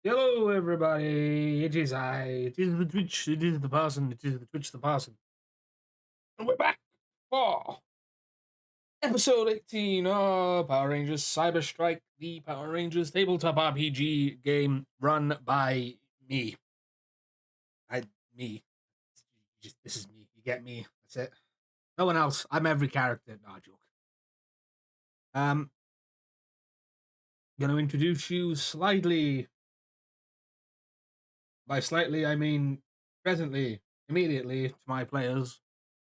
Hello, everybody. It is I. It is the Twitch. It is the person. It is the Twitch, the person. And we're back for episode 18 of Power Rangers Cyber Strike, the Power Rangers tabletop RPG game run by me. Me. This is me. You get me. That's it. No one else. I'm every character. No, joke. Gonna introduce you slightly. By slightly, I mean presently, immediately to my players.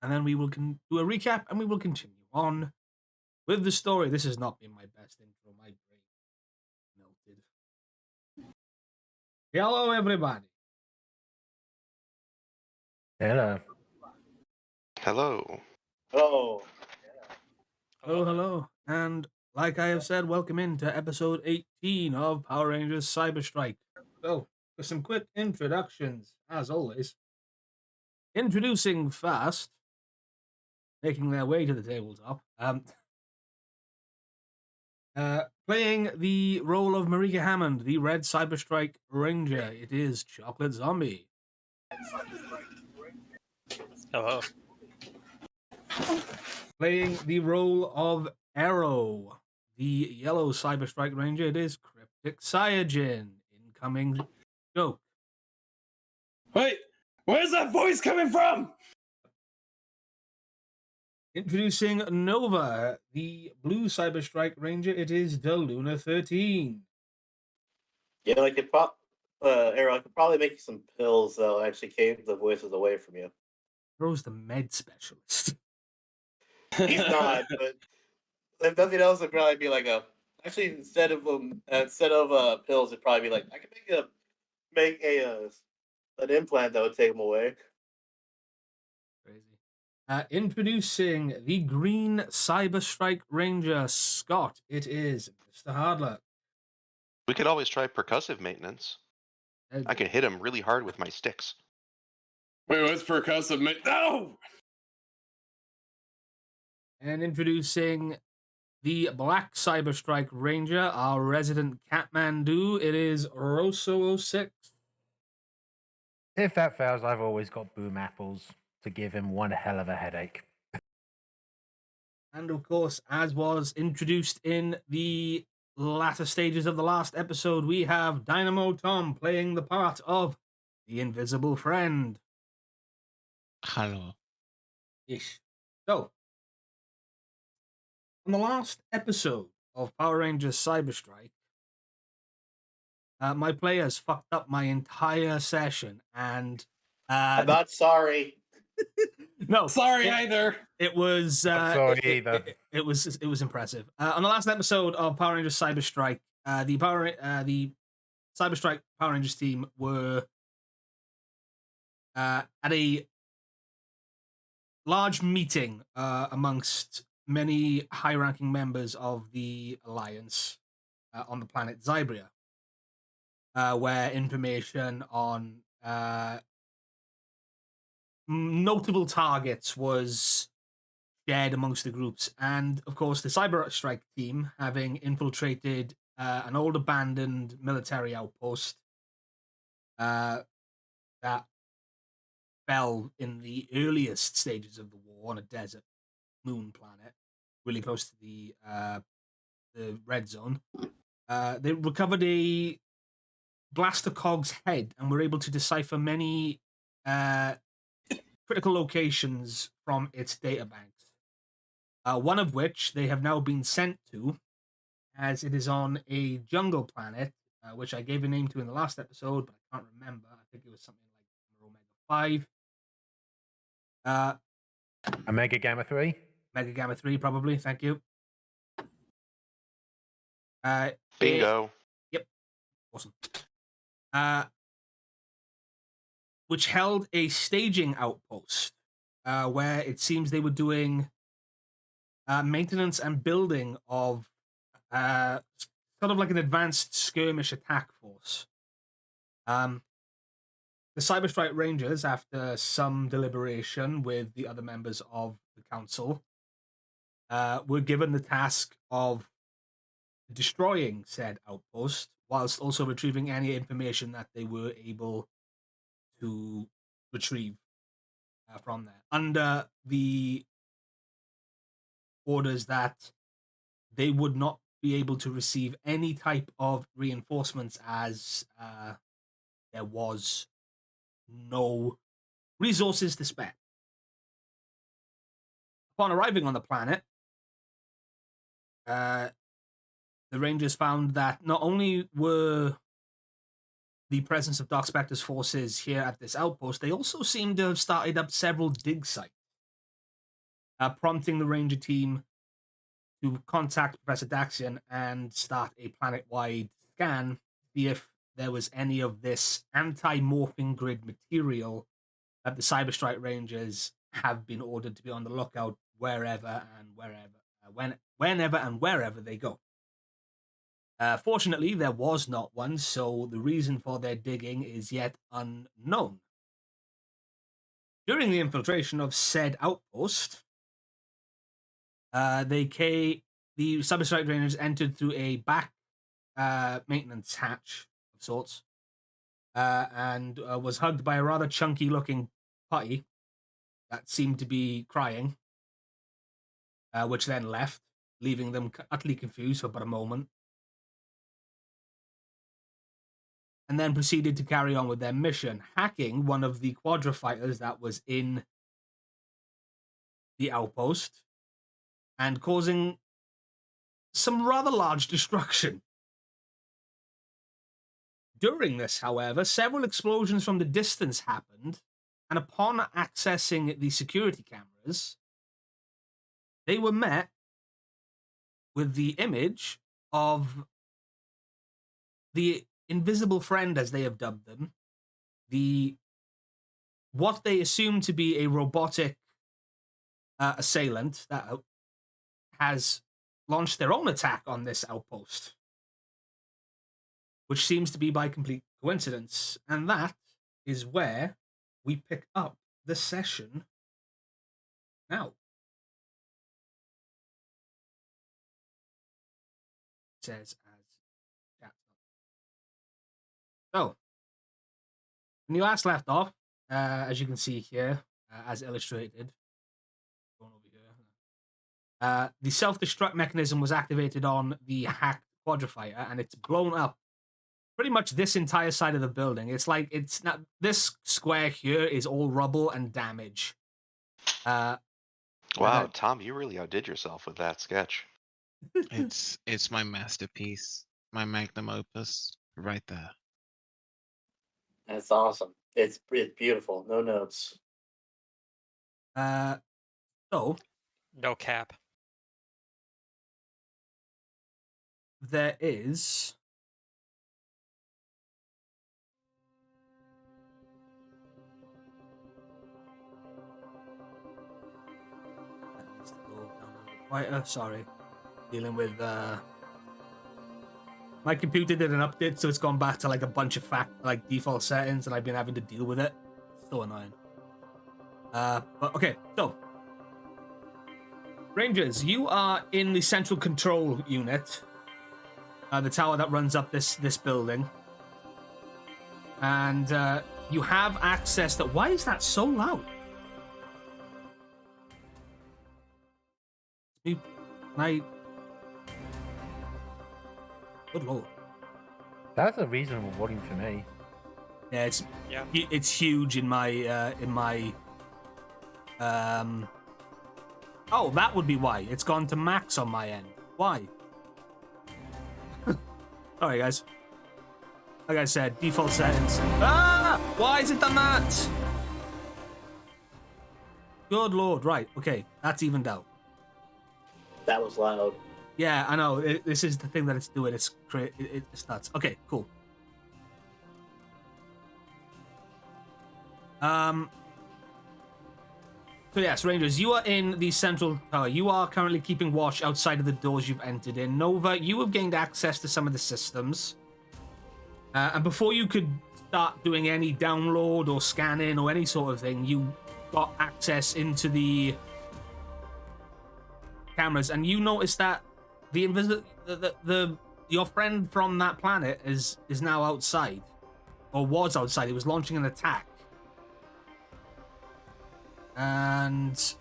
And then we will do a recap and we will continue on with the story. This has not been my best intro. My brain melted. Hello, everybody. Hello. Hello. Oh, Hello, hello. And like I have said, welcome into episode 18 of Power Rangers Cyber Strike. So, for some quick introductions, as always. Introducing first, making their way to the tabletop. Playing the role of Marika Hammond, the Red Cyber Strike Ranger. It is Chocolate Zombie. hello. Playing the role of Arrow, the Yellow Cyber Strike Ranger. It is Cryptic Cyanogen. Incoming joke. Wait, where's that voice coming from? Introducing Nova, the Blue Cyber Strike Ranger. It is Deluna 13. Yeah, Arrow, I could probably make you some pills that'll actually keep the voices away from you. Rose, the med specialist. He's not, but if nothing else, it'd probably be like Actually, instead of pills, it'd probably be like I could make an implant that would take them away. Crazy. Introducing the Green Cyber Strike Ranger, Scott. It is Mr. Hardler. We could always try percussive maintenance. I can hit him really hard with my sticks. Wait, what's percussive? No! And introducing the Black Cyber Strike Ranger, our resident Catmandu. It is Rosso06. If that fails, I've always got Boom Apples to give him one hell of a headache. And of course, as was introduced in the latter stages of the last episode, we have Dynamo Tom playing the part of the Invisible Friend. Hello. Ish. So, on the last episode of Power Rangers Cyber Strike, my players fucked up my entire session, and I'm not sorry. no, Sorry either. It was sorry either. It was impressive. On the last episode of Power Rangers Cyber Strike, the Cyber Strike Power Rangers team were at a large meeting amongst many high-ranking members of the Alliance on the planet Zybria, where information on notable targets was shared amongst the groups. And of course, the Cyber Strike team, having infiltrated an old abandoned military outpost that fell in the earliest stages of the war on a desert moon planet, really close to the red zone. They recovered a Blaster Cog's head and were able to decipher many critical locations from its databanks. One of which they have now been sent to, as it is on a jungle planet, which I gave a name to in the last episode, but I can't remember. I think it was something like Omega 5. Omega Gamma 3? Mega Gamma 3, probably. Thank you. Bingo. Yep. Awesome. Which held a staging outpost, where it seems they were doing maintenance and building of sort of like an advanced skirmish attack force. The Cyber Strike Rangers, after some deliberation with the other members of the council, were given the task of destroying said outpost whilst also retrieving any information that they were able to retrieve from there, under the orders that they would not be able to receive any type of reinforcements, as there was no resources to spare. Upon arriving on the planet, the Rangers found that not only were the presence of Dark Spectre's forces here at this outpost, they also seemed to have started up several dig sites, prompting the Ranger team to contact Professor Daxian and start a planet-wide scan to see if there was any of this anti-morphing grid material that the Cyberstrike Rangers have been ordered to be on the lookout whenever and wherever they go. Fortunately, there was not one, so the reason for their digging is yet unknown. During the infiltration of said outpost, the Cyberstrike Rangers entered through a back maintenance hatch of sorts, and was hugged by a rather chunky-looking putty that seemed to be crying, which then left, leaving them utterly confused for but a moment, and then proceeded to carry on with their mission, hacking one of the quadrifighters that was in the outpost and causing some rather large destruction. During this, however, several explosions from the distance happened, and upon accessing the security cameras, they were met with the image of the invisible friend, as they have dubbed them, what they assume to be a robotic assailant that has launched their own attack on this outpost, which seems to be by complete coincidence. And that is where we pick up the session now. It says as so, when you last left off, as you can see here, as illustrated, going over here, the self-destruct mechanism was activated on the hacked quadrifighter, and it's blown up pretty much this entire side of the building. It's like it's not, this square here is all rubble and damage. Wow, Tom, you really outdid yourself with that sketch. It's my masterpiece, my magnum opus, right there. That's awesome. It's beautiful. No notes. So No cap. there is that needs to go down a little quieter. Sorry, dealing with my computer did an update, so it's gone back to like a bunch of default settings, and I've been having to deal with it. It's so annoying. But okay, so Rangers, you are in the central control unit, the tower that runs up this building, and you have access to. Why is that so loud? Good lord. That's a reasonable volume for me. Yeah, it's huge in my oh, that would be why. It's gone to max on my end. Why? Sorry, guys. Like I said, default settings. Ah! Why has it done that? Good lord. Right. Okay. That's evened out. That was loud. Yeah, I know. This is the thing that it's doing. It's nuts. Okay, cool. So yes, Rangers, you are in the central tower. You are currently keeping watch outside of the doors you've entered in. Nova, you have gained access to some of the systems. And before you could start doing any download or scanning or any sort of thing, you got access into the cameras, and you noticed that the your friend from that planet is now outside, or was outside. He was launching an attack, and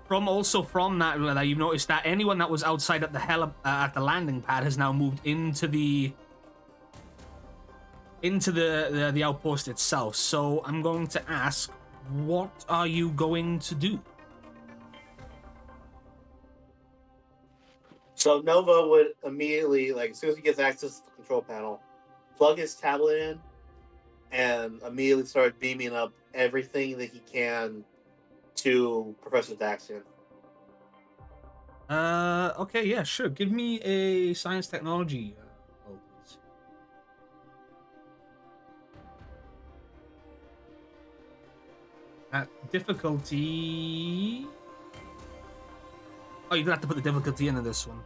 from that, you've noticed that anyone that was outside at at the landing pad has now moved into the outpost itself. So I'm going to ask, what are you going to do? So Nova would immediately, like, as soon as he gets access to the control panel, plug his tablet in and immediately start beaming up everything that he can to Professor Daxian. Okay, yeah, sure. Give me a science technology roll, please. At difficulty. Oh, you don't have to put the difficulty in this one.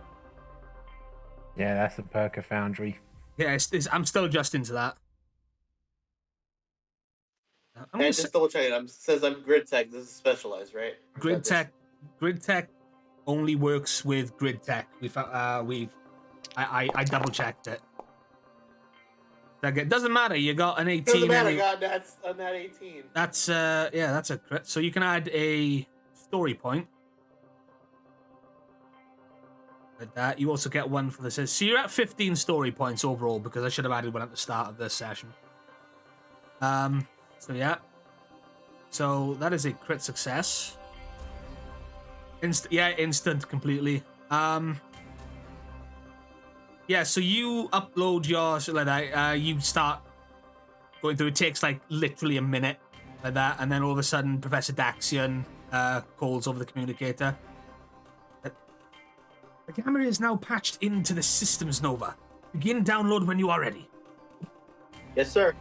Yeah, that's the perk of Foundry. Yeah, I'm still adjusting to that. I'm And gonna just double check it. Says I'm grid tech. This is specialized, right? Or is Grid that just- tech. Grid tech only works with grid tech. I double checked it. It doesn't matter. You got an 18. Doesn't matter. anyway. God, that's on that 18. That's that's a crit. So you can add a story point. Like that. You also get one for this. So you're at 15 story points overall, because I should have added one at the start of this session. So yeah. So that is a crit success. Instant completely. Yeah, so you upload your like that. You start going through. It takes like literally a minute like that, and then all of a sudden, Professor Daxian calls over the communicator. The camera is now patched into the systems, Nova. Begin download when you are ready. Yes, sir.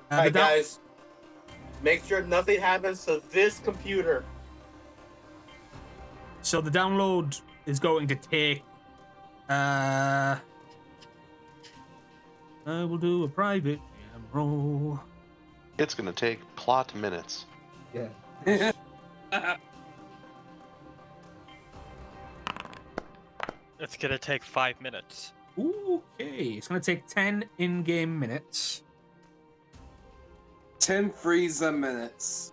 The All right, guys. Make sure nothing happens to this computer. So the download is going to take. I will do a private jam roll. It's gonna take plot minutes. Yeah. It's gonna take 5 minutes. Okay, it's gonna take 10 in-game minutes. 10 Frieza minutes.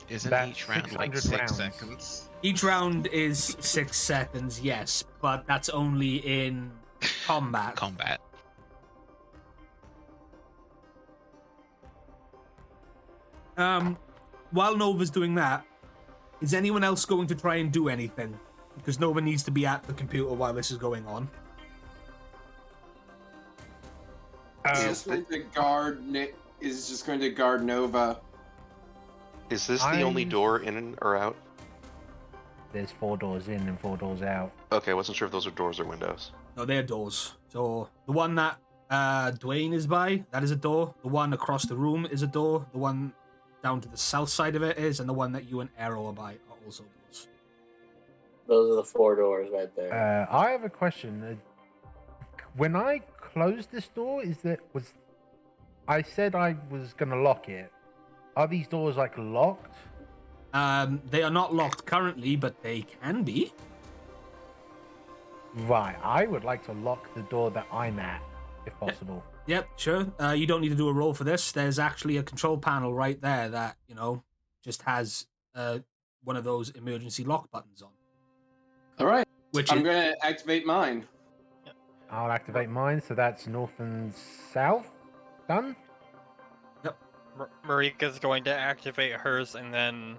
Isn't That's each round like 600 6 rounds. seconds? Each round is 6 seconds, yes, but that's only in combat. Combat. While Nova's doing that, is anyone else going to try and do anything? Because Nova needs to be at the computer while this is going on. He's just going to guard Nova. Is this the only I'm- door in or out? There's 4 doors in and 4 doors out. Okay, I wasn't sure if those are doors or windows. No, they're doors. So the one that Dwayne is by, that is a door. The one across the room is a door. The one down to the south side of it is, and the one that you and Arrow are by are also doors. Those are the 4 doors right there. I have a question. When I closed this door, I said I was gonna lock it. Are these doors like locked? They are not locked currently, but they can be. Right. I would like to lock the door that I'm at, if possible. Yep, sure. You don't need to do a roll for this. There's actually a control panel right there that, just has one of those emergency lock buttons on. All right. Which I'm is, going to activate mine. I'll activate mine, so that's north and south. Done. Marika's going to activate hers, and then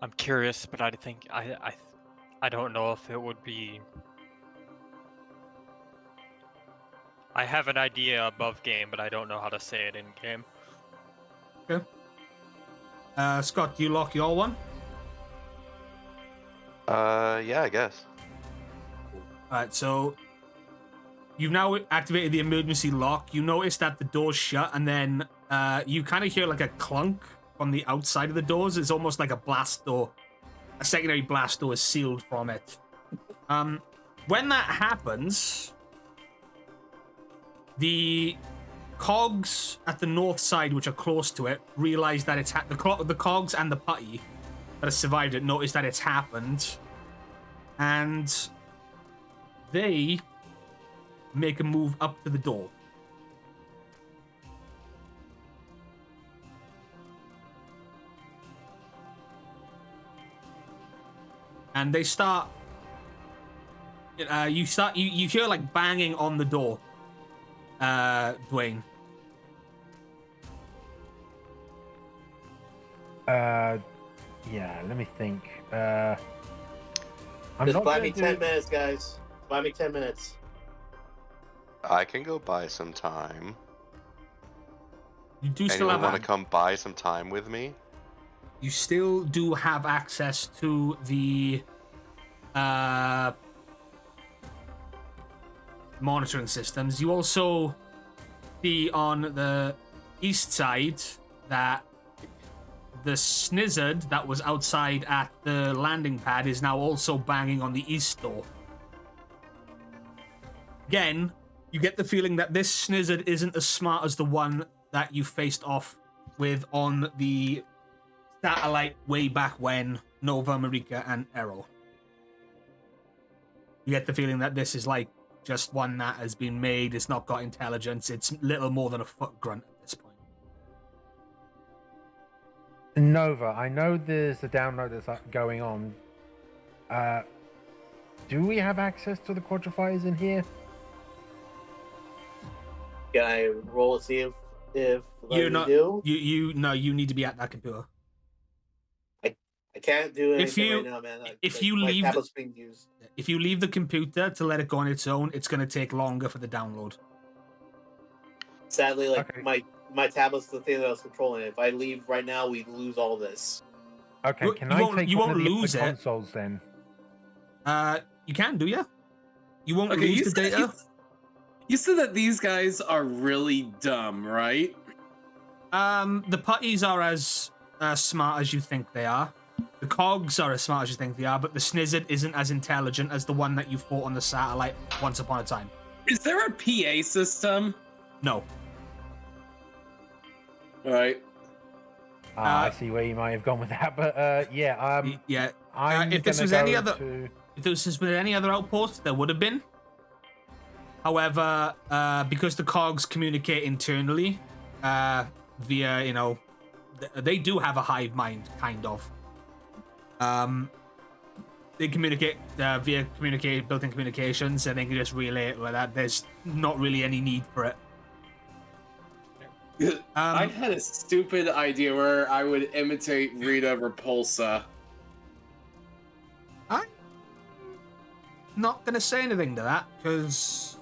I'm curious, but I think I don't know if it would be. I have an idea above game, but I don't know how to say it in game. okay. Scott, do you lock your one? Yeah, I guess. Alright, so you've now activated the emergency lock. You notice that the door's shut, and then you kind of hear like a clunk from the outside of the doors. It's almost like a blast door. A secondary blast door is sealed from it. When that happens, the cogs at the north side, which are close to it, realize that it's the cogs and the putty that has survived it notice that it's happened, and they make a move up to the door. And they start. You hear like banging on the door, Dwayne. Yeah, let me think. I'm Just not buy gonna me do 10 it- minutes, guys. Buy me 10 minutes. I can go buy some time. You do still Anyone have want to come buy some time with me? You still do have access to the monitoring systems. You also see on the east side that the snizzard that was outside at the landing pad is now also banging on the east door. Again, you get the feeling that this snizzard isn't as smart as the one that you faced off with on the satellite way back when, Nova, Marika, and Errol. You get the feeling that this is like just one that has been made. It's not got intelligence. It's little more than a foot grunt at this point. Nova, I know there's a download that's going on. Do we have access to the quadrifiers in here? Can I roll to see if You're you not. do? You need to be at that computer. I can't do If anything you- right now, man. if you my leave tablet's being used. If you leave the computer to let it go on its own, it's going to take longer for the download. Sadly, like Okay. my tablet's the thing that I was controlling. If I leave right now, we lose all this. Okay, You- can you I won't- take you one won't of the other lose it. consoles then? You can do ya? You won't Okay, lose you the said, data. you said that these guys are really dumb, right? The putties are as smart as you think they are. The cogs are as smart as you think they are, but the snizzard isn't as intelligent as the one that you fought on the satellite once upon a time. Is there a PA system? No. All right. I see where you might have gone with that, but yeah, Yeah. I'm if this gonna was any go other- to... If this was with any other outpost, there would have been. However, because the cogs communicate internally via, they do have a hive mind, kind of. They communicate via built-in communications, and they can just relay it like that. There's not really any need for it. I had a stupid idea where I would imitate Rita Repulsa. I'm not gonna say anything to that because,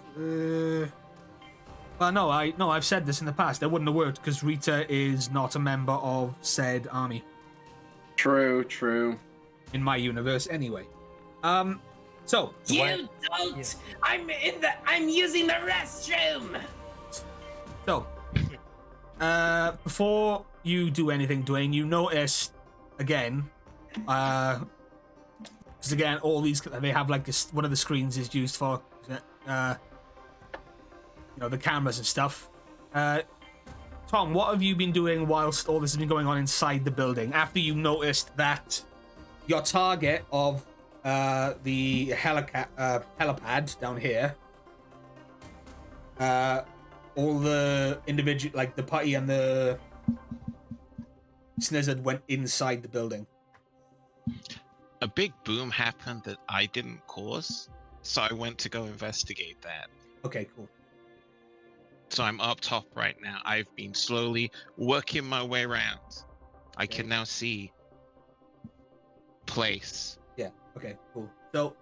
well, no, I've said this in the past. It wouldn't have worked because Rita is not a member of said army True, true. in my universe, anyway. So You don't! I'm using the restroom! So, before you do anything, Dwayne, you notice again, because again, all these they have like this. One of the screens is used for, the cameras and stuff. Tom, what have you been doing whilst all this has been going on inside the building? After you noticed that your target of the helipad down here, all the individual, like the putty and the snizzard, went inside the building. A big boom happened that I didn't cause, so I went to go investigate that. Okay, cool. So I'm up top right now. I've been slowly working my way around. I Okay. can now see place. Yeah, okay, cool. So,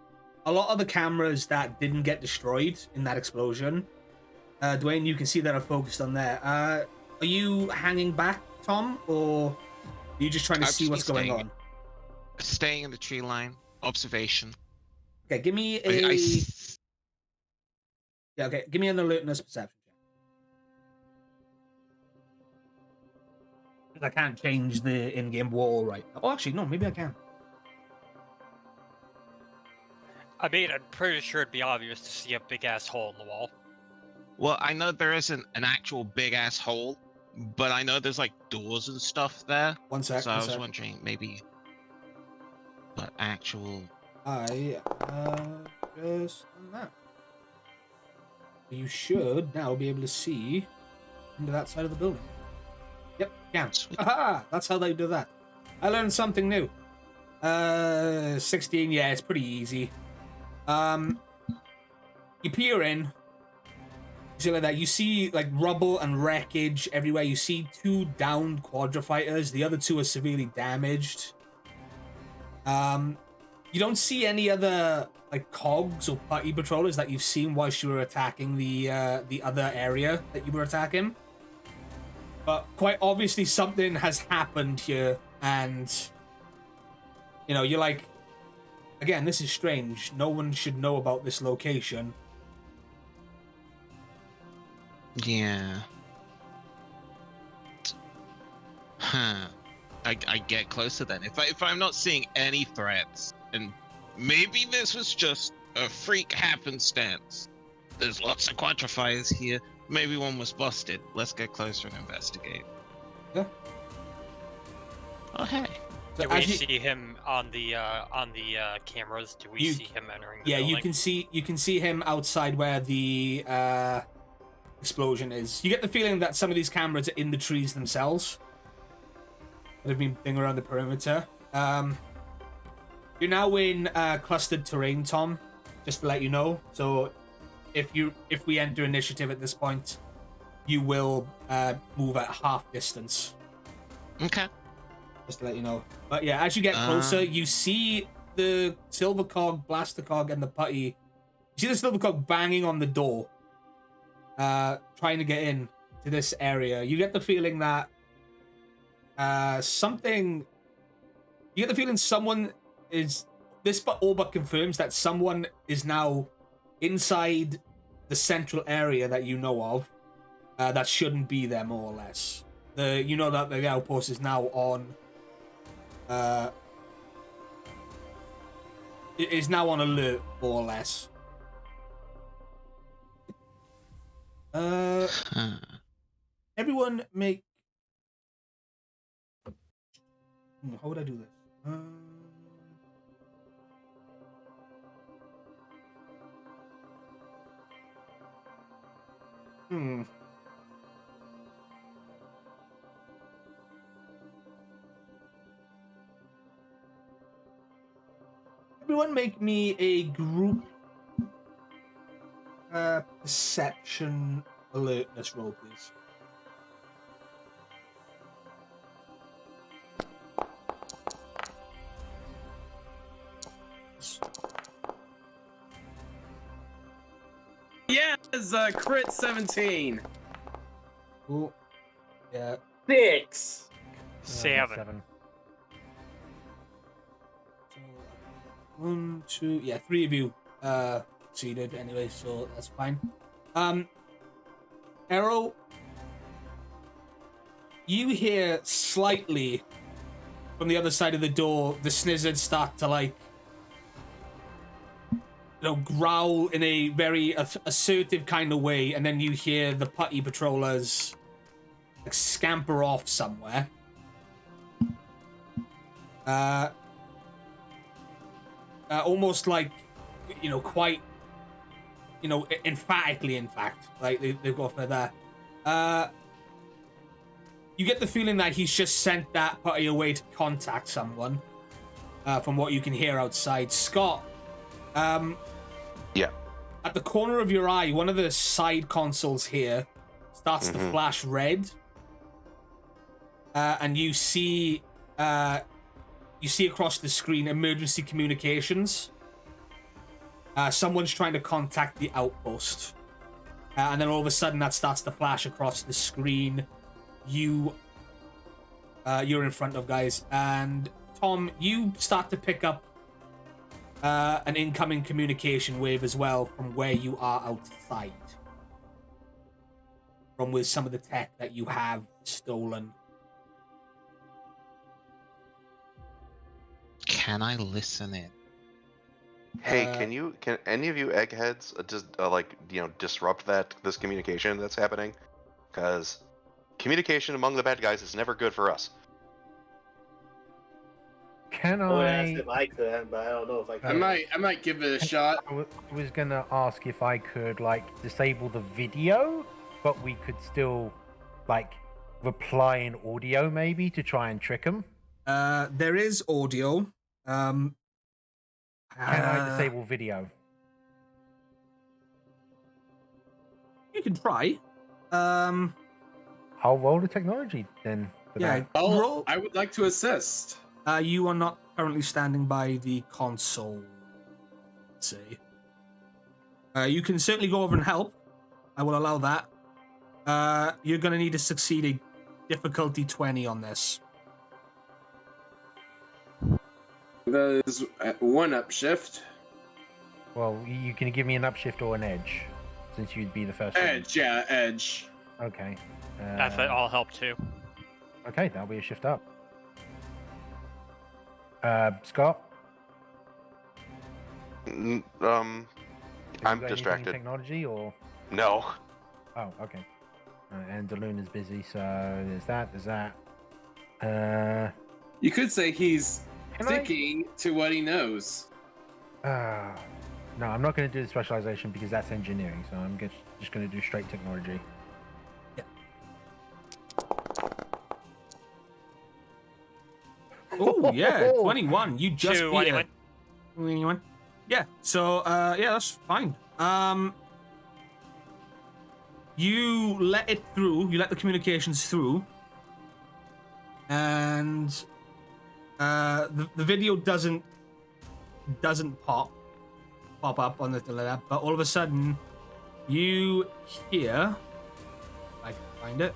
a lot of the cameras that didn't get destroyed in that explosion, Dwayne, you can see that are focused on there. Are you hanging back, Tom, or are you just trying to I'm see just what's going staying- on? Staying in the tree line, observation. Okay, give me I a... s- Yeah, okay, give me an alertness perception check. 'Cause I can't change the in-game wall right. Oh, actually, no, maybe I can. I mean, I'm pretty sure it'd be obvious to see a big ass hole in the wall. Well, I know there isn't an actual big ass hole, but I know there's like doors and stuff there. One sec. So one I was sec. wondering maybe what actual. I just done that. You should now be able to see into that side of the building. Yep, can. Sweet. Aha! That's how they do that. I learned something new. 16. Yeah, it's pretty easy. You peer in. See like that. You see like rubble and wreckage everywhere. You see 2 downed quadra fighters. The other 2 are severely damaged. You don't see any other like cogs or party patrollers that you've seen whilst you were attacking the other area that you were attacking. But quite obviously something has happened here, and you know, you're like, again, this is strange. No one should know about this location. Yeah. Huh. I get closer then. If I'm not seeing any threats, and maybe this was just a freak happenstance. There's lots of quadrifiers here. Maybe one was busted. Let's get closer and investigate. Yeah. Oh hey. So Do we as you- see him on the cameras? Do we You- see him entering the Yeah, building? you can see him outside where the explosion is. You get the feeling that some of these cameras are in the trees themselves that have been thing around the perimeter. You're now in clustered terrain, Tom. Just to let you know. So if we enter initiative at this point, you will move at half distance. Okay. Just to let you know. But yeah, as you get closer, you see the silver cog, blaster cog, and the putty. You see the silver cog banging on the door, trying to get in to this area. You get the feeling that something. You get the feeling someone is. This but all but confirms that someone is now inside the central area that you know of. That shouldn't be there, more or less. You know that the outpost is now on. It is now on alert, more or less. Everyone make. How would I do this? Everyone make me a group perception alertness roll, please. Yes, crit 17. Cool. Yeah. 6. 7. 7. So, 1, 2, yeah, 3 of you succeeded anyway, so that's fine. Arrow, you hear slightly from the other side of the door the snizzard start to like, you know, growl in a very assertive kind of way, and then you hear the putty patrollers like scamper off somewhere. Almost like, you know, quite, you know, emphatically, in fact, like they go for that. You get the feeling that he's just sent that putty away to contact someone. From what you can hear outside, Scott. Yeah. At the corner of your eye, one of the side consoles here starts to flash red, and you see across the screen emergency communications. Someone's trying to contact the outpost, and then all of a sudden that starts to flash across the screen. You're in front of guys, and Tom, you start to pick up an incoming communication wave as well from where you are outside, from with some of the tech that you have stolen. Can I listen in? Hey, Uh, can any of you eggheads just like disrupt this communication that's happening? Because communication among the bad guys is never good for us. Can I would ask I? if I could, but I don't know if I I can. might give it a shot. I was gonna ask if I could like disable the video, but we could still like reply in audio maybe to try and trick them. there is audio. Can I disable video? You can try. I'll roll the technology then. For Yeah. that. Roll. I would like to assist. You are not currently standing by the console. Let's see. You can certainly go over and help. I will allow that. You're going to need to succeed a difficulty 20 on this. That is one upshift. Well, you can give me an upshift or an edge, since you'd be the first one. Edge, yeah, edge. Okay. I think I'll help too. Okay, that'll be a shift up. Scott? Mm, have you I'm got anything in distracted. Technology or? No. Oh, okay. And Delune is busy, so there's that. There's that. You could say he's Can sticking to what he knows. No, I'm not going to do the specialization because that's engineering. So I'm just going to do straight technology. Oh, yeah. 21. You just beat 21. it. 21. Yeah. So, yeah, that's fine. You let it through. You let the communications through. And the video doesn't pop up on the like that, but all of a sudden you hear, I can find it.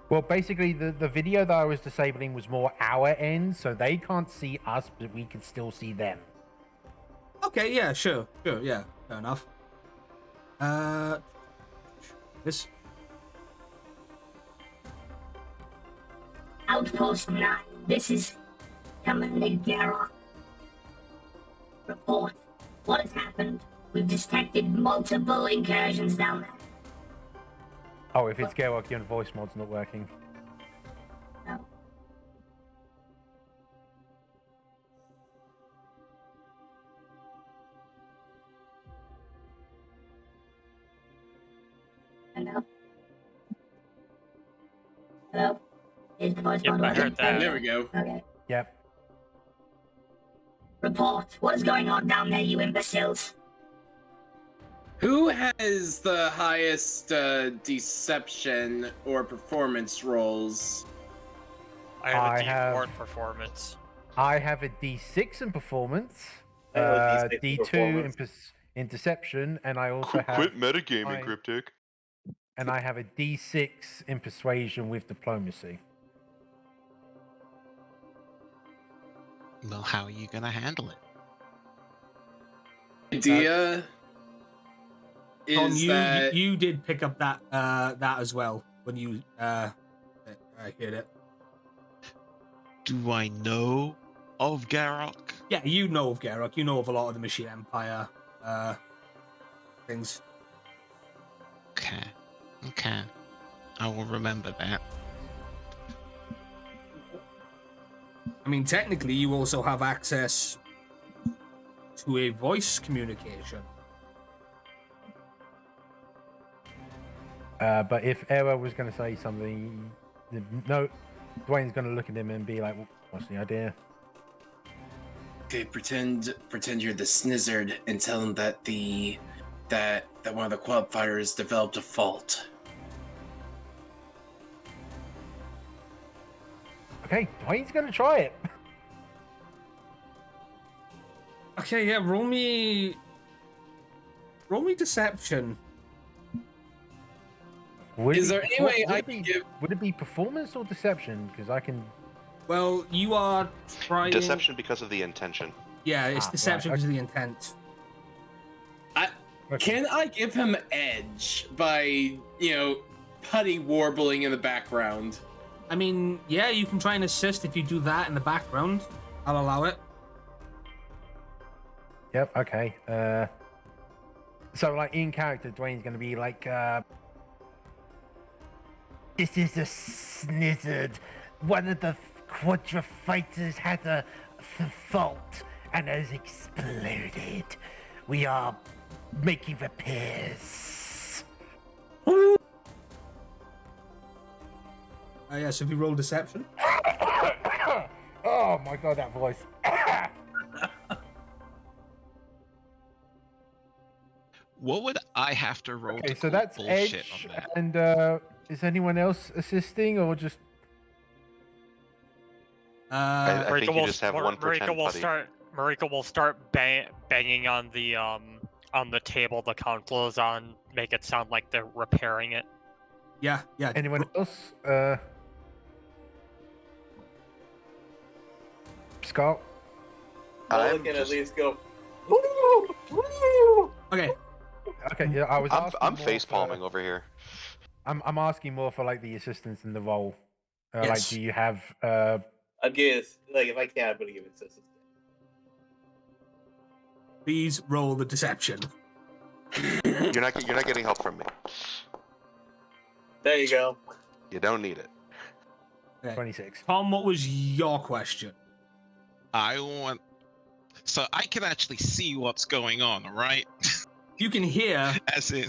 Well, basically, the video that I was disabling was more our end, so they can't see us, but we can still see them. Okay, yeah, sure, yeah, fair enough. This. Outpost 9, this is Commander Garrock. Report. What has happened? We've detected multiple incursions down there. Oh, if it's Gerwak, your voice mod's not working. No. Hello? Hello? Is the voice Yep, mod I working? heard that. There we go. Okay. Yep. Report. What is going on down there, you imbeciles? Who has the highest deception or performance rolls? I have a I D4 have- in performance. I have a D6 in performance, I have a D6 in D2 performance. in deception, and I also have metagaming, I- Cryptic. and I have a D6 in persuasion with diplomacy. Well, how are you going to handle it? Idea Tom, is you that you did pick up that as well when you heard it. Do I know of Garrock? Yeah, you know of Garrock. You know of a lot of the Machine Empire things. Okay. I will remember that. I mean, technically, you also have access to a voice communication. But if Era was going to say something, no, Dwayne's going to look at him and be like, "What's the idea?" okay, pretend you're the snizzard and tell him that that one of the quad fighters developed a fault. Okay, Dwayne's going to try it. Okay, yeah, roll me deception. Is there any way I can give? Would it be performance or deception? Because I can. Well, you are trying. Deception because of the intention. Yeah, it's right, deception okay. because of the intent. Can I give him edge by putty warbling in the background? I mean, yeah, you can try and assist if you do that in the background. I'll allow it. Yep. Okay. So like in character, Dwayne's gonna be like, "This is a snizzard. One of the quadra fighters had a fault and has exploded. We are making repairs." Yeah, so if you roll deception. Oh my god, that voice. What would I have to roll Okay, to so call that's bullshit Edge. on that? And is anyone else assisting or just? I think Marika you will just have one pretend buddy. Marika will start banging on the table the console is on, make it sound like they're repairing it. Yeah. Anyone else? Scott? I'm Mulligan at just- least go. Okay. Okay, yeah, I was asking I'm more face for- palming over here. I'm asking more for like the assistance in the role. Like, Yes. do you have? I'd give it, like, if I can, I'm gonna give it assistance. Please roll the deception. You're not getting help from me. There you go. You don't need it. Okay. 26. Tom, what was your question? I want. So I can actually see what's going on, right? You can hear. As in,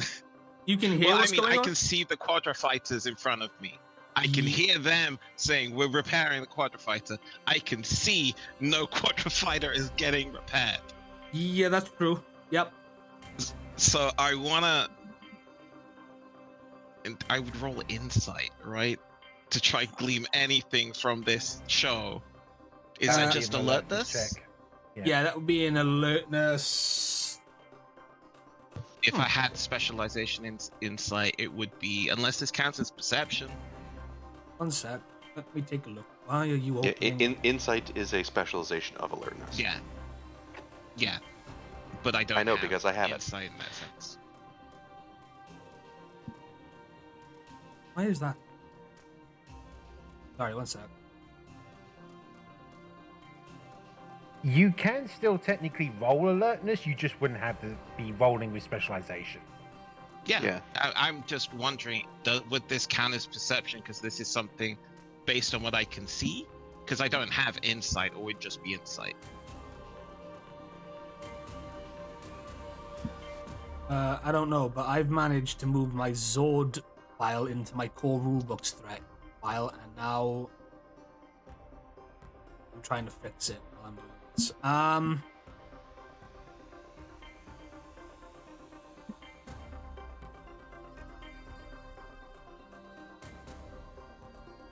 You can hear well, I what's mean, going I on. can see the quadra fighters in front of me. I can Ye- hear them saying we're repairing the quadra fighter. I can see no quadra fighter is getting repaired. Yeah, that's true. Yep. So I wanna, and I would roll insight, right, to try glean anything from this show. Is that Uh, just Give an alertness? check. Yeah, that would be an alertness. If I had specialization in insight, it would be, unless this counts as perception. One sec. Let me take a look. Why are you Yeah, opening? insight is a specialization of alertness. Yeah. Yeah. But I don't. I know, have because I have it. insight in that sense. Why is that? Sorry, one sec. You can still technically roll alertness. You just wouldn't have to be rolling with specialization. Yeah. I'm just wondering, would this count as perception? Because this is something based on what I can see. Because I don't have insight, or would just be insight. I don't know, but I've managed to move my Zord file into my core rulebooks threat file, and now I'm trying to fix it while I'm doing this.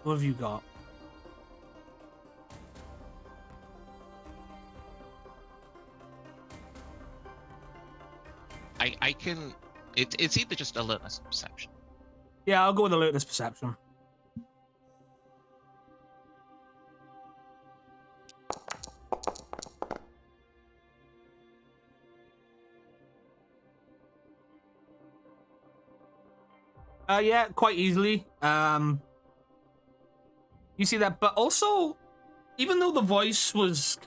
What have you got? I can. It's either just alertness or perception. Yeah, I'll go with alertness perception. Yeah, quite easily. You see that, but also, even though the voice was,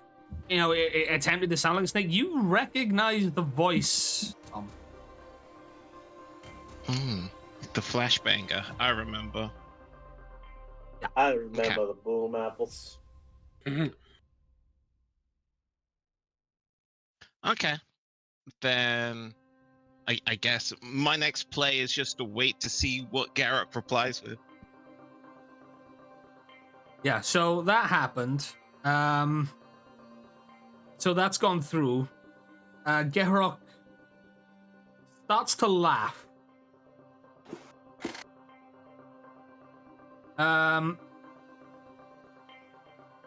it attempted to sound like a snake, you recognize the voice, Tom. The flashbanger. I remember. I remember Okay. the boom apples. Okay. Then I guess my next play is just to wait to see what Garrett replies with. Yeah, so that happened. So that's gone through. Gerok starts to laugh. And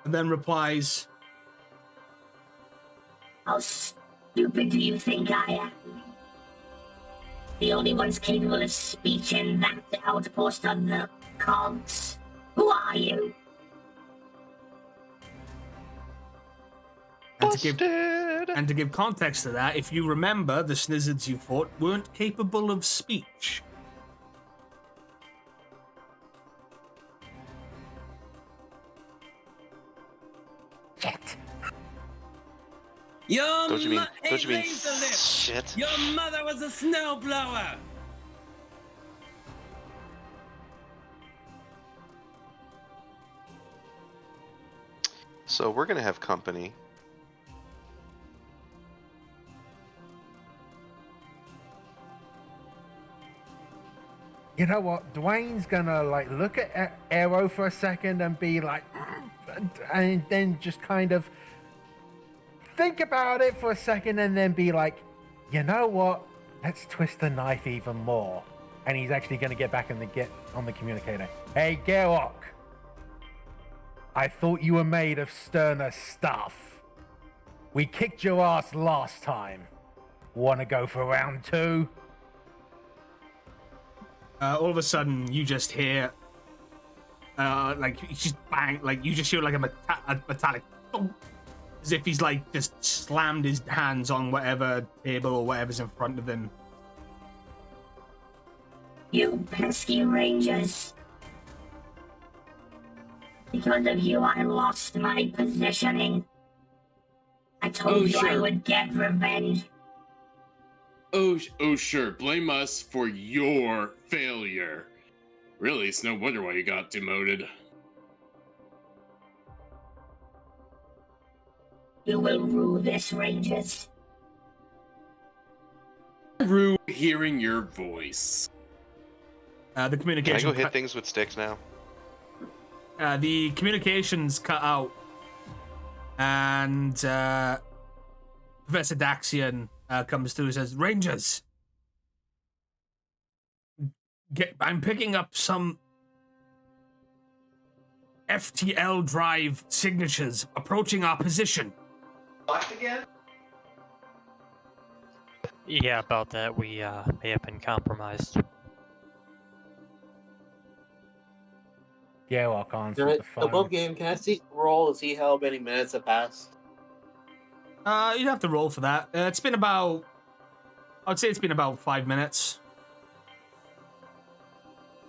then replies, How stupid do you think I am? The only ones capable of speech in that outpost are the cogs. Who are you? and to give context to that, if you remember, the snizzards you fought weren't capable of speech. Shit. Don't you mean Laser Lips! shit? Your mother was a snowblower! So we're gonna have company. You know what? Dwayne's gonna like look at Arrow for a second and be like, and then just kind of think about it for a second and then be like, you know what? Let's twist the knife even more. And he's actually gonna get back on the communicator. Hey, Gerok. I thought you were made of sterner stuff. We kicked your ass last time. Wanna go for round 2? All of a sudden, you just hear, like, you just bang, like, you just hear, like, a metallic thump, as if he's, like, just slammed his hands on whatever table or whatever's in front of him. You pesky rangers. Because of you, I lost my positioning. I told you I sure. would get revenge. Oh, sure. Blame us for your failure. Really, it's no wonder why you got demoted. You will rule this, rangers. Rue hearing your voice. The Can I communication go hit things with sticks now? the communications cut out, and Professor Daxian comes through and says, Rangers, I'm picking up some FTL drive signatures approaching our position. Locked again? Yeah, about that, we may have been compromised. Gerok answered Alright, the phone. above game, can I see roll to see how many minutes have passed? You'd have to roll for that. It's been about, I'd say it's been about 5 minutes.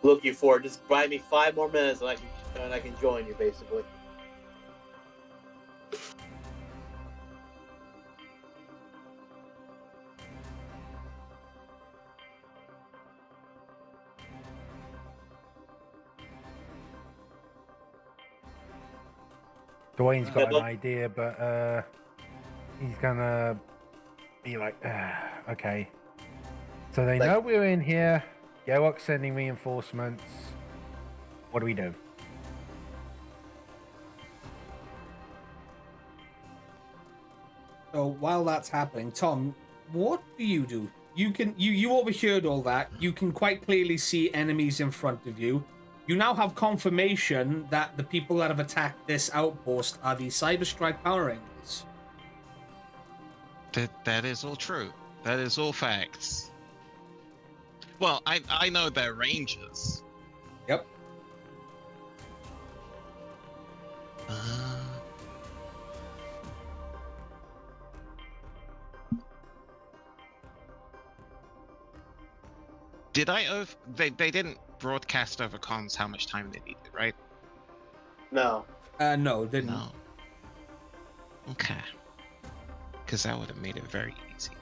Looking forward. Just buy me 5 more minutes and I can join you, basically. Dwayne's got an look- idea, but he's gonna be like, okay. So they know we're in here. Gerok's sending reinforcements. What do we do? So while that's happening, Tom, what do? You overheard all that. You can quite clearly see enemies in front of you. You now have confirmation that the people that have attacked this outpost are the Cyberstrike Power Rangers. That is all true. That is all facts. Well, I know they're rangers. Yep. Did I they didn't broadcast over comms how much time they needed, right? No. No, didn't. No. Okay. Because that would have made it very easy.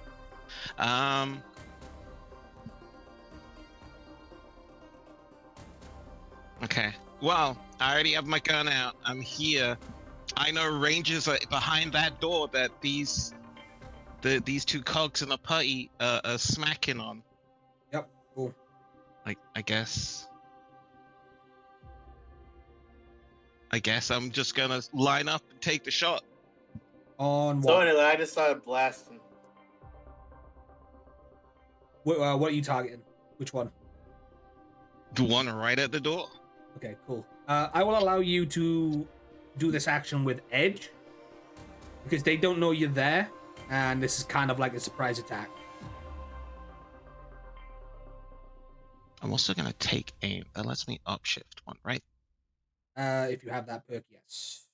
Okay. Well, I already have my gun out. I'm here. I know rangers are behind that door that these two cogs in a putty are smacking on. Yep. Cool. I guess I'm just gonna line up and take the shot. On So what? anyway, I just started blasting. What are you targeting? Which one? The one right at the door. Okay, cool. I will allow you to do this action with edge because they don't know you're there, and this is kind of like a surprise attack. I'm also gonna take aim. That lets me upshift one, right? If you have that perk, yes.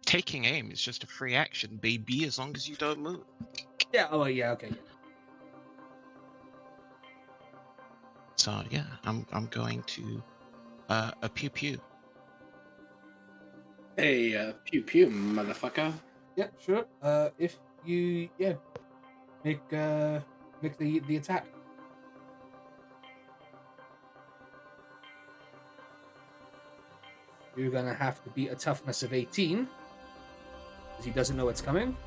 Taking aim is just a free action, baby, as long as you don't move. Yeah. Oh, yeah. Okay. Yeah. So yeah, I'm going to a pew pew. Hey, pew pew, motherfucker. Yeah, sure. If you make the attack. You're gonna have to beat a toughness of 18 because he doesn't know it's coming.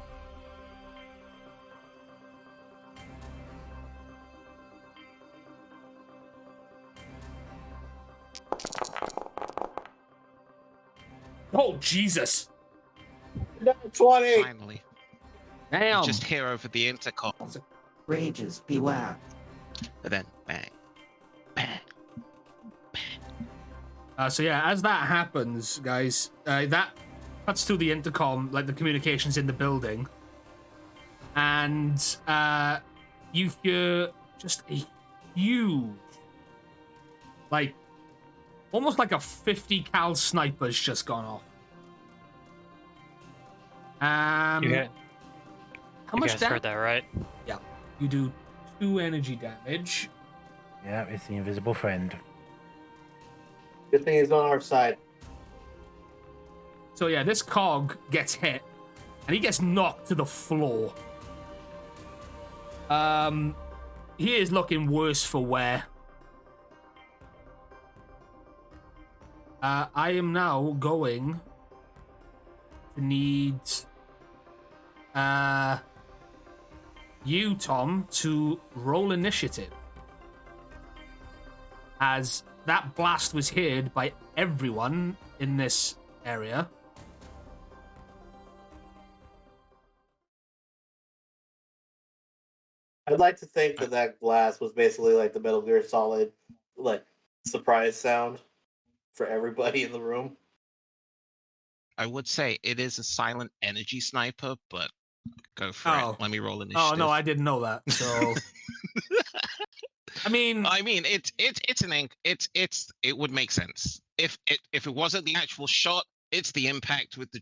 Oh Jesus! 20. Finally. Damn! Just hear over the intercom. Rages, beware. And then bang. Bang. So yeah, as that happens, guys, that cuts to the intercom, like the communications in the building, and you hear just a huge, like, almost like a 50 cal sniper's just gone off. You How much guys heard that, right? Yeah, you do 2 energy damage. Yeah, it's the invisible friend. Good thing he's on our side. So yeah, this cog gets hit, and he gets knocked to the floor. He is looking worse for wear. I am now going to need you, Tom, to roll initiative, as that blast was heard by everyone in this area. I'd like to think that that blast was basically like the Metal Gear Solid, like, surprise sound for everybody in the room. I would say it is a silent energy sniper, but go for Oh. it. Let me roll initiative. Oh no, I didn't know that. So I mean, it would make sense if it wasn't the actual shot, it's the impact with the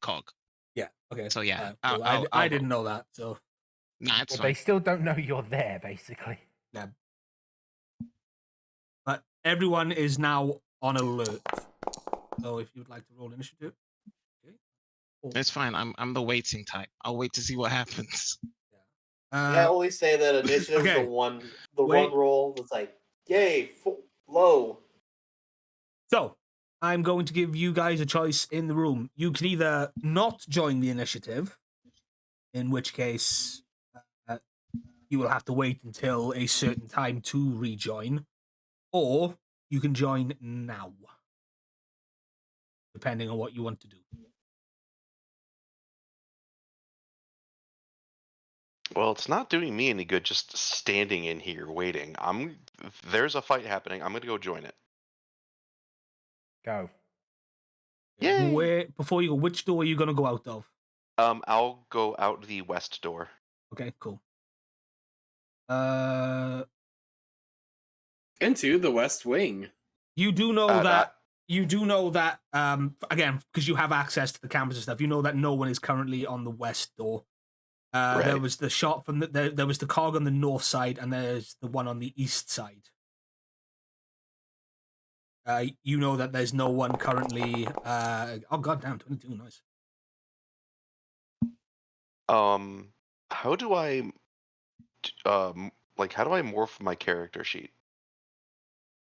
cog. yeah, okay. So yeah, cool. I didn't know that. So nah, it's Well, fine. they still don't know you're there, basically. yeah, but everyone is now on alert. So if you'd like to roll initiative, okay. Cool. It's fine. I'm the waiting type. I'll wait to see what happens. I always say that initiative is okay. the one Wait. roll that's like, yay, low. So I'm going to give you guys a choice in the room. You can either not join the initiative, in which case you will have to wait until a certain time to rejoin, or you can join now, depending on what you want to do. Well, it's not doing me any good just standing in here waiting. If there's a fight happening, I'm gonna go join it. Go. Yay! Before you go, which door are you going to go out of? I'll go out the west door. Okay, cool. Into the West Wing. You do know that. You do know that. Again, because you have access to the campus and stuff. You know that no one is currently on the west door. Right. There was the shot from there was the cog on the north side, and there's the one on the east side. You know that there's no one currently. Oh goddamn, 22, nice. How do I, how do I morph my character sheet?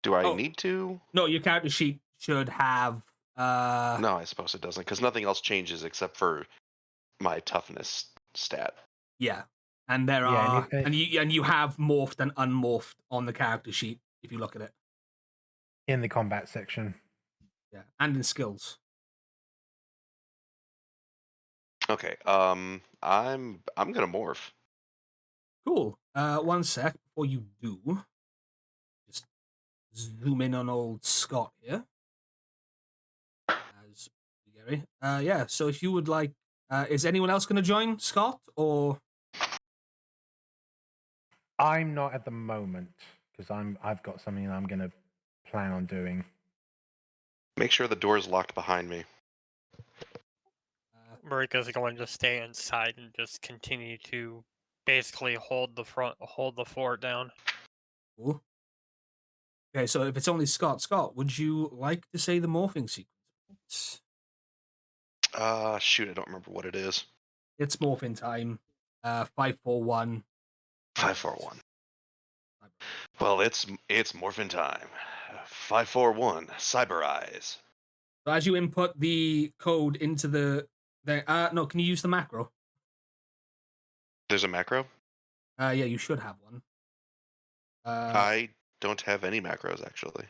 Do I need to? No, your character sheet should have. No, I suppose it doesn't, because nothing else changes except for my toughness stat. Yeah, and there are, and you have morphed and unmorphed on the character sheet if you look at it. In the combat section. Yeah, and in skills. Okay. I'm gonna morph. Cool. 1 sec before you do. Just zoom in on old Scott here. As Gary. Yeah. So if you would like, is anyone else going to join Scott or? I'm not at the moment because I've got something I'm going to plan on doing. Make sure the door's locked behind me. Marika's going to stay inside and just continue to basically hold the fort down. Cool. Okay, so if it's only Scott, would you like to say the morphing sequence? Shoot, I don't remember what it is. It's morphin time. 541. 541. Well, it's morphin time. 541. Cyber Eyes. So as you input the code into the no, can you use the macro? There's a macro. Yeah, you should have one. I don't have any macros actually.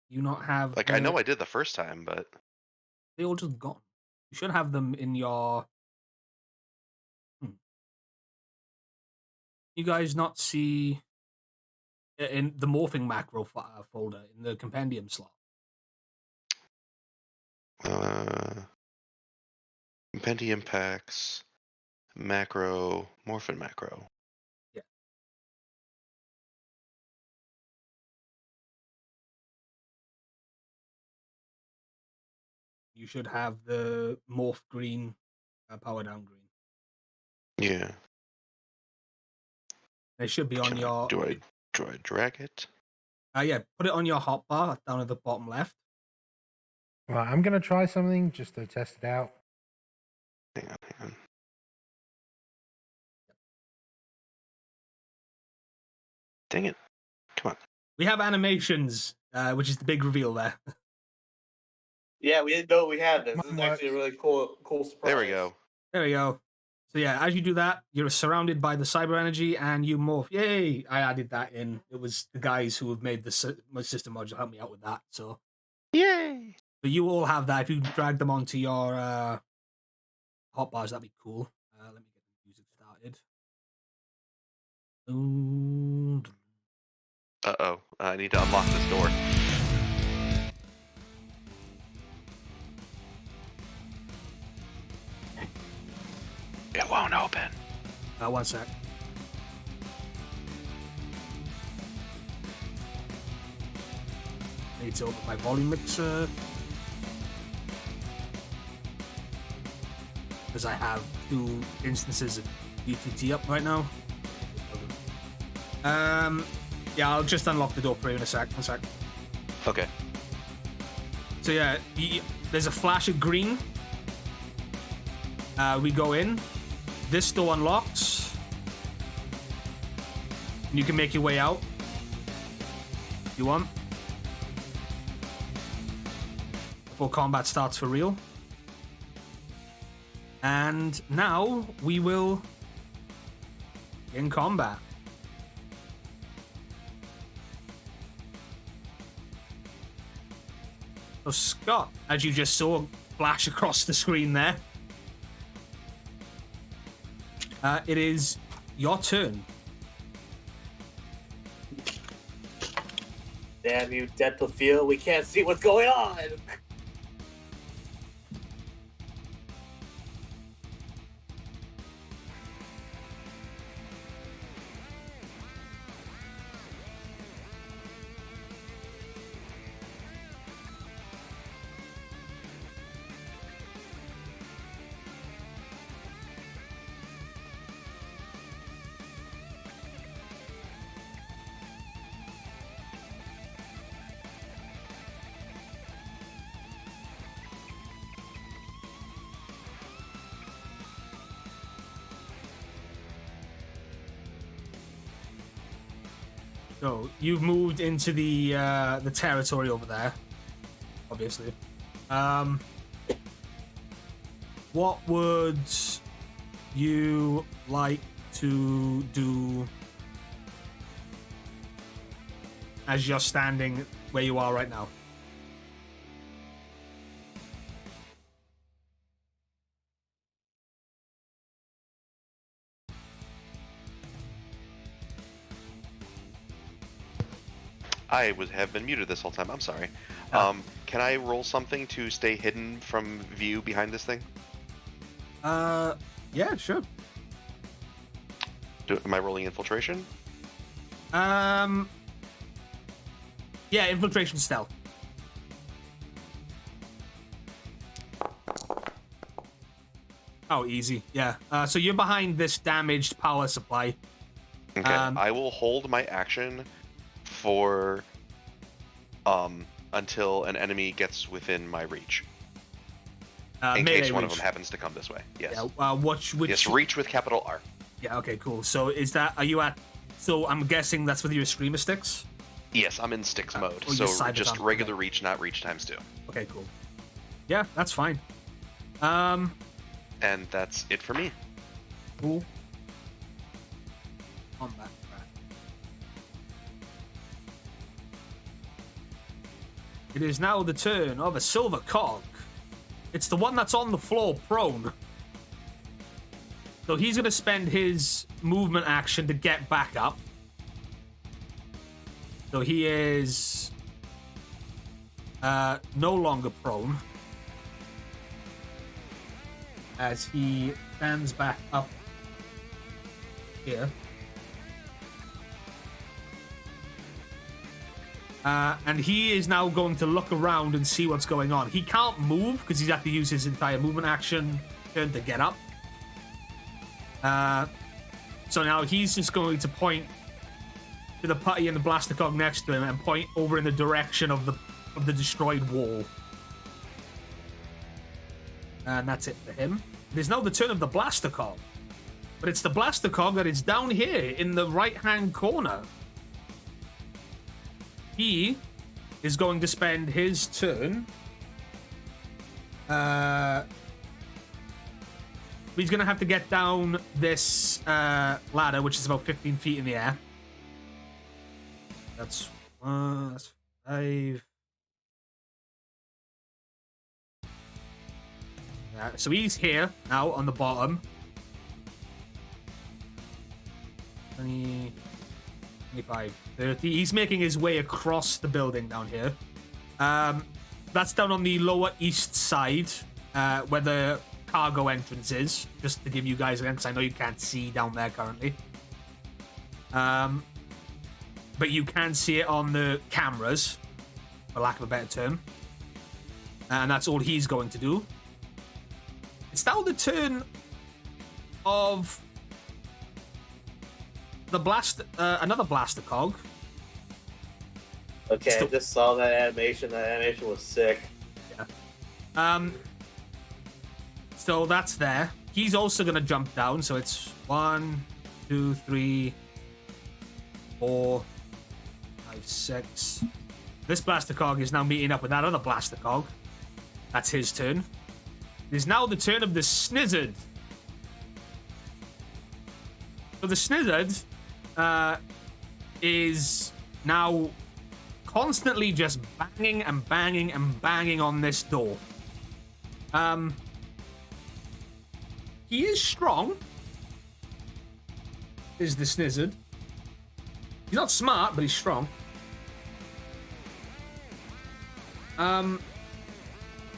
You not have Like I know I did the first time, but they all just gone. You should have them in your. You guys not see in the morphing macro folder in the compendium slot? compendium packs, macro, morphin macro. Yeah. You should have the morph green, power down green. Yeah. It should be on your. Do I drag it? Yeah, put it on your hotbar down at the bottom left. Well, I'm gonna try something just to test it out. Hang on. Dang it! Come on. We have animations, which is the big reveal there. Yeah, we didn't know we had this. This is Mine actually a really cool surprise. There we go. There we go. So yeah, as you do that, you're surrounded by the cyber energy and you morph. Yay! I added that in. It was the guys who have made the system module help me out with that. So yay! But you all have that. If you drag them onto your hotbars, that'd be cool. Let me get the music started. Uh-oh. I need to unlock this door. It won't open. 1 sec. I need to open my volume mixer. Because I have 2 instances of UTT up right now. Yeah, I'll just unlock the door for you in a sec. 1 sec. Okay. So yeah, there's a flash of green. We go in. This door unlocks. You can make your way out. If you want. Before combat starts for real. And now we will in combat. So Scott, as you just saw flash across the screen there, it is your turn. Damn you, depth of field. We can't see what's going on. So you've moved into the territory over there, obviously. What would you like to do as you're standing where you are right now? I have been muted this whole time. I'm sorry. Can I roll something to stay hidden from view behind this thing? Yeah, sure. Am I rolling infiltration? Yeah, infiltration stealth. Oh, easy. Yeah. So you're behind this damaged power supply. Okay. I will hold my action for until an enemy gets within my reach. In melee case one of reach. them happens to come this way. Yes. Yeah. Which? Yes, reach with capital R. Yeah. Okay. Cool. So is that? Are you at? So I'm guessing that's with your screamer sticks. Yes, I'm in sticks mode, or your so cyber just thumb. regular Okay. reach, not reach times 2. Okay. Cool. Yeah, that's fine. And that's it for me. Cool. Combat track. It is now the turn of a silver cog. It's the one that's on the floor prone. So he's going to spend his movement action to get back up. So he is no longer prone. As he stands back up here. And he is now going to look around and see what's going on. He can't move because he's had to use his entire movement action turn to get up. So now he's just going to point to the putty and the blaster cog next to him and point over in the direction of the destroyed wall. And that's it for him. It is now the turn of the blaster cog. But it's the blaster cog that is down here in the right-hand corner. He is going to spend his turn. He's going to have to get down this ladder, which is about 15 feet in the air. That's 5. So he's here now on the bottom. 20, 25, 30. He's making his way across the building down here. That's down on the lower east side, where the cargo entrance is. Just to give you guys again, because I know you can't see down there currently. But you can see it on the cameras, for lack of a better term. And that's all he's going to do. It's now the turn of the another blaster cog. Okay, I just saw that animation. That animation was sick. Yeah. So that's there. He's also gonna jump down. So it's 1, 2, 3, 4, 5, 6. This blaster cog is now meeting up with that other blaster cog. That's his turn. It is now the turn of the snizzard. So the snizzard is now constantly just banging and banging and banging on this door. He is strong. Is the snizzard. He's not smart, but he's strong. How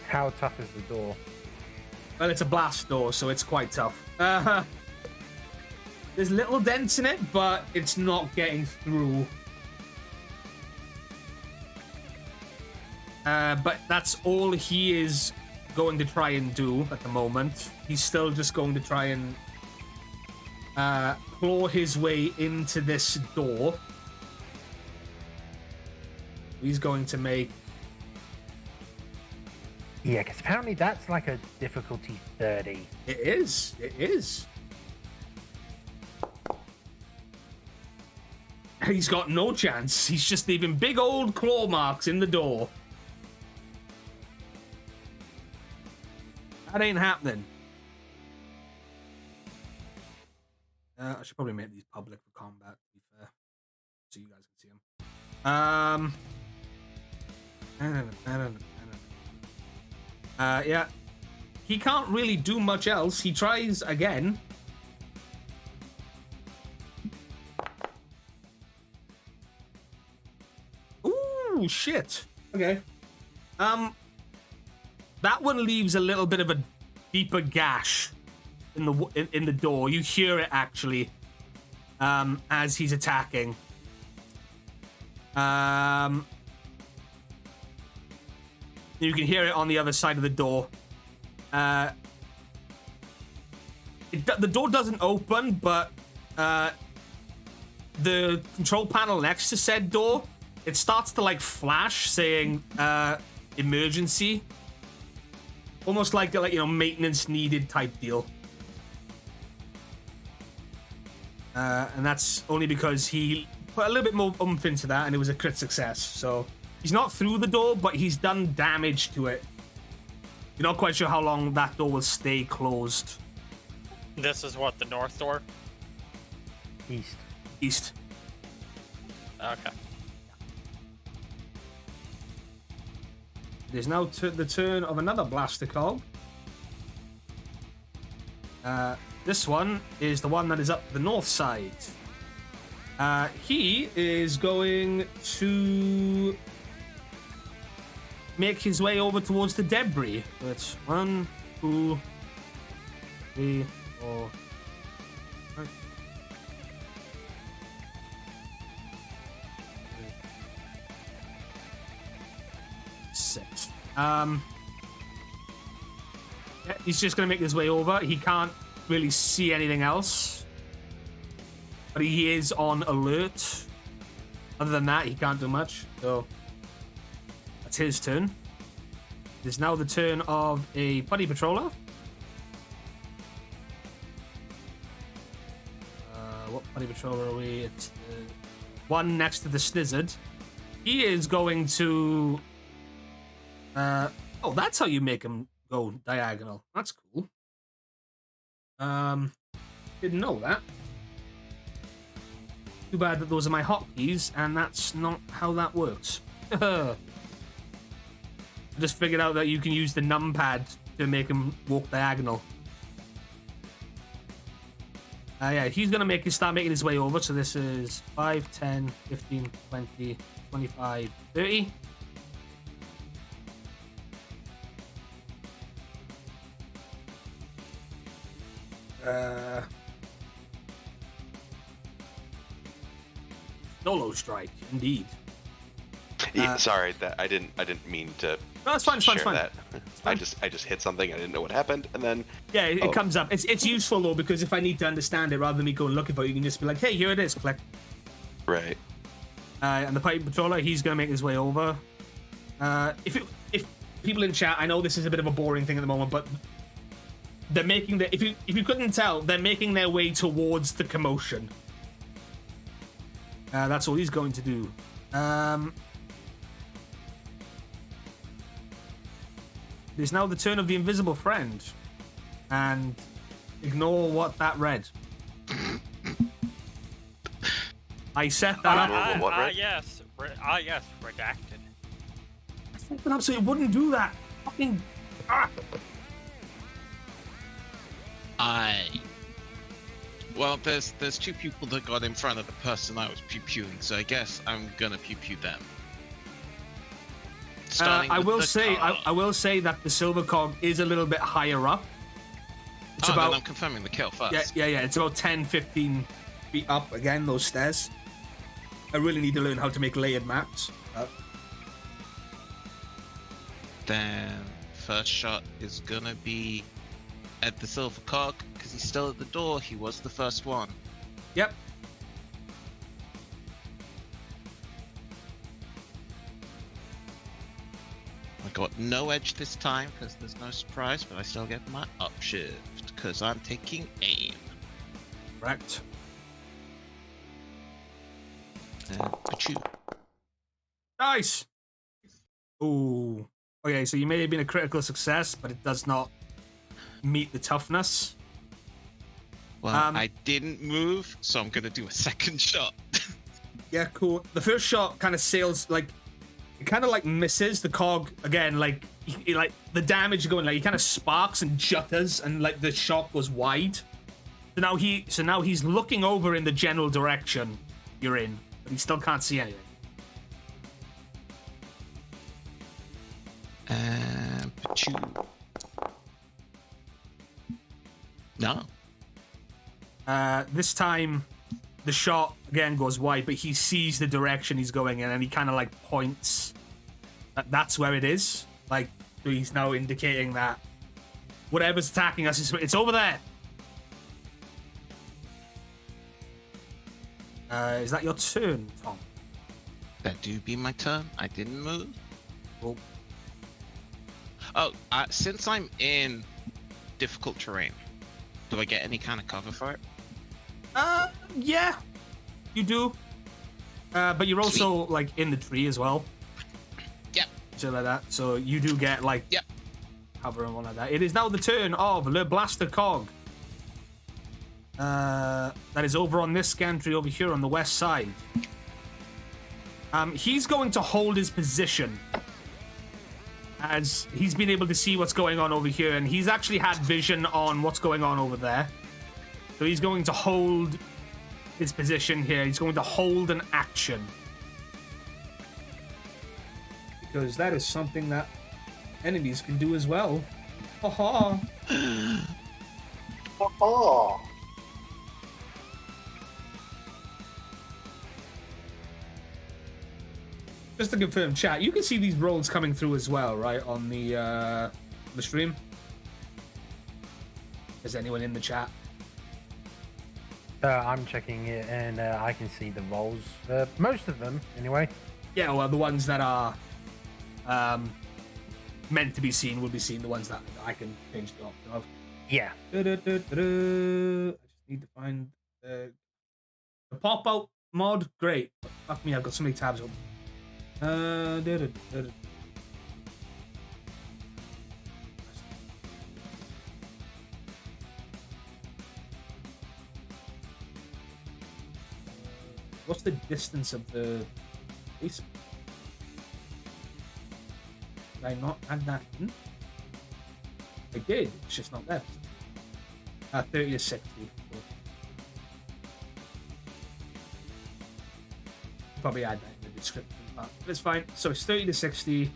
tough is the door? Well, it's a blast door, so it's quite tough. There's little dents in it, but it's not getting through. But that's all he is going to try and do at the moment. He's still just going to try and claw his way into this door. He's going to make... Yeah, because apparently that's like a difficulty 30. It is. It is. He's got no chance. He's just leaving big old claw marks in the door. That ain't happening. I should probably make these public for combat, to be fair. So you guys can see them. Yeah. He can't really do much else. He tries again. Ooh, shit. Okay. That one leaves a little bit of a deeper gash in the door. You hear it actually as he's attacking. You can hear it on the other side of the door. The door doesn't open, but the control panel next to said door, it starts to like flash saying emergency. almost like maintenance needed type deal. And that's only because he put a little bit more oomph into that, and it was a crit success. So he's not through the door, but he's done damage to it. You're not quite sure how long that door will stay closed. This is what, the north door? East. Okay. It is now the turn of another blaster cog. This one is the one that is up the north side. He is going to make his way over towards the debris. So it's 1, 2, 3, 4, 5. 6. Yeah, he's just gonna make his way over. He can't really see anything else, but he is on alert. Other than that, he can't do much. So that's his turn. It is now the turn of a buddy patroller. What buddy patroller are we? It's the one next to the snizzard. He is going to. Oh, that's how you make him go diagonal. That's cool. Didn't know that. Too bad that those are my hotkeys, and that's not how that works. I just figured out that you can use the numpad to make him walk diagonal. Yeah, he's gonna start making his way over. So this is 5, 10, 15, 20, 25, 30. Solo strike, indeed. Yeah, sorry, that I didn't mean to. No, it's fine. It's fine. It's fine. That. I just hit something. I didn't know what happened, and then yeah, it comes up. It's useful though, because if I need to understand it, rather than me going looking for it, you can just be like, "Hey, here it is." Click. Right. And the pipe patroller, he's gonna make his way over. If people in chat, I know this is a bit of a boring thing at the moment, but they're making if you couldn't tell, they're making their way towards the commotion. That's all he's going to do. It is now the turn of the invisible friend, and ignore what that read. I set that up. Yes, redacted. I set that up so it wouldn't do that. Fucking. Well, there's two people that got in front of the person I was pew-pewing, so I guess I'm gonna pew-pew them. I will say that the silver cog is a little bit higher up. It's then about. I'm confirming the kill first. Yeah. It's about 10, 15 feet up again. Those stairs. I really need to learn how to make layered maps. Then first shot is gonna be at the silver cog because he's still at the door. He was the first one. Yep. I got no edge this time because there's no surprise, but I still get my upshift because I'm taking aim. Correct. Achoo. Nice. Ooh. Okay, so you may have been a critical success, but it does not meet the toughness. Well, I didn't move, so I'm gonna do a second shot. Yeah, cool. The first shot kind of sails it kind of misses the cog again. Like the damage going, he kind of sparks and jutters, and the shot goes wide. So now he's looking over in the general direction you're in, but he still can't see anything. Pachoo. No. This time, the shot again goes wide, but he sees the direction he's going in, and he kind of points that that's where it is. So he's now indicating that whatever's attacking us it's over there. Is that your turn, Tom? That do be my turn. I didn't move. Cool. Oh, since I'm in difficult terrain, do I get any kind of cover for it? Yeah, you do. But you're also like in the tree as well. Yep. So like that. So you do get like cover and one like that. It is now the turn of Le Blaster Cog. That is over on this gantry over here on the west side. He's going to hold his position as he's been able to see what's going on over here, and he's actually had vision on what's going on over there. So he's going to hold his position here. He's going to hold an action. Because that is something that enemies can do as well. Haha. Oh. Just to confirm, chat, you can see these rolls coming through as well, right, on the stream? Is anyone in the chat? I'm checking it, and I can see the rolls. Most of them, anyway. Yeah, well, the ones that are meant to be seen will be seen. The ones that I can change the option of. Yeah. I just need to find the pop-out mod. Great. Fuck me, I've got so many tabs open. What's the distance of the base? Did I not add that in? I did, it's just not there. 30 to 60. Probably add that in the description, but it's fine. So it's 30 to 60.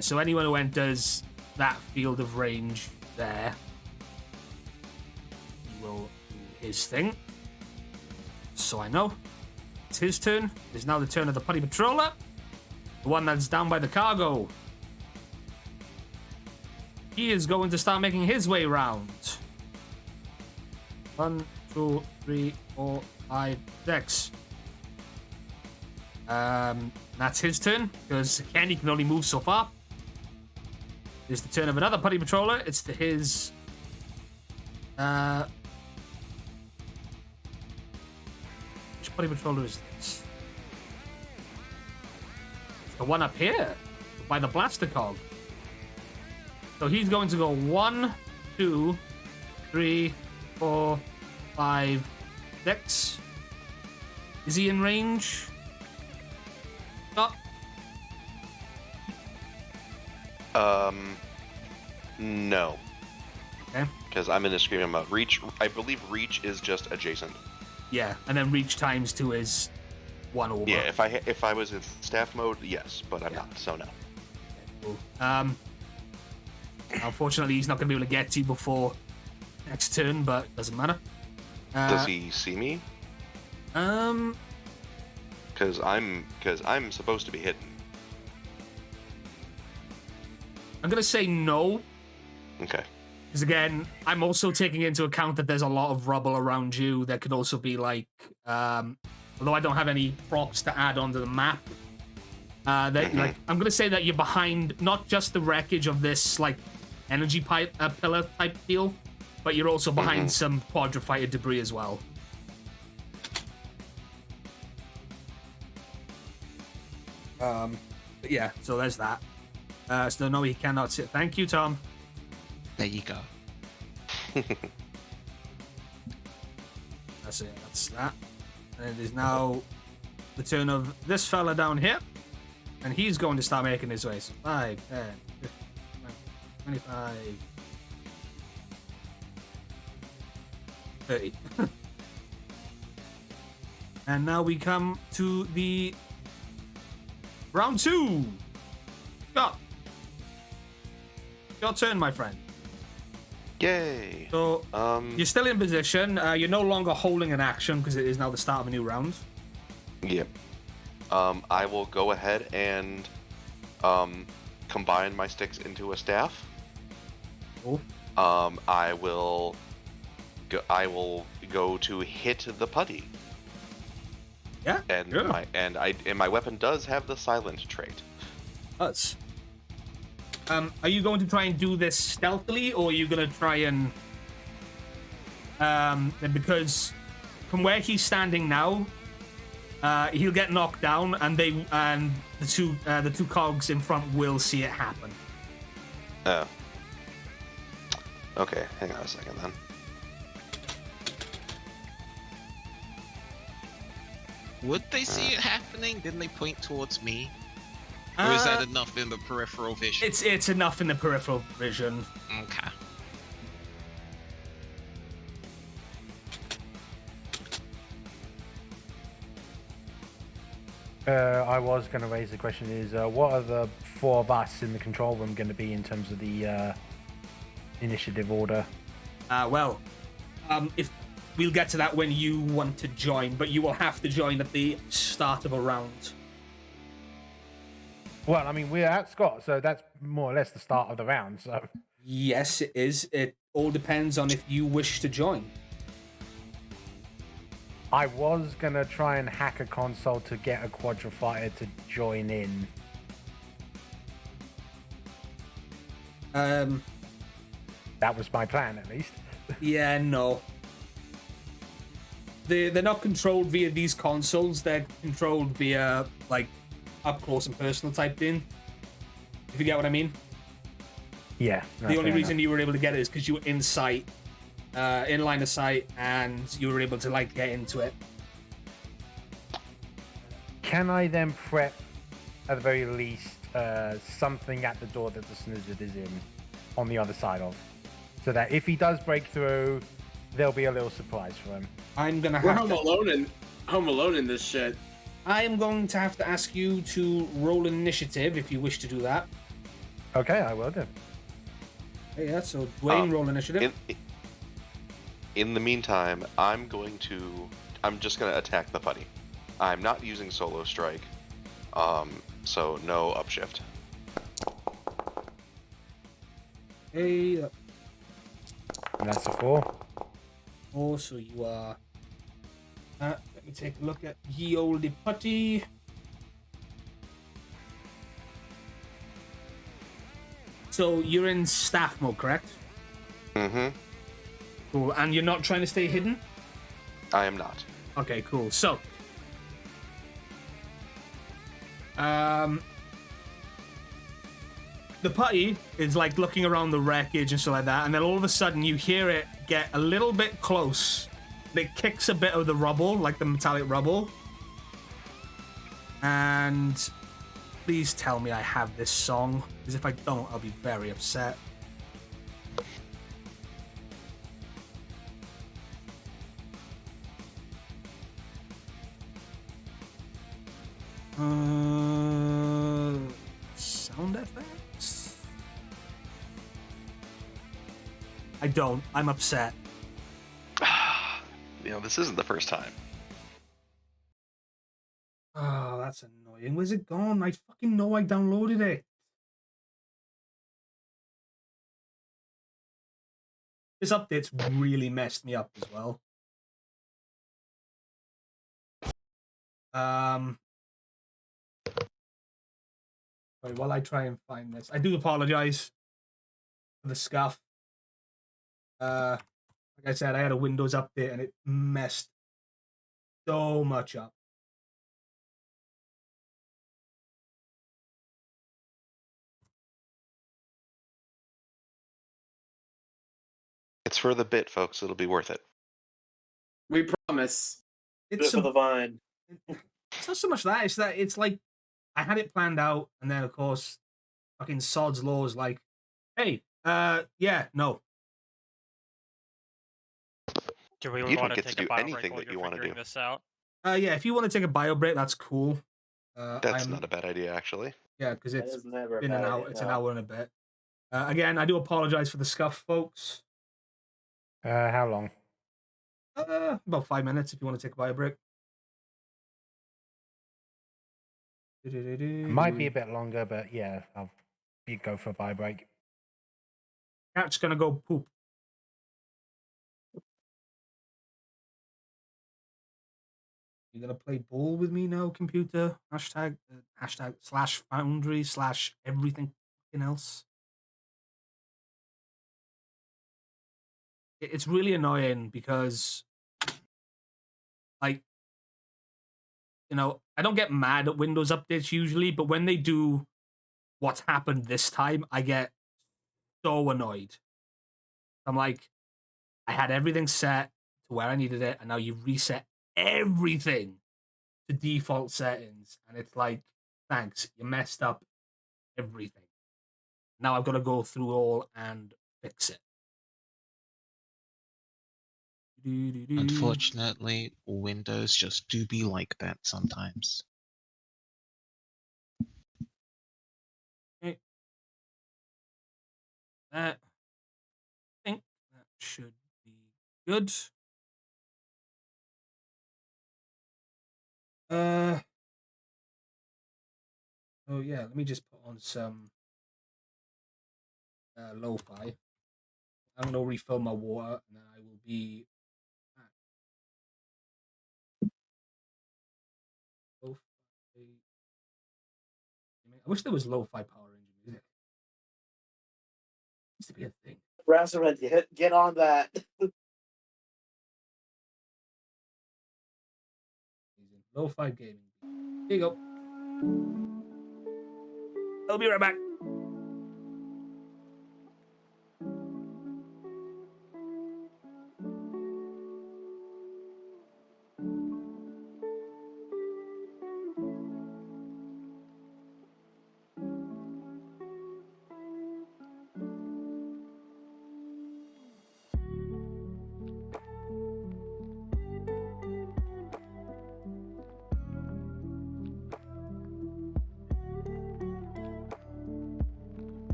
So anyone who enters that field of range there, he will do his thing. So I know. It's his turn. It's now the turn of the Putty Patroller. The one that's down by the cargo. He is going to start making his way round. 1, 2, 3, 4, 5, 6. That's his turn, because again, he can only move so far. It's the turn of another Putty Patroller. It's to his... which Putty Patroller is this? It's the one up here, by the Blaster Cog. So he's going to go 1, 2, 3, 4, 5, 6. Is he in range? Oh. No. Okay. Because I'm in a screaming mode. Reach, I believe reach is just adjacent. Yeah, and then reach times 2 is 1 over. Yeah, if I was in staff mode, yes, but I'm not, so no. Okay, cool. Unfortunately, he's not going to be able to get to you before next turn, but doesn't matter. Does he see me? Because I'm supposed to be hidden. I'm going to say no. Okay. Because again, I'm also taking into account that there's a lot of rubble around you. There could also be like, although I don't have any props to add onto the map, that like I'm gonna say that you're behind not just the wreckage of this like energy pipe pillar type deal, but you're also behind some quadra fighter debris as well. But yeah, so there's that. So no, he cannot sit. Thank you, Tom. There you go. That's it. That's that. And it is now the turn of this fella down here. And he's going to start making his way. So 5, 10, 15, 20, 25, 30. And now we come to the round 2. Go. Your turn, my friend. Yay. So you're still in position. You're no longer holding an action because it is now the start of a new round. Yep. I will go ahead and combine my sticks into a staff. Cool. I will I will go to hit the putty, Yeah, and sure. my weapon does have the silent trait. Us. Are you going to try and do this stealthily, or are you going to try and because from where he's standing now, he'll get knocked down, and the two cogs in front will see it happen. Oh. Okay, hang on a second then. Would they see it happening? Didn't they point towards me? Or is that enough in the peripheral vision? It's enough in the peripheral vision. Okay. I was going to raise the question: is what are the four of us in the control room going to be in terms of the initiative order? Well, if we'll get to that when you want to join, but you will have to join at the start of a round. Well, I mean, we're at Scott, so that's more or less the start of the round. So Yes, it is. It all depends on if you wish to join. I was going to try and hack a console to get a quadrifighter to join in. That was my plan, at least. Yeah, no. They're not controlled via these consoles. They're controlled via, like, up close and personal type thing. If you get what I mean. Yeah. The only reason you were able to get it is because you were in sight, in line of sight, and you were able to, like, get into it. Can I then prep, at the very least, something at the door that the snizzard is in on the other side of? So that if he does break through, there'll be a little surprise for him. I'm gonna We're have home alone in this shit. I am going to have to ask you to roll initiative if you wish to do that. Okay, I will do. Hey, yeah, so Dwayne, roll initiative. In the meantime, I'm just gonna attack the putty. I'm not using solo strike, so no upshift. Hey, And that's a 4. so you are. Let me take a look at ye olde putty. So you're in staff mode, correct? Mm-hmm. Cool. And you're not trying to stay hidden? I am not. Okay, cool. So, the putty is like looking around the wreckage and stuff like that, and then all of a sudden you hear it get a little bit close. It kicks a bit of the rubble, like the metallic rubble. And please tell me I have this song, because if I don't, I'll be very upset. Sound effects? I don't. I'm upset. This isn't the first time. Oh, that's annoying. Where's it gone? I fucking know I downloaded it. This update's really messed me up as well. Wait, while I try and find this, I do apologize for the scuff. Like I said, I had a Windows update and it messed so much up. It's for the bit, folks. It'll be worth it. We promise. It's for the vine. It's not so much that. It's like I had it planned out, and then of course, fucking Sod's Law is like, hey, yeah, no. Do we You don't want to get to take a do bio anything break while that you you're wanna figuring do. this out? Yeah, if you want to take a bio break, that's cool. That's not a bad idea, actually. Yeah, because That it's is never a been bad an hour. idea, It's an no. hour and a bit. Again, I do apologize for the scuff, folks. How long? About 5 minutes if you want to take a bio break. It might be a bit longer, but yeah, I'll go for a bye break. Cat's gonna go poop. You gonna play ball with me now, computer? Hashtag slash foundry slash everything fucking else. It's really annoying because, like, I don't get mad at Windows updates usually, but when they do what's happened this time, I get so annoyed. I'm like, I had everything set to where I needed it, and now you reset everything to default settings, and it's like, thanks, you messed up everything. Now I've got to go through all and fix it. Unfortunately, Windows just do be like that sometimes. Okay. I think that should be good. Oh yeah, let me just put on some lo-fi. I'm gonna refill my water, and then I will be back. Lo-fi. I wish there was lo-fi Power Ranger music. It used to be a thing. Razorhead, get on that. Lo-fi gaming. Here you go. I'll be right back.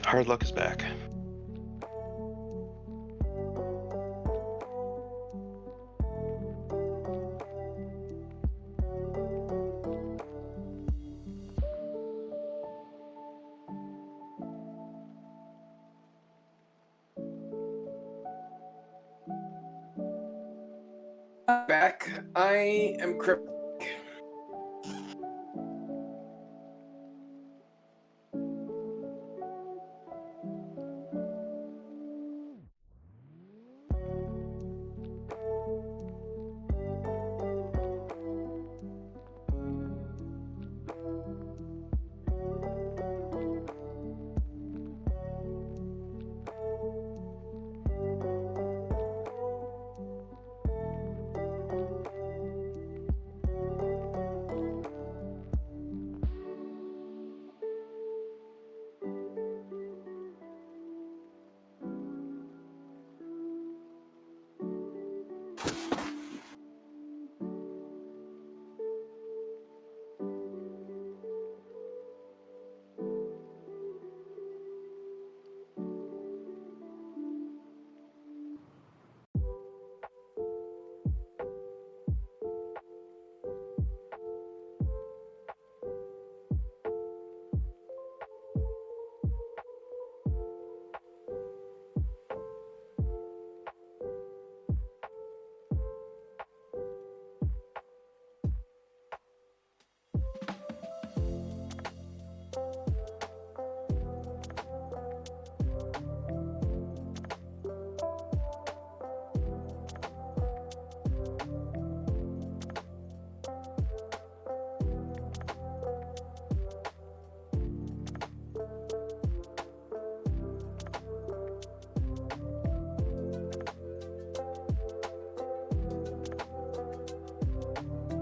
Hard luck is back. Back. I am cryptic.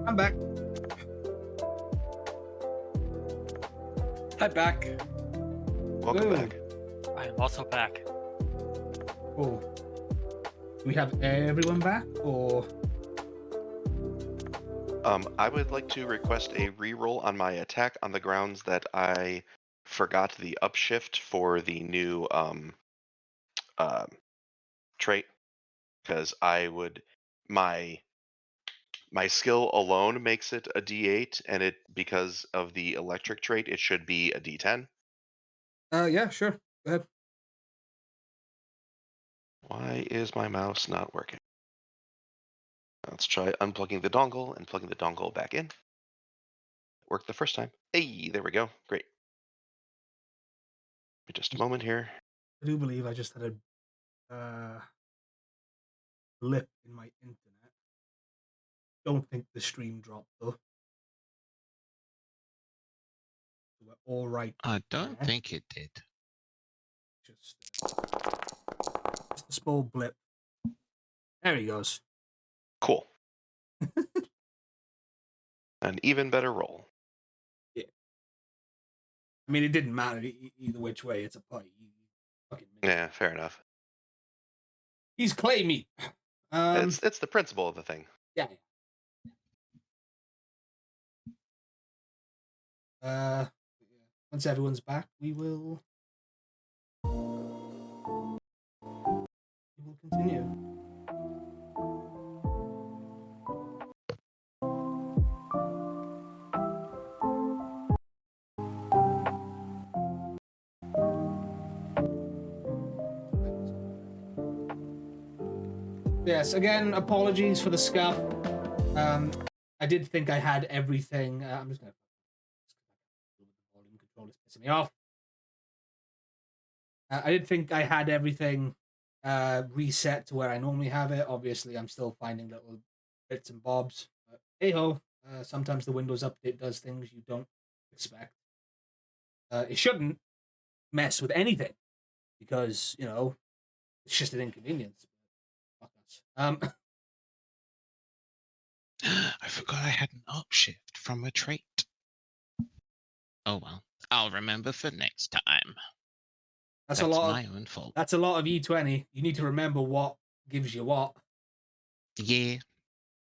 I'm back. Hi, back. Welcome Ooh. back. I am also back. Oh. Do we have everyone back, or? I would like to request a reroll on my attack on the grounds that I forgot the upshift for the new trait, because I would my skill alone makes it a D8, and it because of the electric trait, it should be a D10. Yeah, sure. Go ahead. Why is my mouse not working? Let's try unplugging the dongle and plugging the dongle back in. Worked the first time. Hey, there we go. Great. Just a moment here. I do believe I just had a blip in my internet. Don't think the stream dropped though. We're all right. I don't there. think it did. Just a small blip. There he goes. Cool. An even better roll. Yeah. I mean, it didn't matter either which way. It's a pie. Fucking Yeah, fair enough. He's clay meat. It's the principle of the thing. Yeah. Once everyone's back, we will continue. Yes, again, apologies for the scuff. I did think I had everything. I'm just gonna. The volume control is pissing me off. I did think I had everything reset to where I normally have it. Obviously, I'm still finding little bits and bobs. But hey ho, sometimes the Windows update does things you don't expect. It shouldn't mess with anything because it's just an inconvenience. Fuck us. I forgot I had an upshift from a trait. Oh well, I'll remember for next time. That's a lot. My own fault. That's a lot of E20. You need to remember what gives you what. Yeah,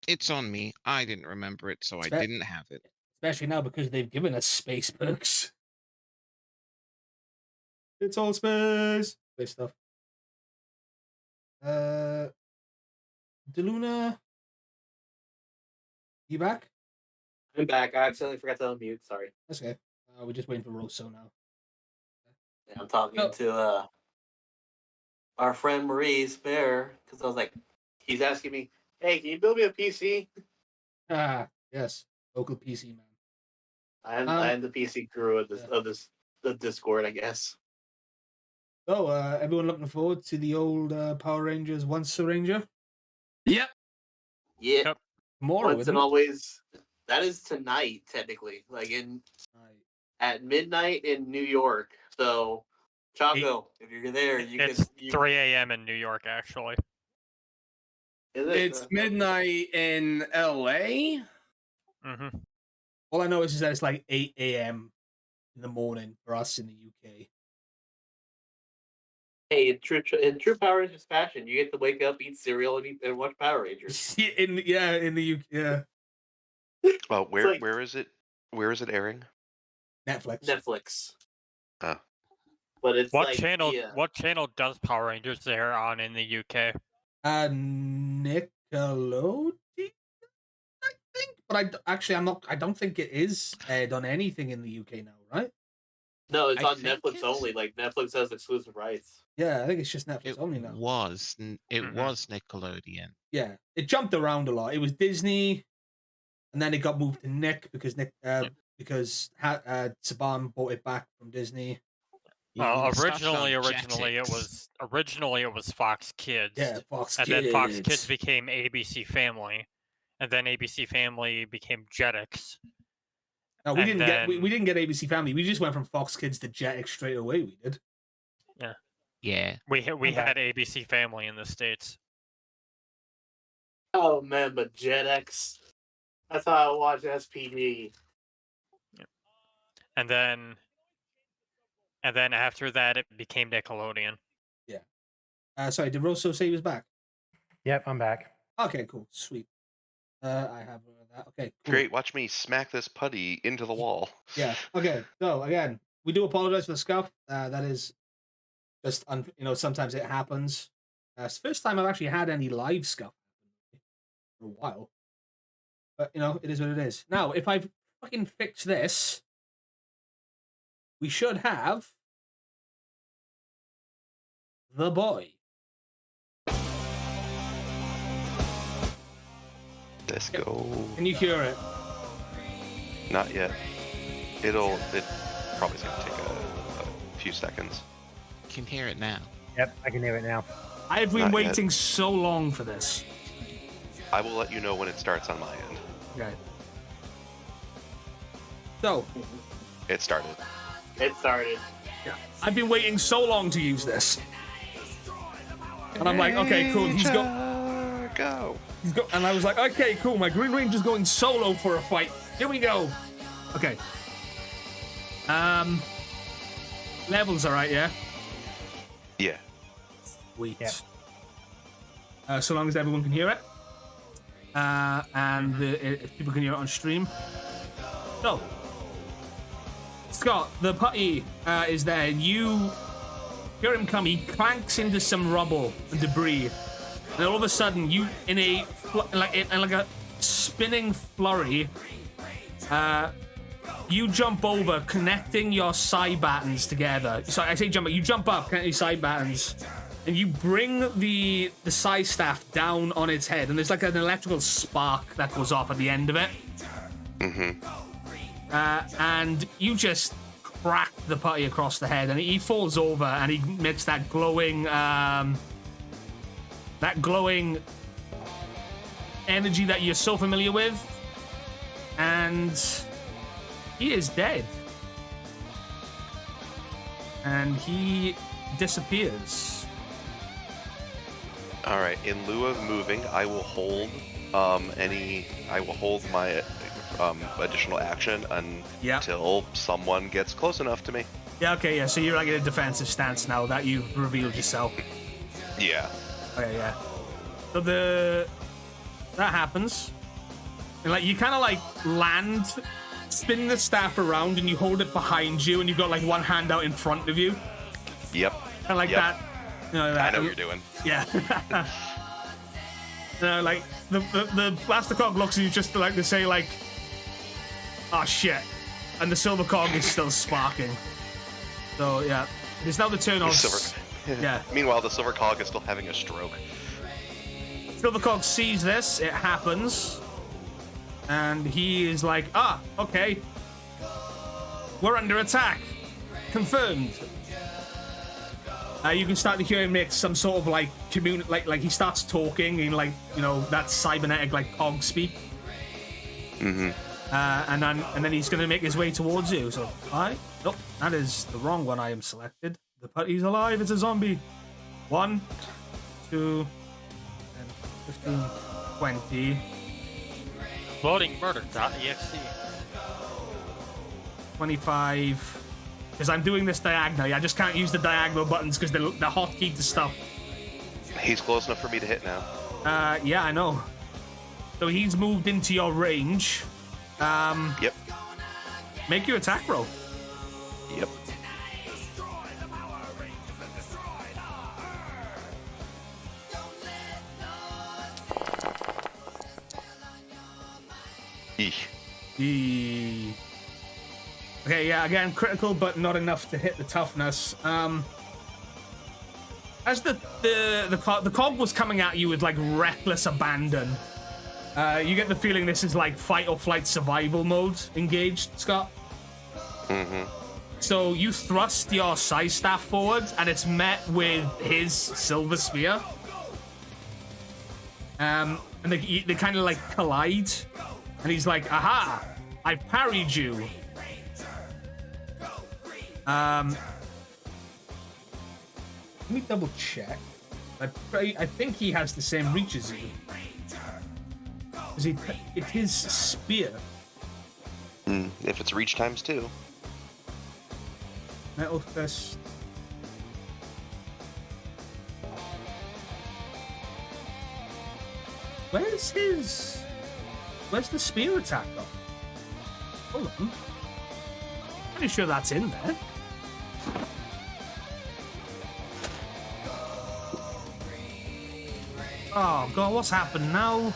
it's on me. I didn't remember it, so I didn't have it. Especially now because they've given us space perks. It's all space. Space stuff. Deluna, you back? I'm back. I accidentally forgot to unmute. Sorry. That's okay. We're just waiting for Rosso now. Yeah, I'm talking to our friend Maurice Bear because I was like, he's asking me, "Hey, can you build me a PC?" Ah, yes, local PC man. I am the PC guru of the Discord, I guess. So, everyone looking forward to the old Power Rangers Once a Ranger? Yep. Yeah. Yep. Tomorrow, Once isn't and it? always. That is tonight, technically. Like at midnight in New York. So, Chaco, if you're there, It's 3 a.m. in New York, actually. Is it? It's midnight in LA. Mm-hmm. All I know is that it's like 8 a.m. in the morning for us in the UK. Hey, in true Power Rangers fashion, you get to wake up, eat cereal, and watch Power Rangers. in the UK, yeah. Well, where is it? Where is it airing? Netflix. But it's what like channel? What channel does Power Rangers air on in the UK? Nickelodeon, I think. But I don't think it is aired on anything in the UK now, right? No, it's on Netflix only. Like Netflix has exclusive rights. Yeah, I think it's just Netflix only now. It was Nickelodeon. Yeah, it jumped around a lot. It was Disney, and then it got moved to Nick because Saban bought it back from Disney. Originally it was Fox Kids. Yeah, Fox Kids. And then Fox Kids became ABC Family, and then ABC Family became Jetix. No, we didn't get ABC Family. We just went from Fox Kids to Jetix straight away. We did. Yeah. Yeah. We had ABC Family in the States. Oh man, but Jetix. That's how I watch SPD. Yeah. And then after that, it became Nickelodeon. Yeah. Sorry, did Rosso say he was back? Yep, I'm back. Okay, cool, sweet. I have that. Okay, cool. Great. Watch me smack this putty into the wall. Yeah. Okay. So again, we do apologize for the scuff. That is Just sometimes it happens. It's the first time I've actually had any live scuff for a while. But it is what it is. Now, if I fucking fix this, we should have the boy. Let's go. Can you hear it? Not yet. It probably is gonna take a few seconds. Can hear it now. Yep, I can hear it now. I've been Not waiting yet. so long for this. I will let you know when it starts on my end. Okay. So, It started. It started. I've been waiting so long to use this. And I'm like, okay, cool. He's Go. and I was like, okay, cool. My Green Ranger's going solo for a fight. Here we go. Okay. Levels are right, yeah? Yeah. Sweet. Yep. So long as everyone can hear it. And if people can hear it on stream. So, Scott, the putty is there. You hear him come. He clanks into some rubble and debris. And all of a sudden, you, in like a spinning flurry, you jump over, connecting your side battens together. Sorry, I say jump, but you jump up, connect your side battens, and you bring the side staff down on its head, and there's like an electrical spark that goes off at the end of it. Mm-hmm. And you just crack the putty across the head, and he falls over, and he emits that glowing energy that you're so familiar with, and he is dead. And he disappears. All right. In lieu of moving, I will hold my additional action until someone gets close enough to me. Yeah, okay, yeah. So you're like in a defensive stance now that you've revealed yourself. Yeah. Okay, yeah. So that happens. And like you kind of like land, spin the staff around, and you hold it behind you, and you've got like one hand out in front of you. Yep. Kind of like that. That. I know what you're doing. Yeah. Like the blaster cog looks at you just like to say like, "Oh shit," and the silver cog is still sparking. So yeah, it's now the turn of yeah. Meanwhile, the silver cog is still having a stroke. Silver cog sees this. It happens, and he is like, "Ah, okay, we're under attack. Confirmed." You can start to hear him make some sort of like like he starts talking in like that cybernetic like cog speak. Mm-hmm. And then he's gonna make his way towards you. So nope, that is the wrong one. I am selected. The putty's alive. It's a zombie. 1, 2, 10, 15, 20. Loading murder.exe. 25. Because I'm doing this diagonally. I just can't use the diagonal buttons because they're hotkey to stuff. He's close enough for me to hit now. Yeah, I know. So he's moved into your range. Yep. Make your attack roll. Yep. Eesh. Okay, yeah, again, critical, but not enough to hit the toughness. As the cog was coming at you with like reckless abandon, you get the feeling this is like fight or flight survival mode engaged, Scott. Mm-hmm. So you thrust your side staff forward, and it's met with his silver spear. And they kind of like collide, and he's like, "Aha! I parried you." Let me double check. I think he has the same reach as you. It's his spear. If it's reach times 2. Metal fist. Where's the spear attack though? Hold on. Pretty sure that's in there. Oh god, what's happened now?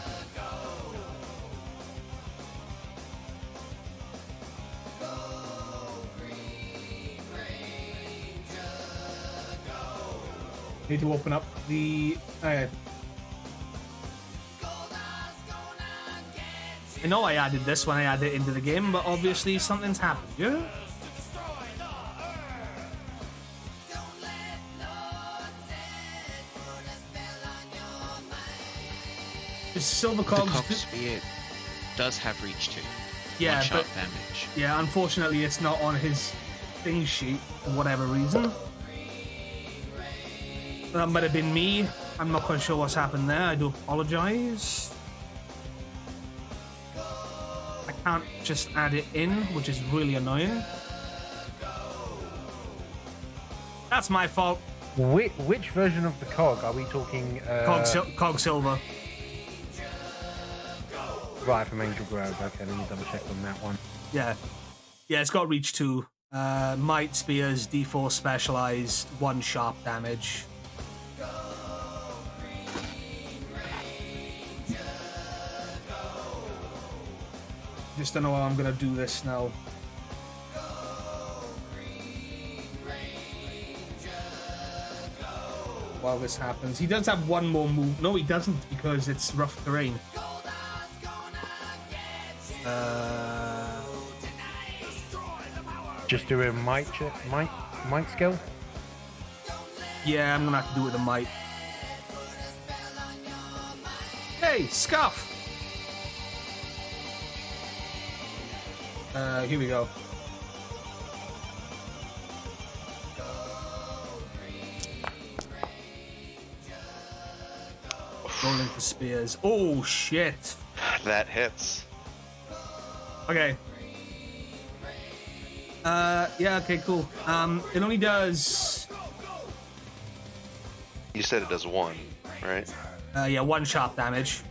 Need to open up the. I know I added this when I added it into the game, but obviously something's happened. Yeah. This silver The cogs. cog spear does have reach 2. Yeah, One sharp but damage. yeah, unfortunately, it's not on his thing sheet for whatever reason. That might have been me. I'm not quite sure what's happened there. I do apologize. I can't just add it in, which is really annoying. That's my fault. Which version of the cog are we talking? Cog silver. Right, from Angel Grove. Okay, let me double check on that one. Yeah. Yeah, it's got reach 2. Might spears, D4 specialized, 1 sharp damage. Just don't know how I'm gonna do this now. While this happens, he does have one more move. No, he doesn't, because it's rough terrain. Just do a might skill. Yeah, I'm gonna have to do it with a might. Hey, Scuff! Here we go. Rolling for spears. Oh, shit. That hits. Okay. Yeah, okay, cool. It only does... You said it does 1, right? Yeah, 1 sharp damage.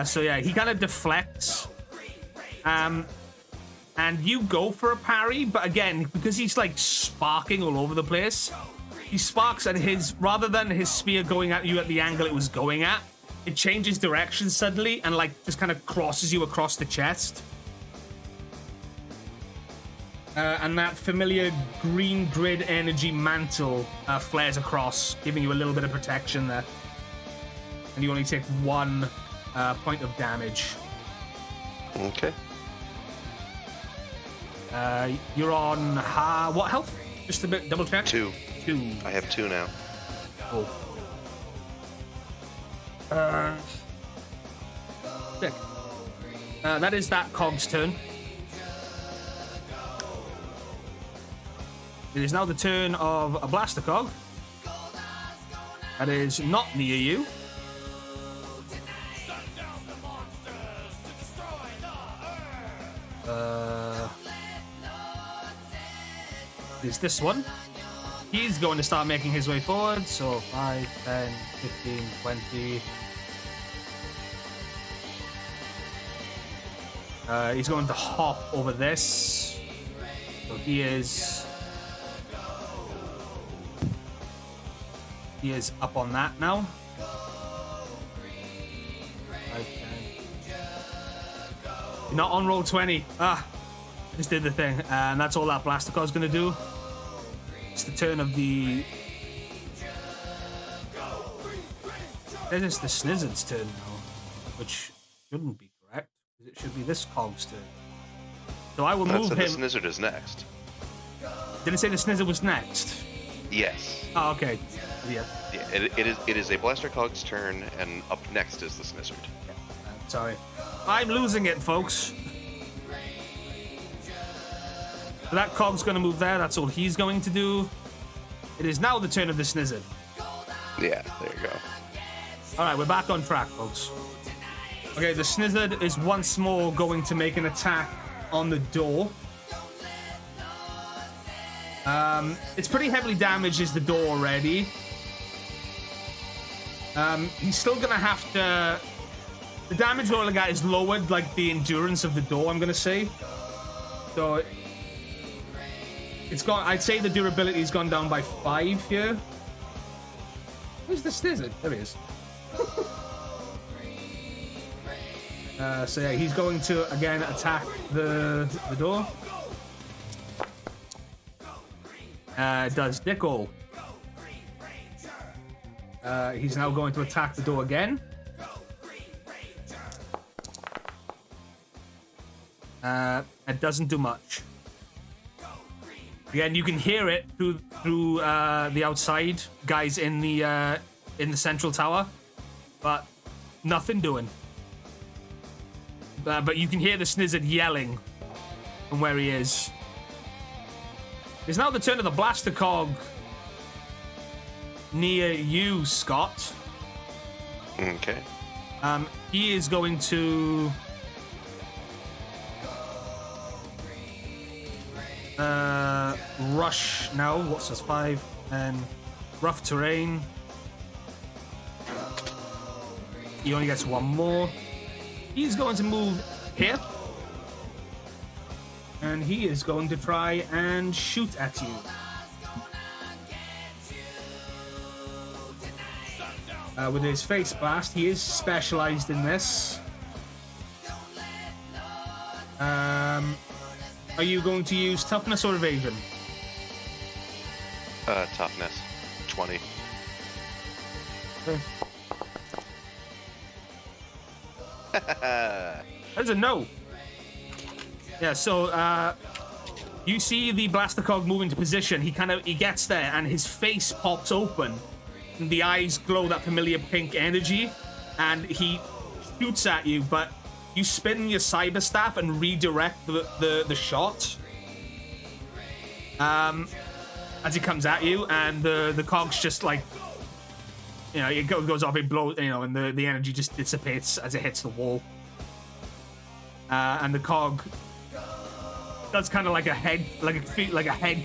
So yeah, he kind of deflects. And you go for a parry, but again, because he's like sparking all over the place, he sparks and rather than his spear going at you at the angle it was going at, it changes direction suddenly and like just kind of crosses you across the chest. And that familiar green grid energy mantle flares across, giving you a little bit of protection there. And you only take 1 point of damage. Okay. You're on what health? Just a bit, double check. 2. 2. I have 2 now. Cool. Sick. That is that cog's turn. It is now the turn of a blaster cog. That is not near you. Is this one. He's going to start making his way forward. So 5, 10, 15, 20. He's going to hop over this. So he is up on that now. 5, 10. You're not on roll 20. I just did the thing. And that's all that Blaster Card's going to do. It's the turn of the... It's the Snizzard's turn now, which shouldn't be correct, because it should be this Cog's turn. So I will move him... The Snizzard is next. Did it say the Snizzard was next? Yes. Oh, okay. Yeah. Yeah, it is a Blaster Cog's turn, and up next is the Snizzard. Yeah. Sorry. I'm losing it, folks. So that Cog's going to move there. That's all he's going to do. It is now the turn of the Snizzard. Yeah, there you go. All right, we're back on track, folks. Okay, the Snizzard is once more going to make an attack on the door. It's pretty heavily damaged, is the door already. He's still going to have to... The damage roll guy is lowered, like the endurance of the door, I'm going to say. So... It's gone. I'd say the durability's gone down by 5 here. Where's the snizzard? There he is. So yeah, he's going to again attack the door. Does Nickel. He's now going to attack the door again. It doesn't do much. Again, you can hear it through the outside guys in the central tower, but nothing doing. But you can hear the snizzard yelling from where he is. It's now the turn of the blaster cog near you, Scott. Okay. He is going to rush now. What's this? 5 and rough terrain. He only gets one more. He's going to move here. And he is going to try and shoot at you. With his face blast, he is specialized in this. Are you going to use toughness or evasion? Toughness. 20. Okay. That's a no. Yeah, so you see the blaster cog move into position. He gets there and his face pops open. And the eyes glow that familiar pink energy, and he shoots at you, but you spin your cyber staff and redirect the shot. As he comes at you, and the cog's just like, you know, it goes off, it blows, you know, and the energy just dissipates as it hits the wall. And the cog does kind of like a head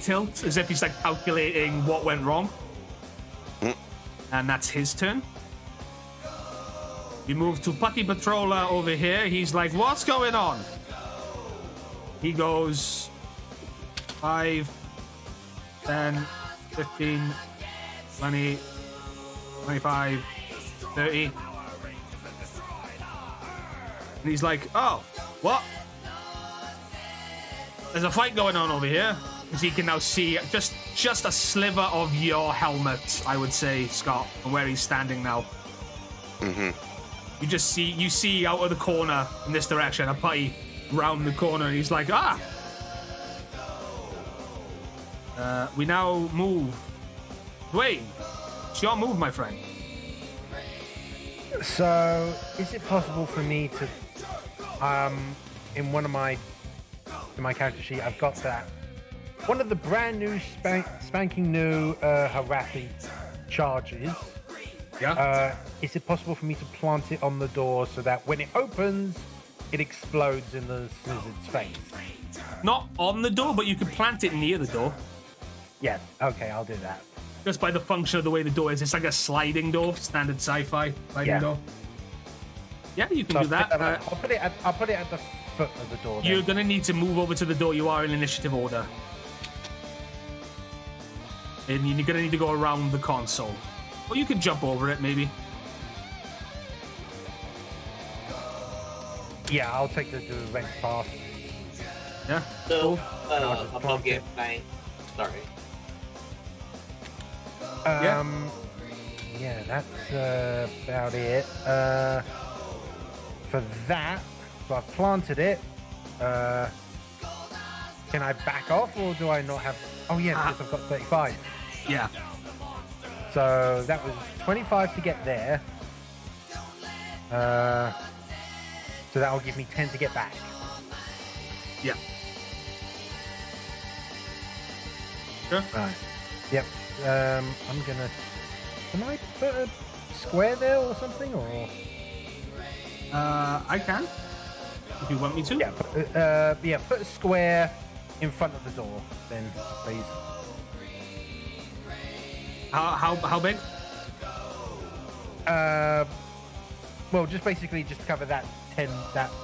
tilt, as if he's like calculating what went wrong. And that's his turn. We move to Putty Patroller over here. He's like, what's going on? He goes 5, 10, 15, 20, 25, 30. And he's like, oh, what? There's a fight going on over here. Because he can now see just a sliver of your helmet, I would say, Scott, from where he's standing now. Mm-hmm. You see out of the corner in this direction, a putty round the corner, and he's like, ah! We now move. Dwayne, it's your move, my friend. So, is it possible for me to, in one of my character sheet, I've got that. One of the brand new spanking new Harathi charges. Yeah. Is it possible for me to plant it on the door so that when it opens, it explodes in the snizzard's face? Not on the door, but you can plant it near the door. Yeah. Okay, I'll do that. Just by the function of the way the door is, it's like a sliding door, standard sci-fi sliding door. Yeah, you can do that. I'll put it at the foot of the door. You're gonna need to move over to the door. You are in initiative order. And you're gonna need to go around the console. Or you could jump over it, maybe. Yeah, I'll take the direct path. Yeah. So, cool. above game playing. Sorry. Yeah, that's about it. For that, so I've planted it. Can I back off, or do I not have? Oh yeah, because I've got 35. Yeah. So that was 25 to get there. So that will give me 10 to get back. Yeah. Sure. Right. Yep. I'm gonna. Can I put a square there or something, or? I can. If you want me to. Yeah. Put a square in front of the door, then, please. How big? Well, just basically just cover that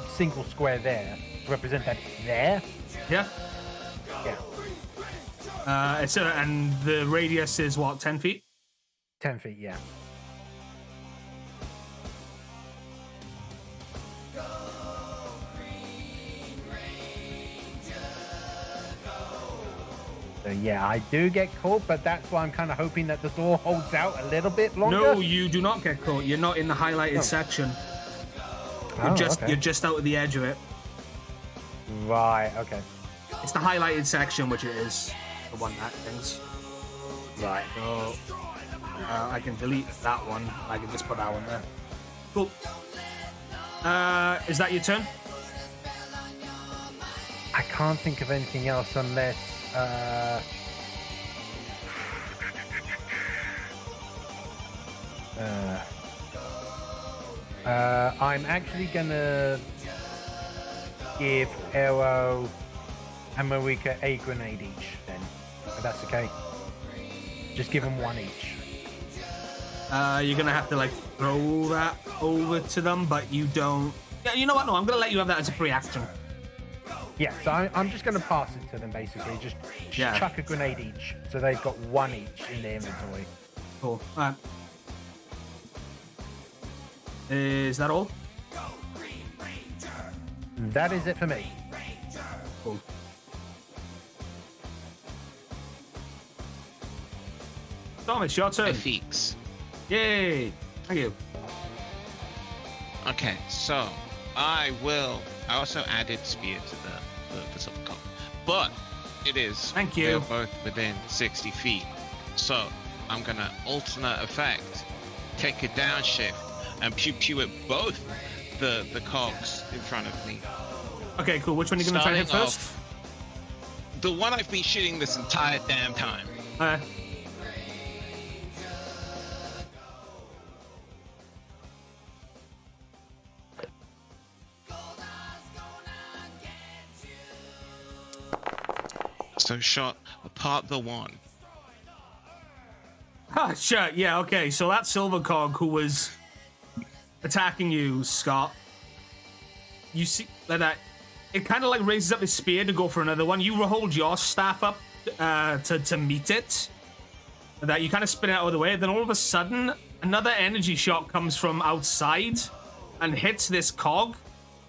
single square there to represent that it's there. Yeah. Yeah. And the radius is what, 10 feet? 10 feet, yeah. So yeah, I do get caught, but that's why I'm kind of hoping that the door holds out a little bit longer. No, you do not get caught. You're not in the highlighted section. You're just out of the edge of it. Right, okay. It's the highlighted section, which it is the one that things. Right. So I can delete that one. I can just put that one there. Cool. Is that your turn? I can't think of anything else unless I'm actually gonna give Arrow and Marika a grenade each then. If that's okay. Just give them one each. You're gonna have to like throw that over to them, but you don't. Yeah, you know what? No, I'm gonna let you have that as a pre-action. Yeah, so I'm just gonna pass it to them basically. Just Yeah. chuck a grenade each, so they've got one each in their inventory. Cool. Is that all? That is it for me. Cool. Tom, it's your turn. Effects. Yay! Thank you. Okay, so I also added spear to the subcon, but it is. Thank you. They're both within 60 feet, so I'm gonna alternate effect, take a downshift, and pew pew at both the cogs in front of me. Okay, cool. Which one are you gonna try to hit Starting first? off, the one I've been shooting this entire damn time. So shot apart the one. Sure. Yeah. Okay. So that silver cog who was attacking you, Scott. You see that it kind of like raises up his spear to go for another one. You hold your staff up to meet it. That you kind of spin it out of the way. Then all of a sudden, another energy shot comes from outside and hits this cog,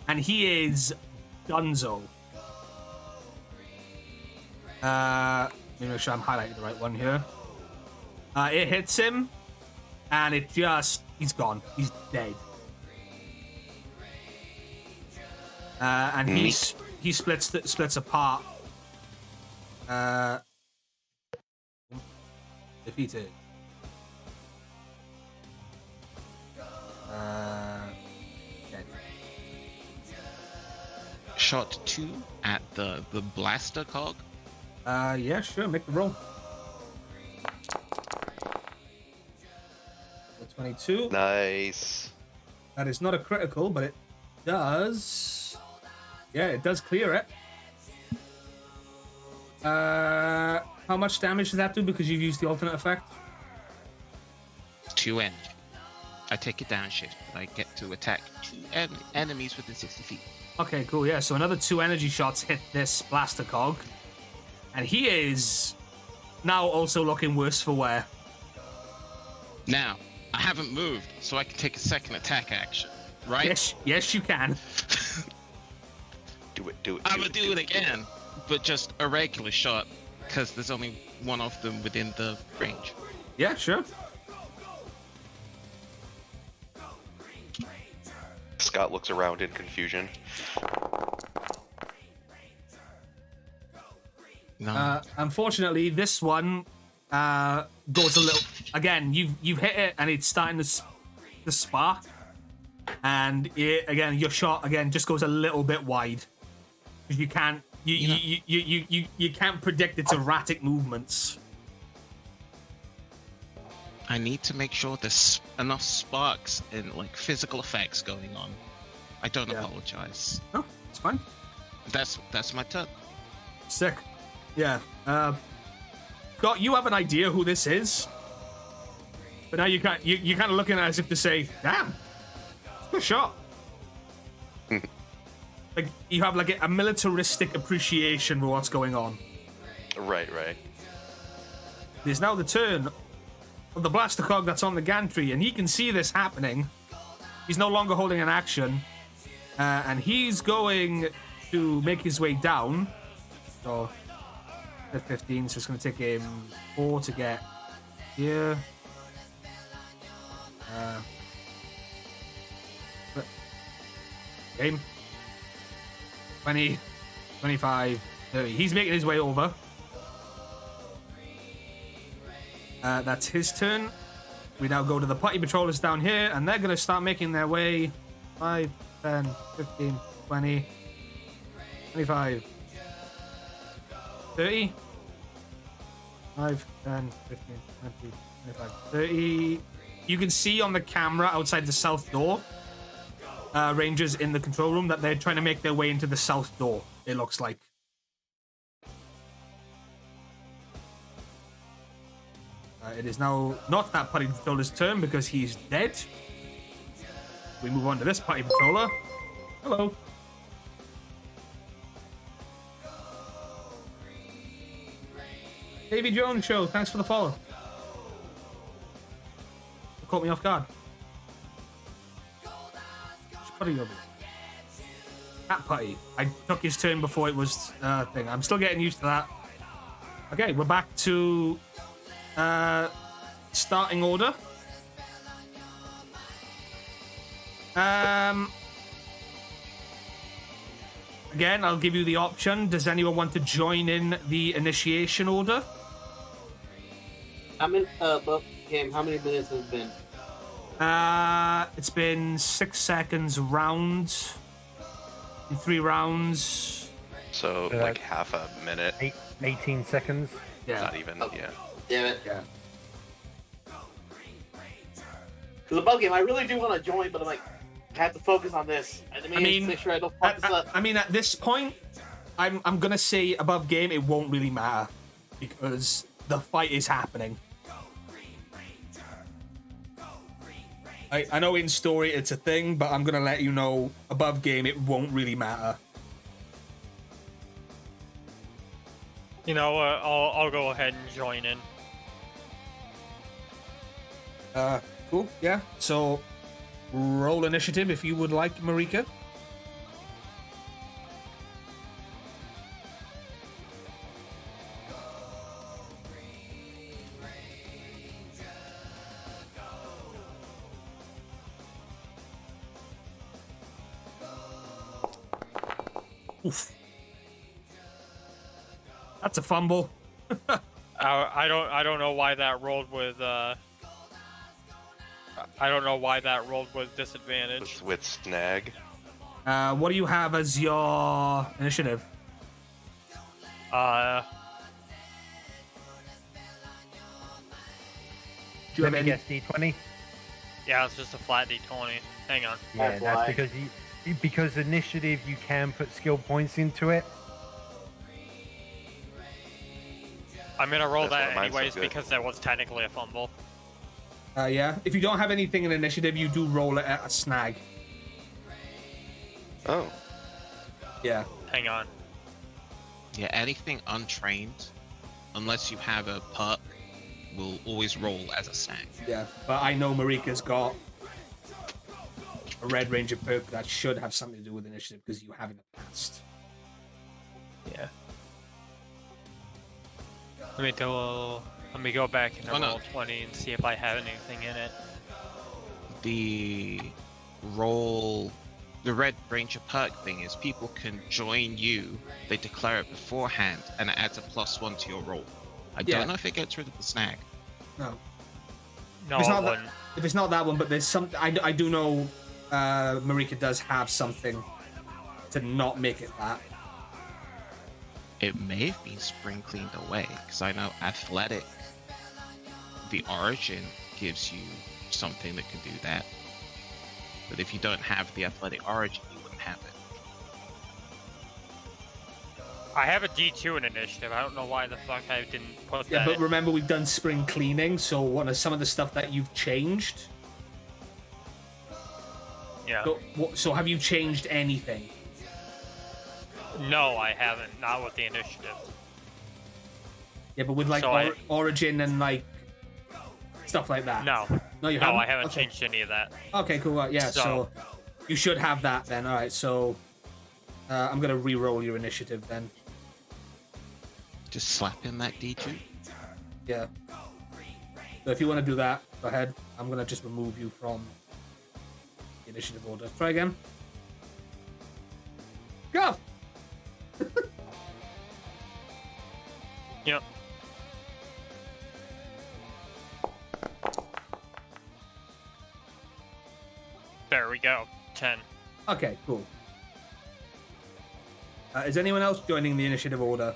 and he is donezo. Let me make sure I'm highlighting the right one here. It hits him, and he's gone. He's dead. And he splits apart. Defeated. Dead. Shot 2 at the blaster cog. Yeah, sure. Make the roll. 22. Nice. That is not a critical, but it does. Yeah, it does clear it. How much damage does that do because you've used the alternate effect? 2 energy. I take a downshift, but I get to attack 2 enemies within 60 feet. Okay, cool. Yeah, so another 2 energy shots hit this blaster cog. And he is now also looking worse for wear. Now, I haven't moved, so I can take a second attack action, right? Yes, you can. Do it. I'm gonna do it again, but just a regular shot, because there's only one of them within the range. Yeah, sure. Scott looks around in confusion. No. Unfortunately, this one goes a little. Again, you've hit it, and it's starting to spark. And your shot again just goes a little bit wide because you can't you can't predict its erratic movements. I need to make sure there's enough sparks and like physical effects going on. I don't apologize. No, it's fine. That's my turn. Sick. Yeah. Scott, you have an idea who this is, but now you're kind of looking at it as if to say, "Damn, good shot." Like you have like a militaristic appreciation for what's going on. Right. It is now the turn of the blaster cog that's on the gantry, and he can see this happening. He's no longer holding an action, and he's going to make his way down. So, at 15, so it's going to take him 4 to get here. Game 20, 25, 30. He's making his way over. That's his turn. We now go to the party patrollers down here, and they're going to start making their way 5, 10, 15, 20, 25, 30. 5, 10, 15, 20, 25, 30. You can see on the camera outside the south door, Rangers in the control room, that they're trying to make their way into the south door, it looks like. It is now not that party patroller's turn because he's dead. We move on to this party patroller. Hello. Davy Jones Show, thanks for the follow. You caught me off guard. Which putty over there? That putty. I took his turn before it was thing. I'm still getting used to that. Okay, we're back to starting order. Again, I'll give you the option. Does anyone want to join in the initiation order? How many game? How many minutes has it been? It's been 6 seconds a round. In 3 rounds. So like half a minute. 18 seconds. Yeah. Not even. Yeah. Damn it. Yeah. Because above game, I really do want to join, but I'm like, I have to focus on this. I mean, make sure I don't fuck this up. I mean, at this point, I'm gonna say above game, it won't really matter because the fight is happening. I know in story it's a thing, but I'm gonna let you know above game it won't really matter. You know what? I'll go ahead and join in. Cool. Yeah. So, roll initiative if you would like, Marika. Oof. That's a fumble. I don't know why that rolled with I don't know why that rolled with disadvantage. With snag. What do you have as your initiative? Do you have any D20? Yeah, it's just a flat D20. Hang on. Yeah, that's because because initiative you can put skill points into it. I'm gonna roll That's why that mine's so anyways good. because that was technically a fumble. Yeah. If you don't have anything in initiative, you do roll it at a snag. Oh. Yeah. Hang on. Yeah, anything untrained, unless you have a pup, will always roll as a snag. Yeah. But I know Marika's got a Red Ranger perk that should have something to do with initiative because you have in the past. Yeah. Let me go back and roll 20 and see if I have anything in it. The Red Ranger perk thing is people can join you, they declare it beforehand, and it adds a +1 to your roll. I don't know if it gets rid of the snag. No. No, If it's it not that, wouldn't. if it's not that one, but there's some. I do know Marika does have something to not make it that. It may have been spring cleaned away, because I know Athletic, the Origin, gives you something that can do that. But if you don't have the Athletic Origin, you wouldn't have it. I have a D2 in initiative. I don't know why the fuck I didn't put Yeah, that but in. remember we've done spring cleaning, so what are some of the stuff that you've changed? Yeah. So have you changed anything? No, I haven't. Not with the initiative. Yeah, but with like So Origin and like stuff like that. No. No, you No, haven't? I haven't Okay. changed any of that. Okay, cool. Yeah, so you should have that then. All right, so I'm gonna re-roll your initiative then. Just slap in that D2. Yeah. So if you want to do that, go ahead. I'm gonna just remove you from the initiative order. Try again. Go. Yep. There we go. 10. Okay, cool. Is anyone else joining the initiative order?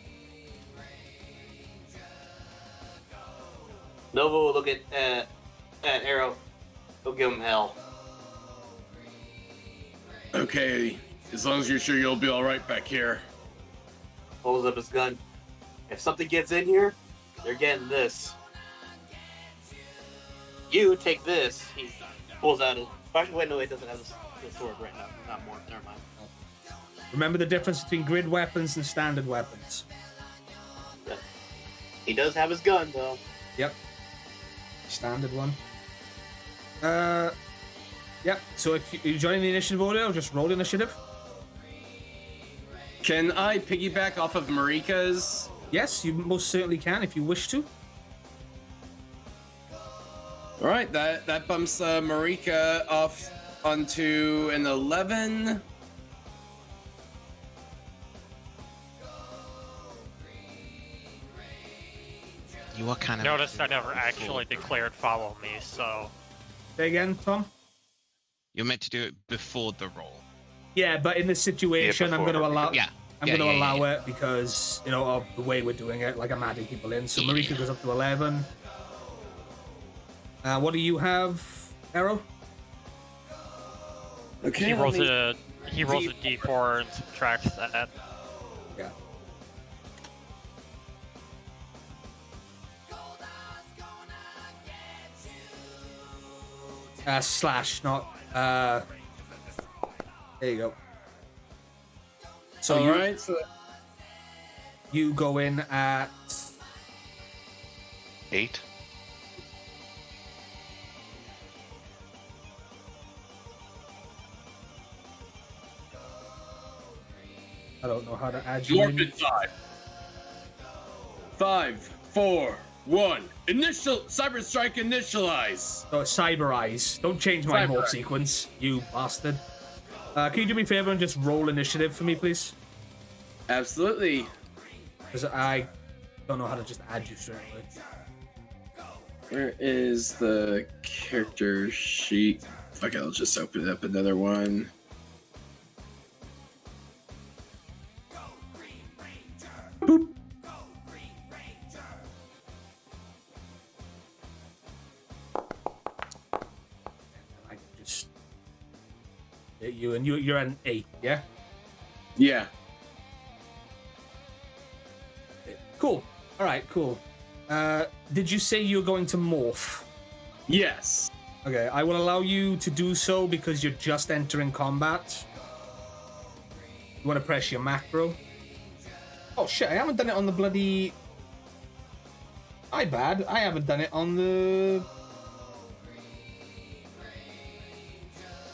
Nova will look at Arrow. He'll give him hell. Okay, as long as you're sure you'll be all right back here. Pulls up his gun. If something gets in here, they're getting this. You take this. He pulls out his. Actually, wait, no, he doesn't have the sword right now. Not more. Never mind. Remember the difference between grid weapons and standard weapons. He does have his gun, though. Yep. Standard one. Yep. So if you join the initiative order, or just roll initiative. Can I piggyback off of Marika's? Yes, you most certainly can if you wish to. All right, that bumps Marika off onto an 11. You are kind of. Notice I never actually declared follow me, so. Say again, Tom. You're meant to do it before the roll. Yeah, but in this situation, I'm going to allow. Yeah. I'm going to allow it because of the way we're doing it. Like I'm adding people in. So Marika goes up to 11. What do you have, Arrow? Okay. He rolls a D4 and subtracts that. Yeah. Slash, not. There you go. So all right. So you go in at 8. I don't know how to add you Warp in. in 5. 5, 4, 1. Initial cyber strike initialize. Oh, Cyber Eyes. Don't change my Cyber morph Eyes. sequence, you bastard. Can you do me a favor and just roll initiative for me, please? Absolutely. Because I don't know how to just add you straight away. Where is the character sheet? Okay, I'll just open up another one. Boop. I just hit you, and you're an 8, yeah? Yeah. Cool. All right, cool. Did you say you're going to morph? Yes. Okay, I will allow you to do so because you're just entering combat. You want to press your macro. Oh shit, I haven't done it on the bloody... My bad, I haven't done it on the...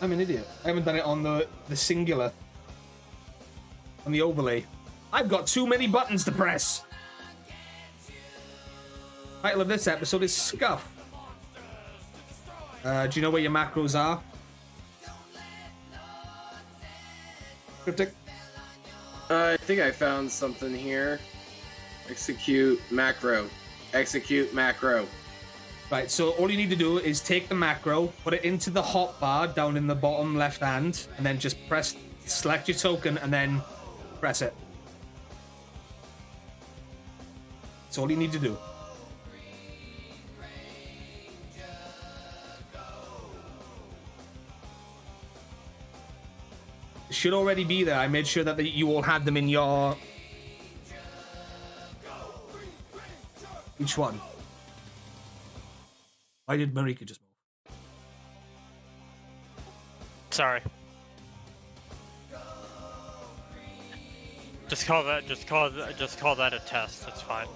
I'm an idiot. I haven't done it on the singular. On the overlay. I've got too many buttons to press. Title of this episode is Scuff. Do you know where your macros are? Cryptic? I think I found something here. Execute macro. Execute macro. Right, so all you need to do is take the macro, put it into the hotbar down in the bottom left hand, and then just select your token, and then press it. That's all you need to do. It should already be there. I made sure that you all had them in your... Each one. Why did Marika just move? Sorry. Just call that a test. It's fine.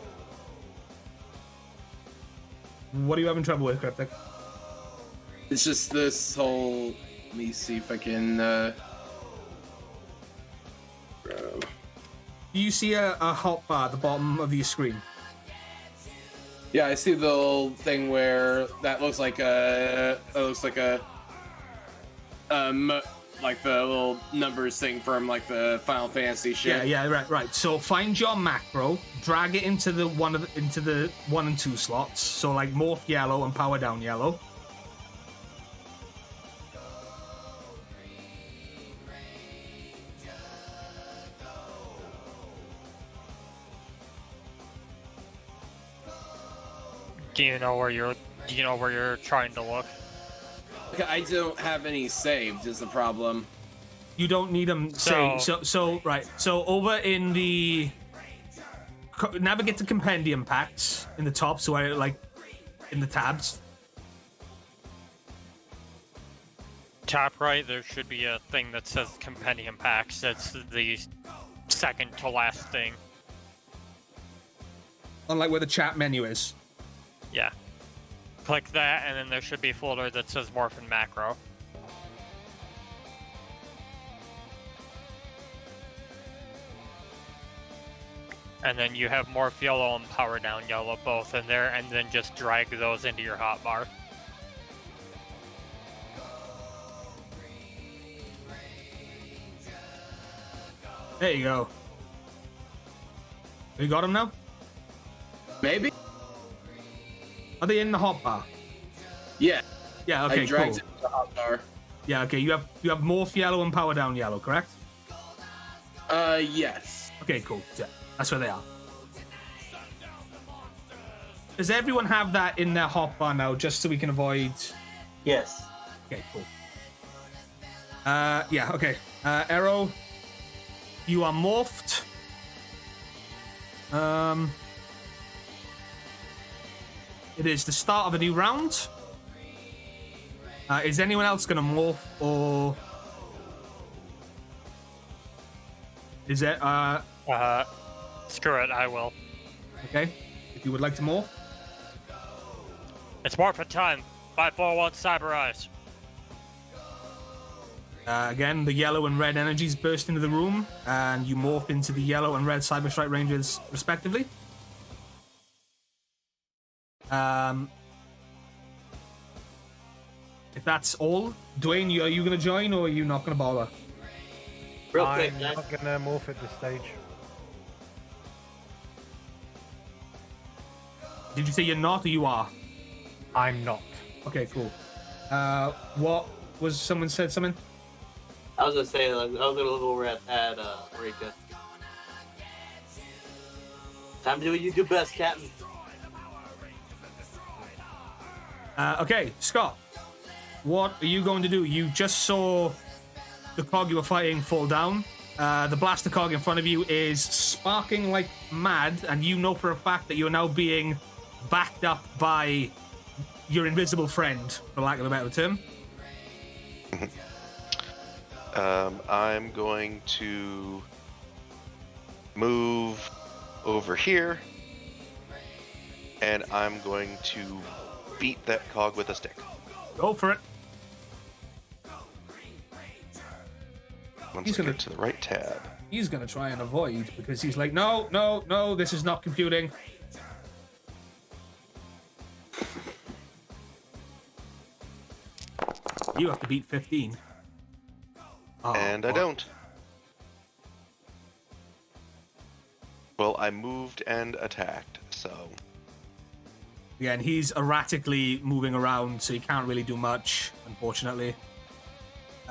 What are you having trouble with, Cryptic? It's just this whole. Let me see if I can. Do you see a hotbar at the bottom of your screen? Yeah, I see the little thing where that looks like a. Like the little numbers thing from like the Final Fantasy shit. Yeah, right. So find your macro, drag it into the 1 and 2 slots. So like morph yellow and power down yellow. Do you know where you're trying to look? I don't have any saved. Is the problem? You don't need them saved. So right. So over in the navigate to compendium packs in the top. So I like in the tabs. Top right, there should be a thing that says compendium packs. That's the second to last thing. Unlike where the chat menu is. Yeah. Click that, and then there should be a folder that says morph and macro. And then you have morph yellow and power down yellow both in there, and then just drag those into your hotbar. There you go. You got them now? Maybe. Are they in the hotbar? Yeah. Yeah. Okay. I dragged Cool. it to the hotbar. Yeah. Okay. You have morph yellow and power down yellow, correct? Yes. Okay. Cool. Yeah. That's where they are. Does everyone have that in their hotbar now, just so we can avoid? Yes. Okay. Cool. Yeah. Okay. Arrow, you are morphed. It is the start of a new round. Is anyone else going to morph, or is it? Screw it, I will. Okay. If you would like to morph. It's morphin' time. 541 Cyber Eyes. Again, the yellow and red energies burst into the room, and you morph into the yellow and red Cyber Strike Rangers, respectively. If that's all, Dwayne, are you going to join, or are you not going to bother? Real quick, I'm guys. not gonna morph at this stage. Did you say you're not, or you are? I'm not. Okay, cool. What was someone said something? I was gonna say, like, I was gonna look over at Rika. Time to do what you do best, Captain. Okay, Scott. What are you going to do? You just saw the cog you were fighting fall down. The blaster cog in front of you is sparking like mad, and you know for a fact that you're now being backed up by your invisible friend, for lack of a better term. I'm going to move over here, and I'm going to beat that cog with a stick. Go for it. Once He's I gonna- get to the right tab. He's going to try and avoid, because he's like, no, this is not computing. You have to beat 15. Oh, And I fuck. don't. Well, I moved and attacked, so... Again, he's erratically moving around, so he can't really do much, unfortunately.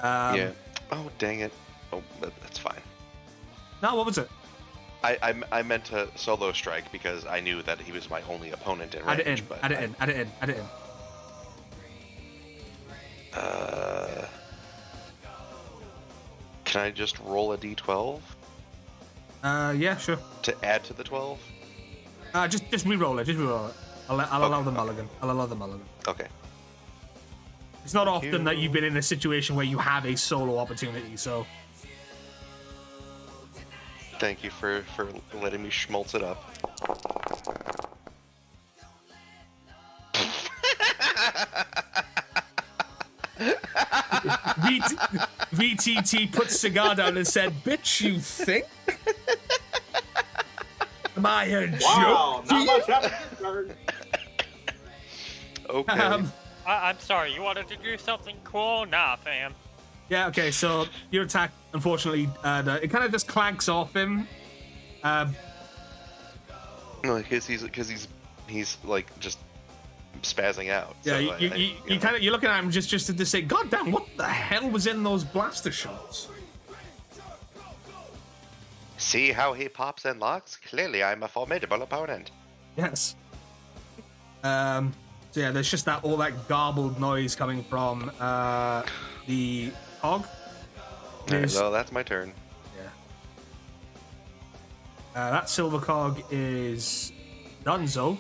yeah. Oh, dang it. Oh, that's fine. No, what was it? I meant to solo strike because I knew that he was my only opponent in range. Add it in, but add it in, add it in, add it in. Can I just roll a d12 Yeah, sure. to add to the 12? Just re-roll it, just re-roll it. I'll allow the mulligan. I'll allow the mulligan. Okay. It's not often that you've been in a situation where you have a solo opportunity, so... Thank you for letting me schmaltz it up. VTT put cigar down and said, "Bitch, you think? Am I a Wow, joke? not much happened. Okay. I'm sorry, you wanted to do something cool? Nah, fam. Yeah, okay, so your attack, unfortunately, it kind of just clanks off him. No, because he's like just spazzing out. Yeah, so you're looking at him just to say, God damn, what the hell was in those blaster shots? See how he pops and locks? Clearly, I'm a formidable opponent. Yes. So yeah, there's just all that garbled noise coming from the cog. Alright, well, that's my turn. Yeah. That silver cog is Dunzo.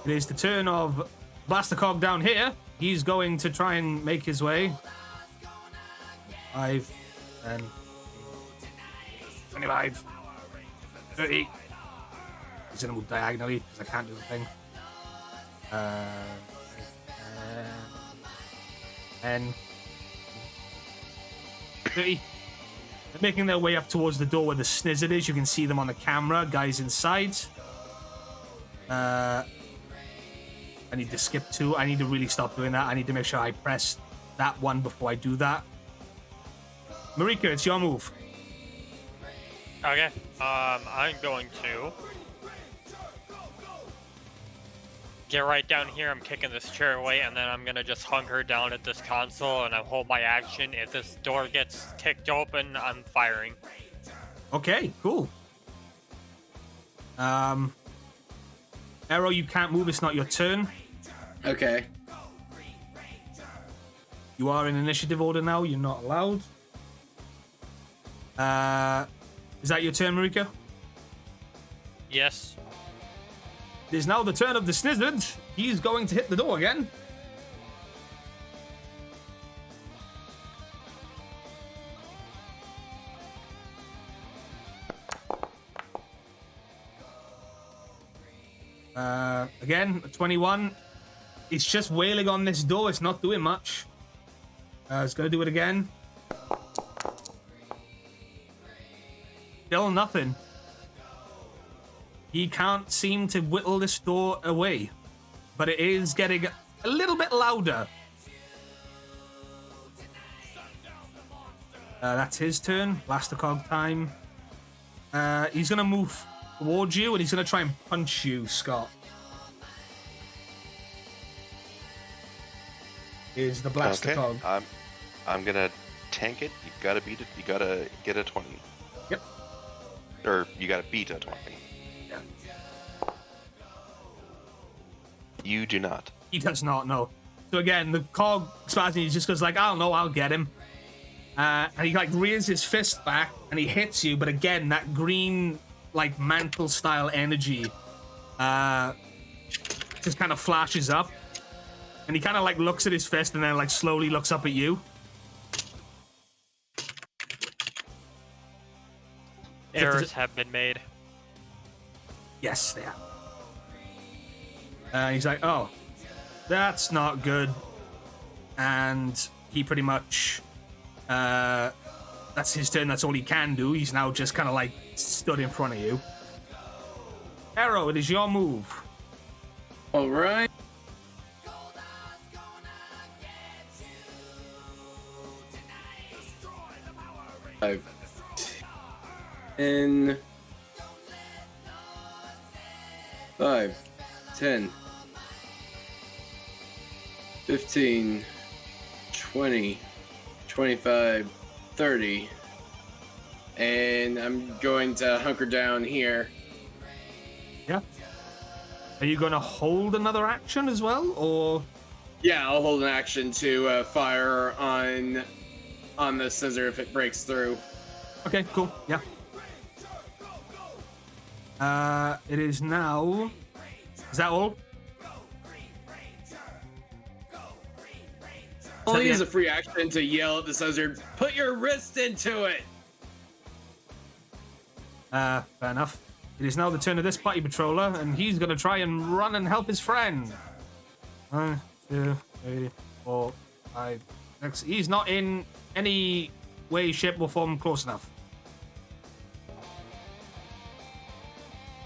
It is the turn of Blaster Cog down here. He's going to try and make his way. 5, 10, 25, 30. He's gonna move diagonally because I can't do the thing. 10, 30. They're making their way up towards the door where the snizzard is. You can see them on the camera. Guys inside. I need to skip 2. I need to really stop doing that. I need to make sure I press that one before I do that. Marika, it's your move. Okay, I'm going to get right down here. I'm kicking this chair away, and then I'm gonna just hunker down at this console, and I hold my action. If this door gets kicked open, I'm firing. Okay, cool. Arrow, you can't move. It's not your turn. Okay. You are in initiative order now. You're not allowed. Is that your turn, Marika? Yes. It is now the turn of the snizzard. He's going to hit the door again. Again, 21. It's just wailing on this door. It's not doing much. It's going to do it again. Still nothing. He can't seem to whittle this door away. But it is getting a little bit louder. That's his turn. Blaster Cog time. He's going to move towards you, and he's going to try and punch you, Scott. Is the Blaster Cog. I'm going to tank it. You got to beat it. You got to get a 20. Yep. Or you got to beat a 20. Yeah. You do not. He does not know. So again, the cog spasm, he just goes like, I don't know, I'll get him. And he like rears his fist back and he hits you, but again, that green like mantle style energy just kind of flashes up. And he kind of like looks at his fist and then like slowly looks up at you. Errors have been made. Yes, they have. He's like, oh, that's not good. And he pretty much, that's his turn. That's all he can do. He's now just kind of like stood in front of you. Arrow, it is your move. All right. In 5, 10, 15, 20, 25, 30, and I'm going to hunker down here. Yeah. Are you going to hold another action as well, or? Yeah, I'll hold an action to fire on the scissor if it breaks through. Okay, cool. Yeah. It is now. Is that all? I'll use a free action to yell at the scissor, put your wrist into it! Fair enough. It is now the turn of this party patroller, and he's going to try and run and help his friend. 1, 2, 3, 4, 5, 6. He's not in any way, shape, or form close enough.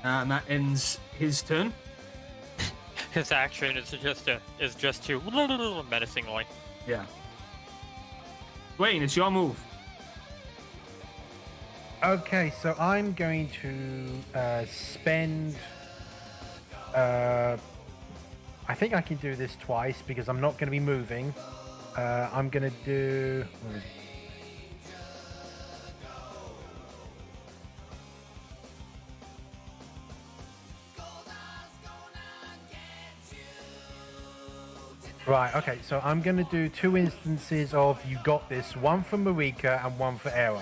And that ends his turn. His action is just to menacingly. Yeah. Dwayne, it's your move. Okay, so I'm going to spend. I think I can do this twice because I'm not going to be moving. I'm going to do. Right, okay, so I'm going to do 2 instances of You Got This, one for Marika and one for Arrow.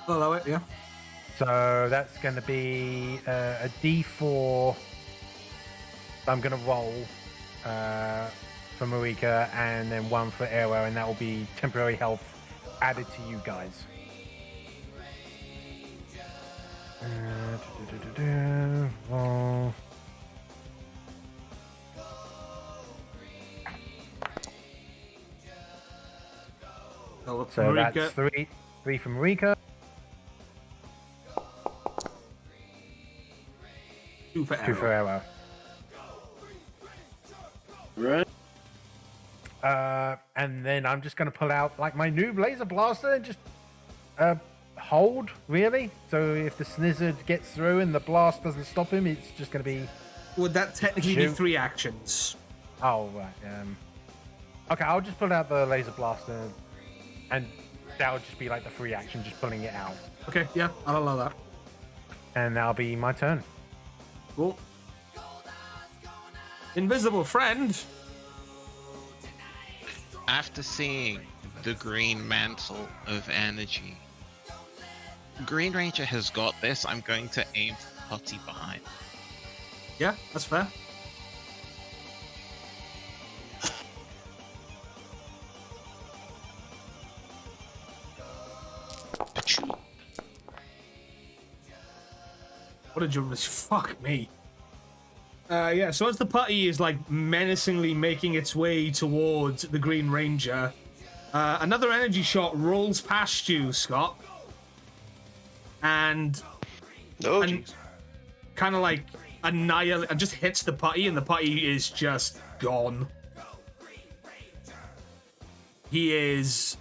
Allow it, yeah. So that's going to be a D4 I'm going to roll for Marika and then 1 for Arrow, and that will be temporary health added to you guys. Roll. So Marika. that's three from Marika. 2 for 2 Arrow. for Arrow. Right. And then I'm just going to pull out like my new laser blaster and just hold, really. So if the snizzard gets through and the blast doesn't stop him, it's just going to be. Would that technically be Shoot. 3 actions? Oh right. Okay, I'll just pull out the laser blaster, and that'll just be like the free action, just pulling it out, Okay, yeah, I'll allow that. and that'll be my turn. Cool. Invisible friend. After seeing the green mantle of energy, Green Ranger has got this. I'm going to aim for Putty behind. Yeah, that's fair. Achoo. What a jump! Fuck me. Yeah, so as the putty is like menacingly making its way towards the Green Ranger, another energy shot rolls past you, Scott, and Oh, and jeez. kind of like annihilate and just hits the putty, and the putty is just gone. He is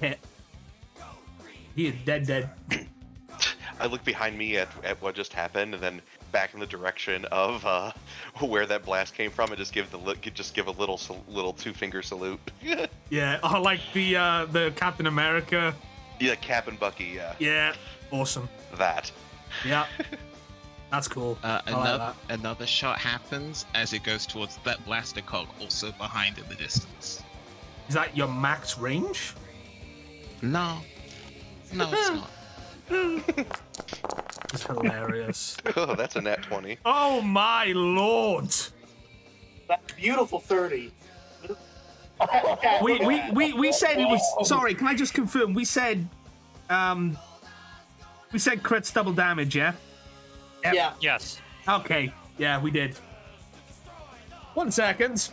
hit. He is dead. I look behind me at what just happened, and then back in the direction of where that blast came from, and just give a little 2-finger salute. Yeah, oh, like the Captain America. Yeah, Cap and Bucky. Yeah, Yeah, awesome. that. Yeah, that's cool. I like that. Another shot happens as it goes towards that blaster cog, also behind in the distance. Is that your max range? No, it's not. It's hilarious. Oh, that's a nat 20. Oh my lord! That beautiful 30. We said it was. Sorry, can I just confirm? We said crits double damage, yeah? Yeah. Yes. Okay, yeah, we did. 1 second.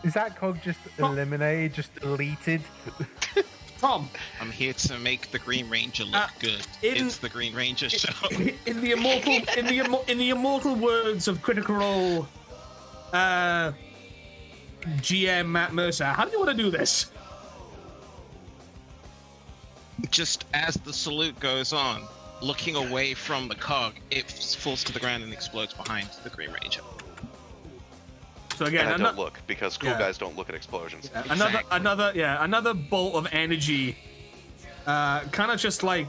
Is that cog just eliminated, just deleted? Tom, I'm here to make the Green Ranger look good. It's the Green Ranger show. in the immortal words of Critical Role, GM Matt Mercer, how do you want to do this? Just as the salute goes on, looking away from the cog, it falls to the ground and explodes behind the Green Ranger. So again, And I don't look because cool yeah. guys don't look at explosions. Exactly. another bolt of energy, kind of just like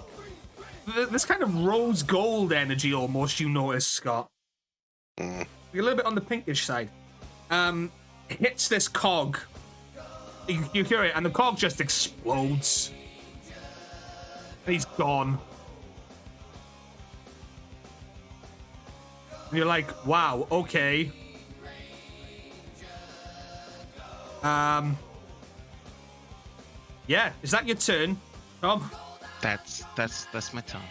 this kind of rose gold energy almost. You notice, Scott, a little bit on the pinkish side. Hits this cog. You hear it, and the cog just explodes. And he's gone. And you're like, wow, okay. Yeah, is that your turn, Tom? That's my turn.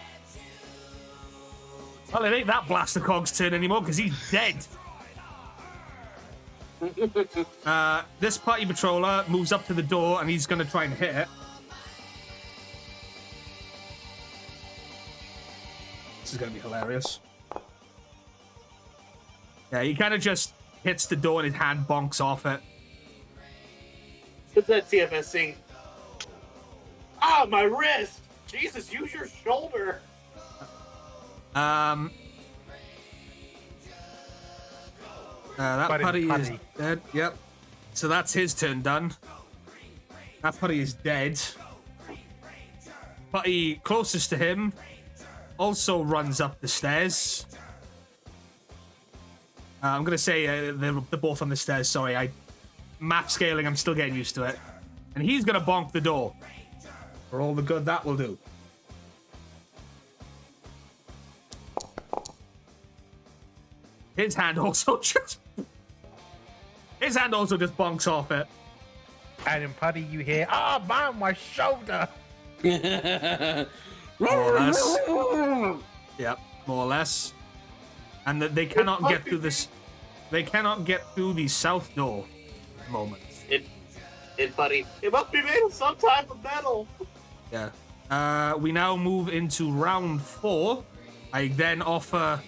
Well, it ain't that Blaster Cog's turn anymore because he's dead. This party patroller moves up to the door and he's gonna try and hit it. This is gonna be hilarious. Yeah, he kind of just hits the door and his hand bonks off it. What's that TFSC? Ah, my wrist! Jesus, use your shoulder! That putty is dead. Yep. So that's his turn done. That putty is dead. Putty closest to him also runs up the stairs. I'm gonna say they're both on the stairs. Sorry, map scaling. I'm still getting used to it. And he's gonna bonk the door for all the good that will do. His hand also just bonks off it. And in Putty, you hear, "Oh man, my shoulder!" More or less. Yep, more or less. And that they cannot get through this. They cannot get through the south door at the moment. Buddy, it must be made of some type of metal. Yeah. We now move into round 4. I then offer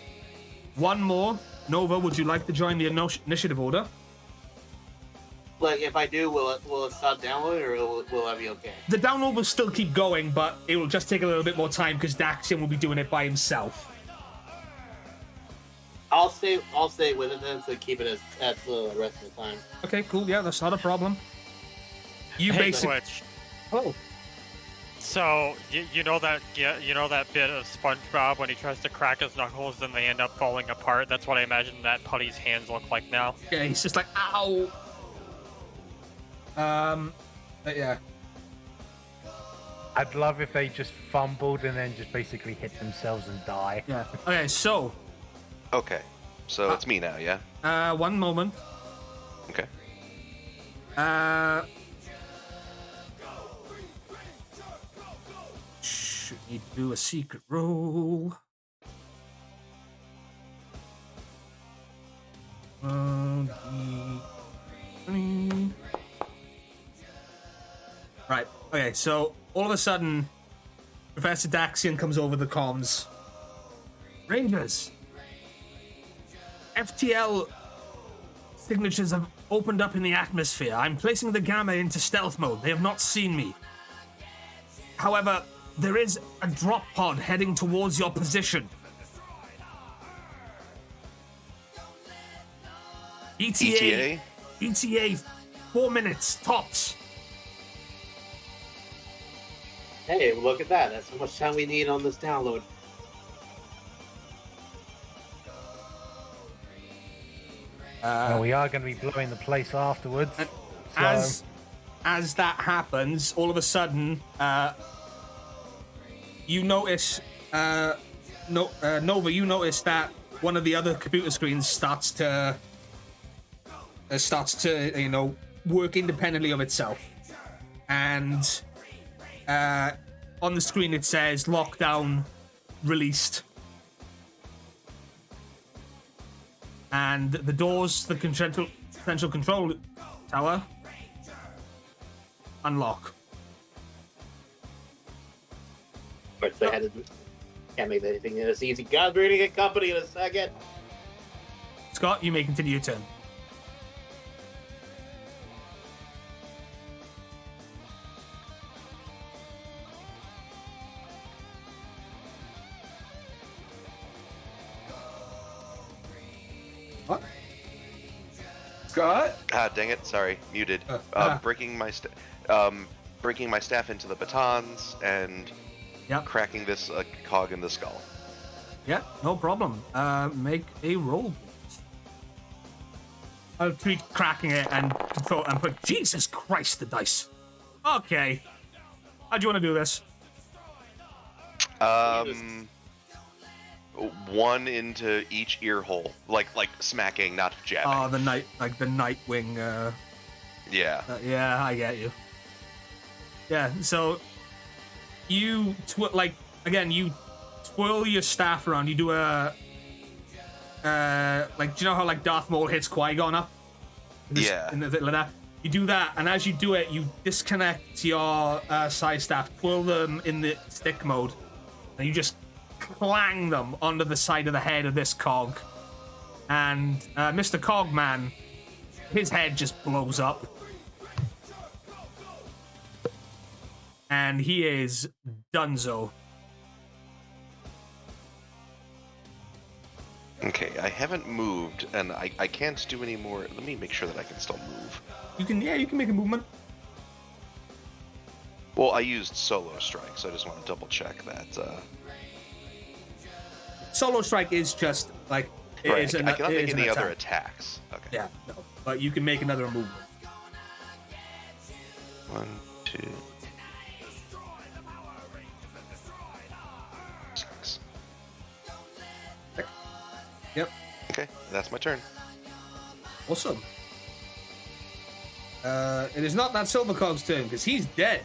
one more. Nova, would you like to join the initiative order? Like, if I do, will it stop downloading, or will I be okay? The download will still keep going, but it will just take a little bit more time because Daxian will be doing it by himself. I'll stay with it then to keep it at the rest of the time. Okay, cool. Yeah, that's not a problem. You Hey, basically. Twitch. Oh. So you know that bit of SpongeBob when he tries to crack his knuckles and they end up falling apart. That's what I imagine that Putty's hands look like now. Yeah, he's just like, ow. But yeah. I'd love if they just fumbled and then just basically hit themselves and die. Yeah. Okay, so. Okay, so it's me now, yeah? One moment. Okay. Should need to do a secret roll. Right. Okay. So all of a sudden, Professor Daxian comes over the comms. Rangers, FTL signatures have opened up in the atmosphere. I'm placing the Gamma into stealth mode. They have not seen me. However, there is a drop pod heading towards your position. ETA? ETA, 4 minutes, tops. Hey, look at that. That's how much time we need on this download. And we are going to be blowing the place afterwards. As that happens, all of a sudden, you notice, Nova, you notice that one of the other computer screens starts to, work independently of itself. And on the screen it says lockdown released. And the doors to the central control tower unlock. But they can't make anything this easy. God, we're gonna get company in a second. Scott, you may continue your turn. What? Scott? Ah, dang it! Sorry, muted. Breaking my staff into the batons and cracking this cog in the skull. Yeah, no problem. Make a roll. I'll tweak cracking it and put. Jesus Christ, the dice. Okay. How do you want to do this? One into each ear hole, like smacking, not jabbing. Oh, the Nightwing. Yeah. Yeah, I get you. Yeah, so you you twirl your staff around. You do a do you know how Darth Maul hits Qui-Gon up? Yeah. like that. You do that, and as you do it, you disconnect your side staff, twirl them in the stick mode, and you just clang them onto the side of the head of this cog. And Mr. Cogman, his head just blows up. And he is donezo. Okay, I haven't moved, and I can't do any more. Let me make sure that I can still move. You can make a movement. Well, I used solo strike, so I just want to double check that. Solo strike is just like it Right, is I cannot make any attack. other attacks. Okay. Yeah, no, but you can make another movement. 1, 2, 6. Yep. Okay, that's my turn. Awesome. It is not that Silver Cog's turn because he's dead.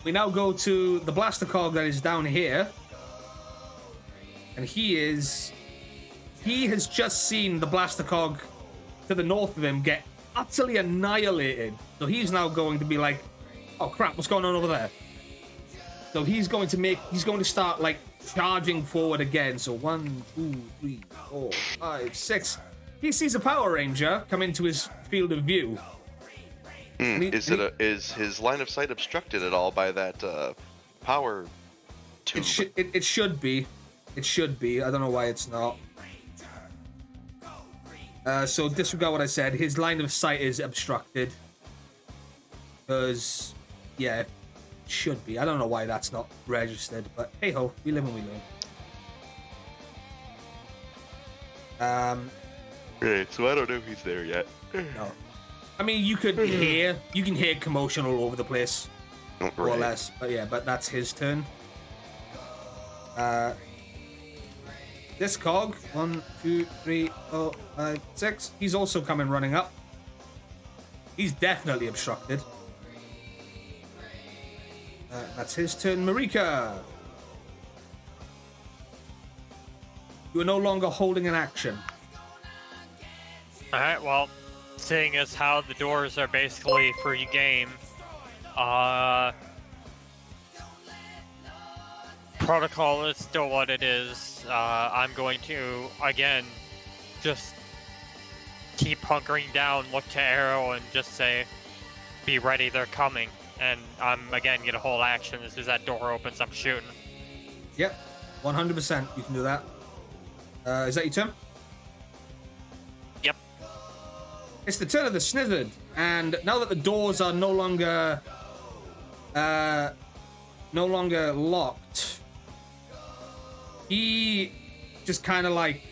We now go to the Blaster Cog that is down here. And he has just seen the Blaster Cog to the north of him get utterly annihilated. So he's now going to be like, oh crap, what's going on over there? So he's going to start like charging forward again. So 1, 2, 3, 4, 5, 6. He sees a Power Ranger come into his field of view. Is his line of sight obstructed at all by that power tube? It should be. It should be. I don't know why it's not. So disregard what I said. His line of sight is obstructed. Because, yeah, it should be. I don't know why that's not registered, but hey ho, we live and we learn. Right, so I don't know if he's there yet. No. I mean, you can hear commotion all over the place, more or less. But yeah, but that's his turn. This cog, 1, 2, 3, 4, 5, 6. He's also coming running up. He's definitely obstructed. That's his turn. Marika, you are no longer holding an action. Alright, well, seeing as how the doors are basically free game, protocol is still what it is. I'm going to, again, just keep hunkering down, look to arrow, and just say, be ready, they're coming. And I'm, again, going to hold action as soon as that door opens, I'm shooting. Yep, 100% you can do that. Is that your turn? Yep. It's the turn of the Snizzard, and now that the doors are no longer locked, he just kind of like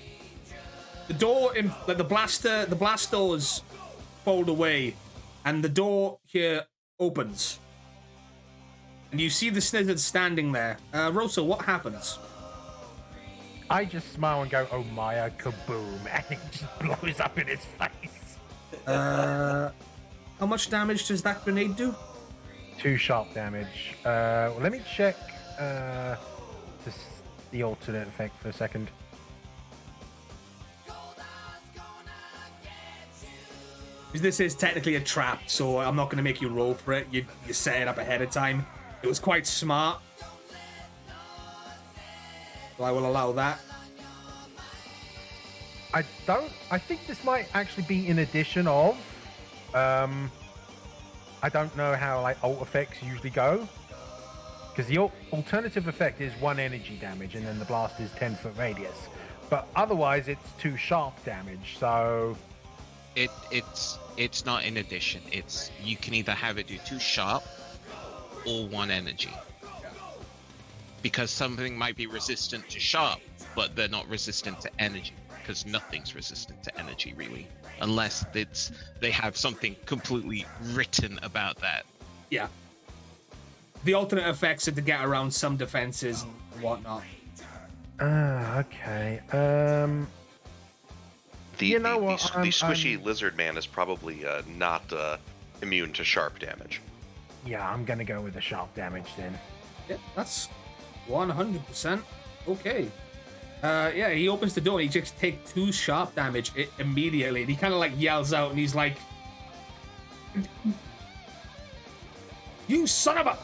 the door in like the blast doors fold away, and the door here opens, and you see the Snizzard standing there. Rosa, what happens? I just smile and go, oh Maya, kaboom, and it just blows up in his face. How much damage does that grenade do? 2 sharp damage. Well, let me check the alternate effect for a second. This is technically a trap, so I'm not going to make you roll for it. You set it up ahead of time. It was quite smart. So I will allow that. I think this might actually be in addition of. I don't know how like alt effects usually go. Because the alternative effect is 1 energy damage, and then the blast is 10-foot radius. But otherwise, it's 2 sharp damage. So it's not in addition. It's you can either have it do 2 sharp or 1 energy. Because something might be resistant to sharp, but they're not resistant to energy. Because nothing's resistant to energy, really, unless they have something completely written about that. Yeah. The alternate effects are to get around some defenses and whatnot. Okay. The squishy lizard man is probably not immune to sharp damage. Yeah, I'm gonna go with the sharp damage then. Yeah, that's 100% okay. Yeah, he opens the door and he just takes 2 sharp damage immediately. And he kind of like yells out and he's like, "You son of a..."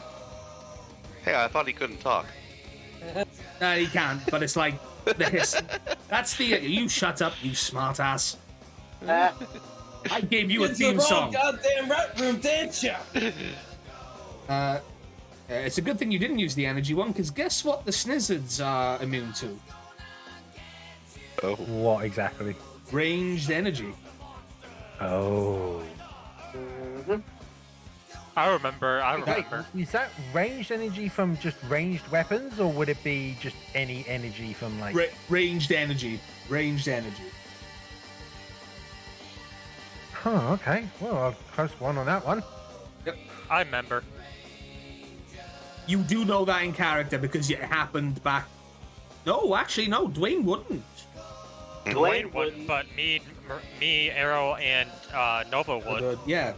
Hey, I thought he couldn't talk. He can't, but it's like the hiss. That's the "you shut up, you smart ass." I gave you a theme song. Goddamn rec room, didn't you? It's a good thing you didn't use the energy one, because guess what the snizzards are immune to? Oh. What exactly? Ranged energy. Oh. I remember. Wait, is that ranged energy from just ranged weapons, or would it be just any energy from like... Ranged energy. Ranged energy. Oh, okay. Well, I'll close one on that one. Yep. I remember. You do know that in character because it happened back... No, actually, no. Dwayne wouldn't. Dwayne would, but me, Arrow, and Nova would. Yeah.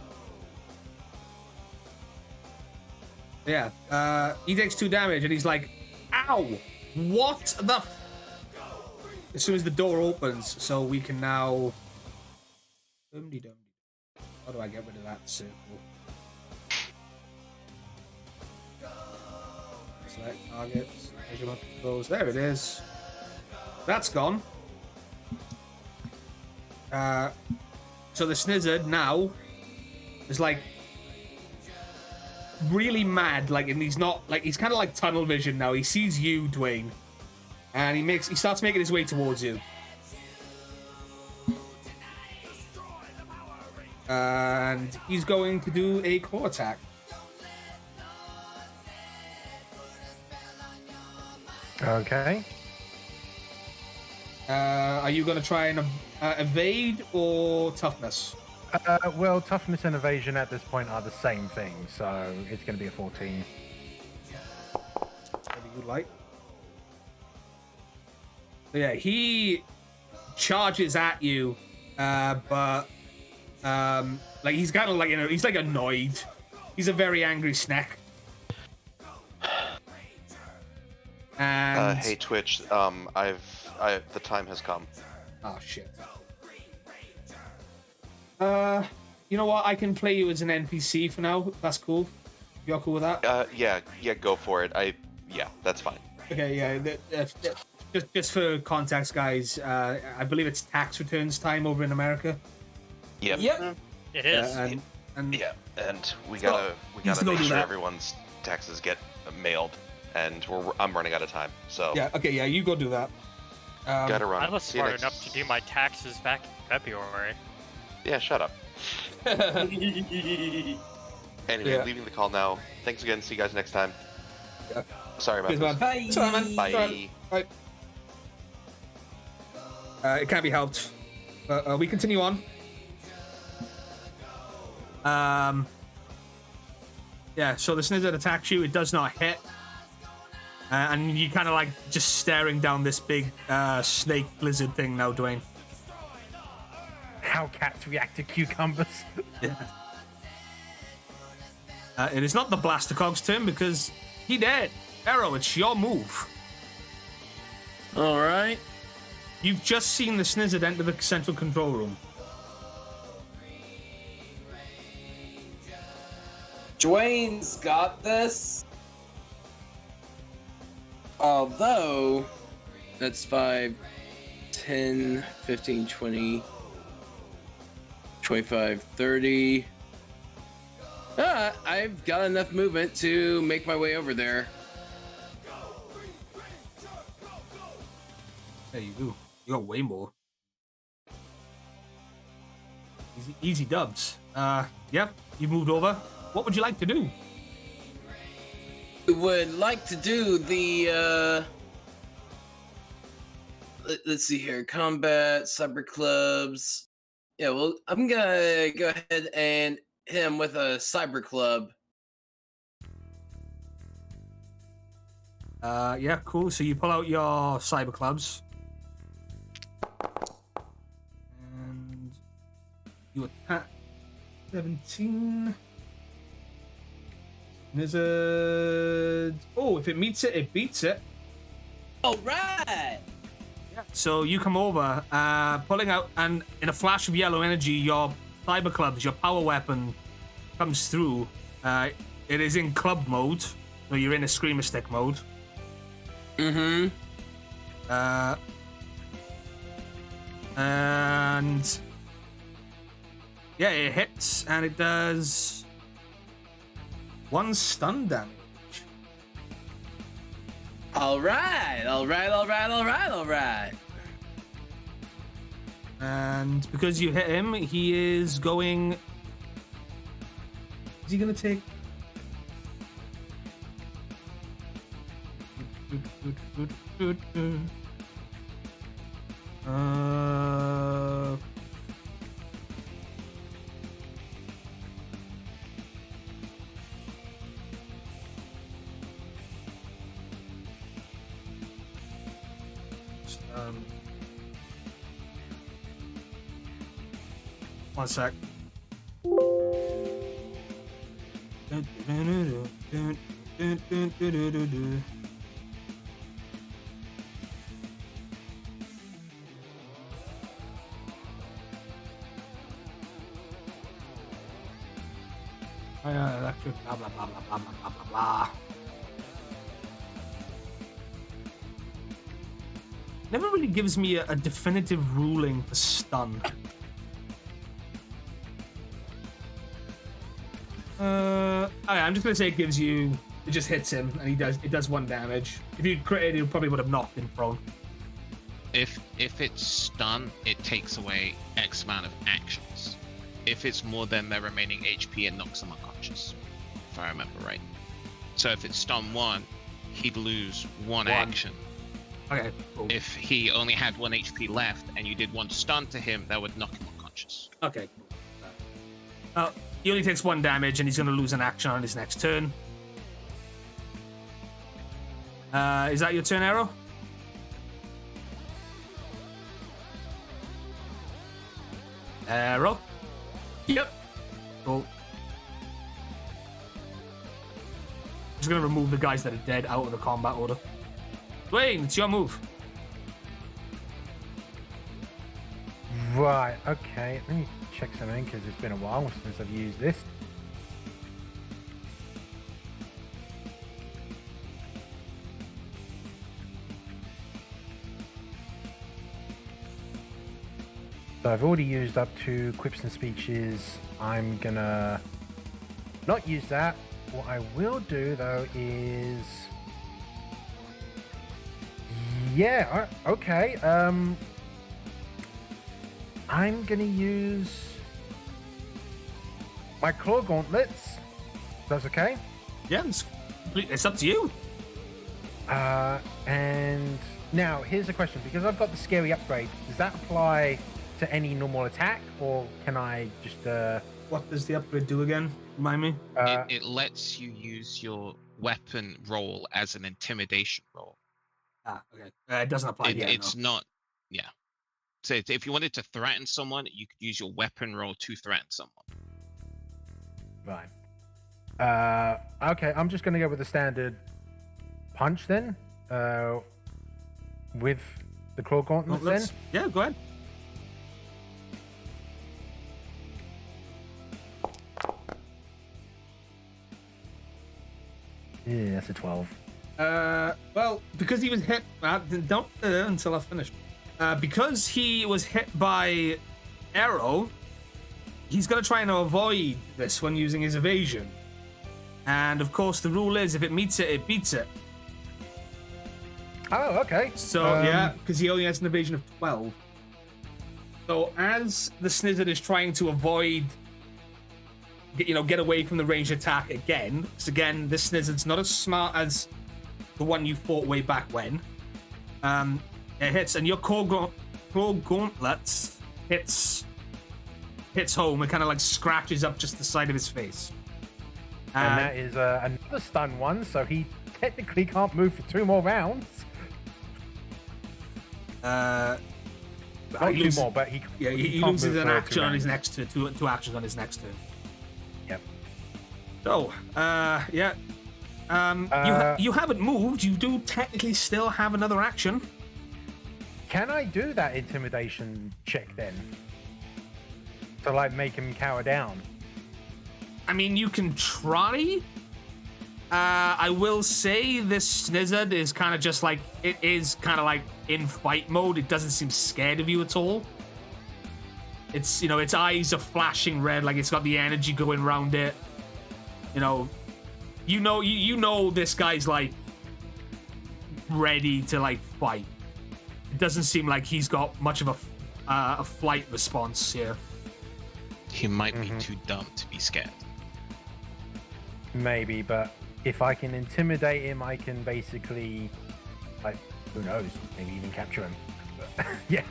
Yeah. He takes 2 damage and he's like, "Ow! What the f-?" As soon as the door opens, so we can now... How do I get rid of that circle? Select targets, measurement controls. There it is. That's gone. So the snizzard now is like really mad, like, and he's not like, he's kind of like tunnel vision now. He sees you, Dwayne, and he starts making his way towards you. And he's going to do a claw attack. Okay. Are you going to try and evade or toughness? Well, toughness and evasion at this point are the same thing, so it's going to be a 14. Whatever you like. So yeah, he charges at you, but like he's kind of like, you know, he's like annoyed. He's a very angry snack. And Hey Twitch, the time has come. oh shit. You know what? I can play you as an NPC for now. That's cool. You're cool with that? Yeah, go for it. Yeah, that's fine. Okay, yeah. Just for context, guys, I believe it's tax returns time over in America. Yep. It is. And and we gotta go make do sure that. everyone's taxes get mailed, and I'm running out of time, so yeah, okay, yeah, you go do that. gotta run. I was See you smart next- enough to do my taxes back in February. Yeah, shut up. Anyway, Yeah. leaving the call now. Thanks again. See you guys next time. Yeah. Sorry about Cheers, this. man. Sorry, man. Bye. Right. It can't be helped. But we continue on. Yeah, so the snizzard attacks you. It does not hit. And you kind of like just staring down this big snake lizard thing now, Dwayne. How cats react to cucumbers. Yeah. It is not the Blastercog's turn because he dead. Arrow, it's your move. All right. You've just seen the snizzard enter the central control room. Dwayne's got this. Although, that's 5, 10, 15, 20, 25, 30. I've got enough movement to make my way over there. There you go. You got way more. Easy dubs. Yep, you moved over. What would you like to do? Would like to do the let's see here, combat, cyber clubs. Yeah, well, I'm gonna go ahead and hit him with a cyber club. Yeah, cool. So you pull out your cyber clubs. And you attack 17. Wizard. Oh, if it meets it, it beats it. All right. So you come over, pulling out, and in a flash of yellow energy, your cyber clubs, your power weapon, comes through. It is in club mode, so you're in a screamer stick mode. Mm-hmm. And yeah, it hits, and it does 1 stun damage. All right. And because you hit him, he is going. Is he going to take? One sec. Electric, blah blah blah blah blah blah blah blah. Never really gives me a definitive ruling for stun. Okay, I'm just gonna say it gives you. It just hits him, and it does 1 damage. If you crit it, probably would have knocked him prone. If it's stun, it takes away X amount of actions. If it's more than their remaining HP, it knocks them unconscious, if I remember right. So if it's stun 1, he'd lose 1 action. Okay, cool. If he only had 1 HP left and you did 1 stun to him, that would knock him unconscious. Okay, cool. He only takes 1 damage, and he's going to lose an action on his next turn. Is that your turn, Arrow? Arrow? Yep. Cool. I'm just going to remove the guys that are dead out of the combat order. Dwayne, it's your move. Right, okay. Let me check something because it's been a while since I've used this. So I've already used up 2 quips and speeches. I'm gonna not use that. What I will do though is, yeah, okay. I'm gonna use my claw gauntlets. That's okay. Yeah, it's up to you. And now here's the question: because I've got the scary upgrade, does that apply to any normal attack, or can I just? What does the upgrade do again? Remind me. It lets you use your weapon roll as an intimidation roll. Okay. It doesn't apply. It's not. Yeah. So if you wanted to threaten someone, you could use your weapon roll to threaten someone. Right. Okay, I'm just going to go with the standard punch then. With the claw gauntlets then. Yeah, go ahead. Yeah, that's a 12. Well, because he was hit. Don't until I finish. Because he was hit by arrow, he's going to try and avoid this when using his evasion. And of course, the rule is if it meets it, it beats it. Oh, okay. So yeah, because he only has an evasion of 12. So as the Snizzard is trying to avoid, get away from the ranged attack again, because again, this Snizzard's not as smart as the one you fought way back when. It hits, and your claw gauntlets hits home. It kind of like scratches up just the side of his face. And that is another stun one, so he technically can't move for 2 more rounds. Not 2 more, but he loses an action on his next turn. 2 actions on his next turn. Yep. So, yeah. You haven't moved. You do technically still have another action. Can I do that intimidation check then? To like make him cower down? I mean, you can try. I will say this Snizzard is kind of just like, it is kind of like in fight mode. It doesn't seem scared of you at all. It's, you know, its eyes are flashing red, like it's got the energy going around it. You know this guy's like ready to like fight. It doesn't seem like he's got much of a flight response here. He might be too dumb to be scared. Maybe, but if I can intimidate him, I can basically, like, who knows, maybe even capture him. But, yeah.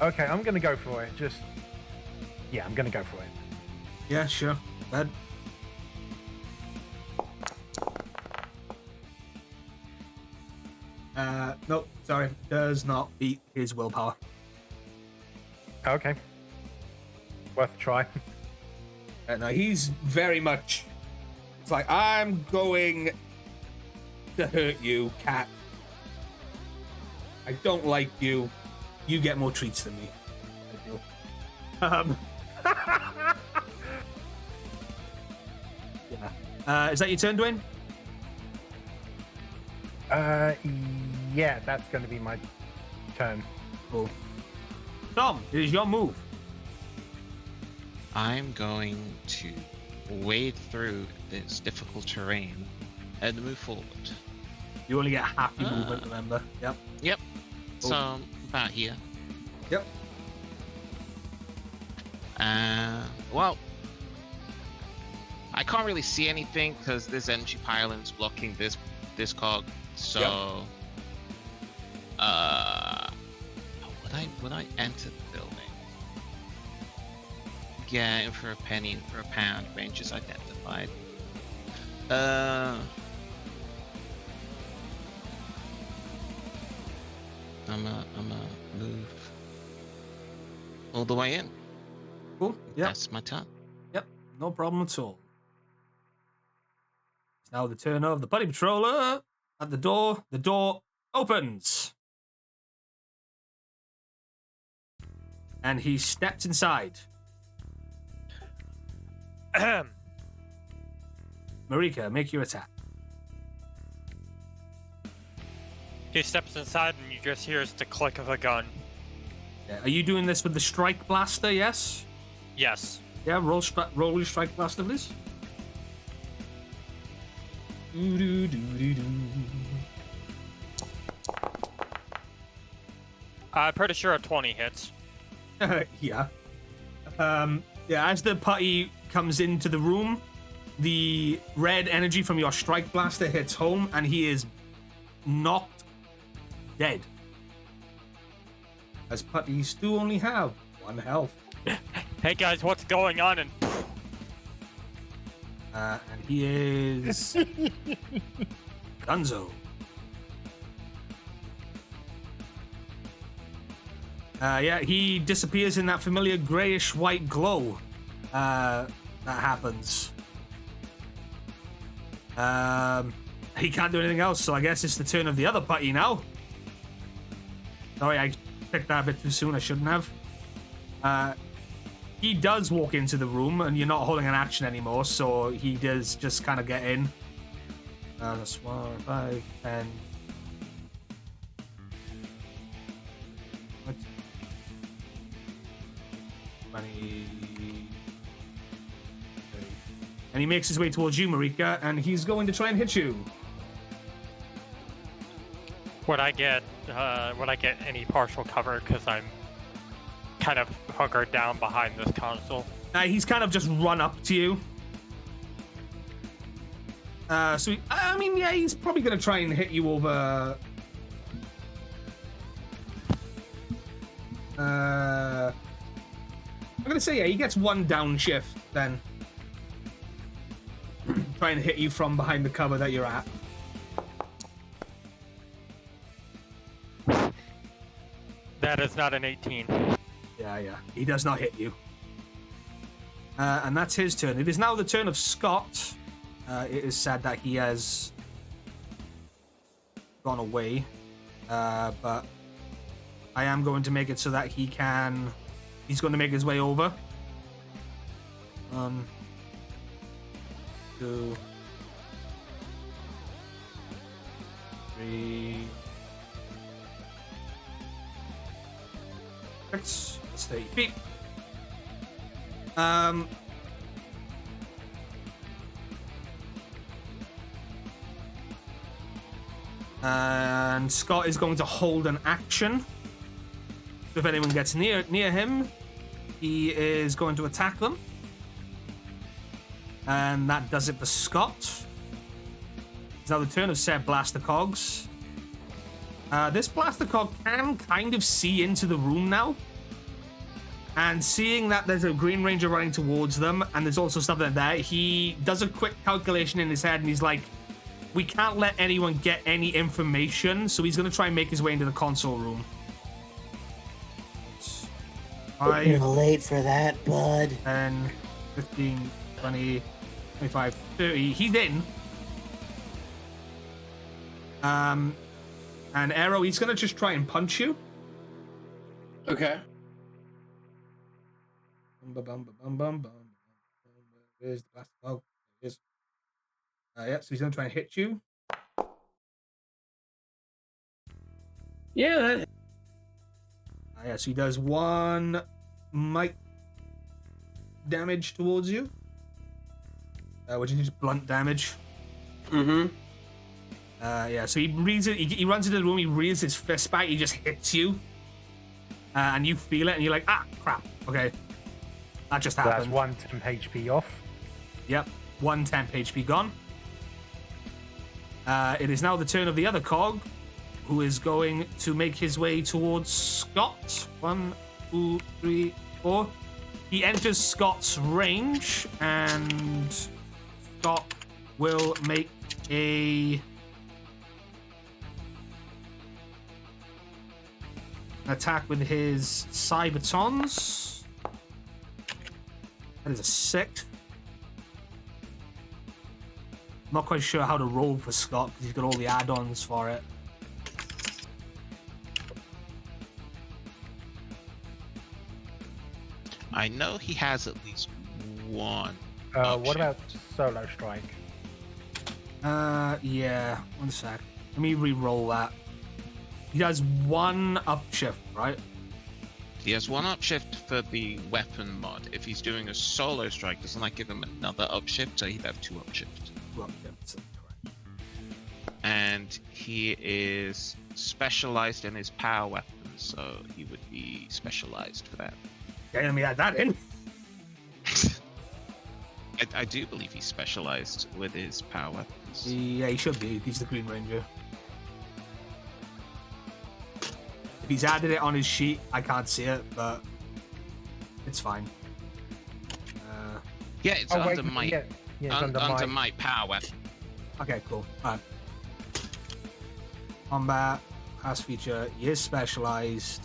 Okay, I'm gonna go for it. I'm gonna go for it. Yeah, sure. Bad. Nope, sorry. Does not beat his willpower. Okay. Worth a try. No, he's very much... It's like, I'm going to hurt you, cat. I don't like you. You get more treats than me. I do. Yeah. Is that your turn, Dwayne? Yeah, that's gonna be my turn. Cool. Tom, it is your move. I'm going to wade through this difficult terrain and move forward. You only get half your movement, remember? Yep. Yep. Cool. So, about here. Yep. Well, I can't really see anything because this energy pylon's blocking this cog. So, would I enter the building? Yeah, in for a penny, in for a pound. Range is identified. I'm a move all the way in. Cool. Yep. That's my turn. Yep. No problem at all. It's now the turn of the Buddy Patroller at the door. The door opens. And he steps inside. Marika, make your attack. He steps inside and you just hears the click of a gun. Yeah. Are you doing this with the strike blaster? Yes. Yes. Yeah. Roll your strike blaster, please. I'm pretty sure a 20 hits. Yeah. Yeah. As the putty comes into the room, the red energy from your strike blaster hits home, and he is knocked dead. As putties do only have 1 health. Hey guys, what's going on? And he is Gunzo. Yeah, he disappears in that familiar grayish white glow that happens. He can't do anything else, so I guess it's the turn of the other putty now. Sorry, I picked that a bit too soon. I shouldn't have. He does walk into the room, and you're not holding an action anymore, so he does just kind of get in. That's 1, 5, 10. What? 20. And he makes his way towards you, Marika, and he's going to try and hit you. would I get any partial cover because I'm kind of hunkered down behind this console? He's kind of just run up to you. So I mean, yeah, he's probably going to try and hit you over. I'm going to say, yeah, he gets 1 downshift then. Try and hit you from behind the cover that you're at. That is not an 18. Yeah. He does not hit you. And that's his turn. It is now the turn of Scott. It is sad that he has gone away. But I am going to make it so that he's going to make his way over. 1, 2, 3, 6. That's 30 feet. And Scott is going to hold an action. If anyone gets near him, he is going to attack them. And that does it for Scott. It's now the turn of said Blaster Cogs. This Blaster Cog can kind of see into the room now. And seeing that there's a Green Ranger running towards them, and there's also stuff like that, he does a quick calculation in his head, and he's like, we can't let anyone get any information, so he's going to try and make his way into the console room. You're late for that, bud. 10, 15, 20, 25, 30. He's in. And Arrow, he's going to just try and punch you. Okay. Where's the last dog? There it is. Yeah, so he's going to try and hit you. Yeah, that... Yeah, so he does 1 might damage towards you, which is just blunt damage. Mm-hmm. Yeah, so he reads it. He runs into the room. He rears his fist back. He just hits you, and you feel it, and you're like, ah, crap. Okay, that just happened. That's 1 temp HP off. Yep, 1 temp HP gone. It is now the turn of the other cog, who is going to make his way towards Scott. 1, 2, 3, 4. He enters Scott's range, and Scott will make an attack with his Cybertons. That is a 6. Not quite sure how to roll for Scott because he's got all the add-ons for it. I know he has at least one. What option. about Solo Strike? Yeah. 1 sec. Let me re-roll that. He does 1 upshift, right? He has 1 upshift for the weapon mod. If he's doing a solo strike, doesn't that give him another upshift? So he'd have 2 upshifts. 2 upshifts, correct. And he is specialized in his power weapons, so he would be specialized for that. Okay, let me add that in. I do believe he's specialized with his power weapons. Yeah, he should be. He's the Green Ranger. If he's added it on his sheet, I can't see it, but it's fine. Yeah, it's under my it's under my power weapon. Okay, cool. All right. Combat class feature. He is specialized.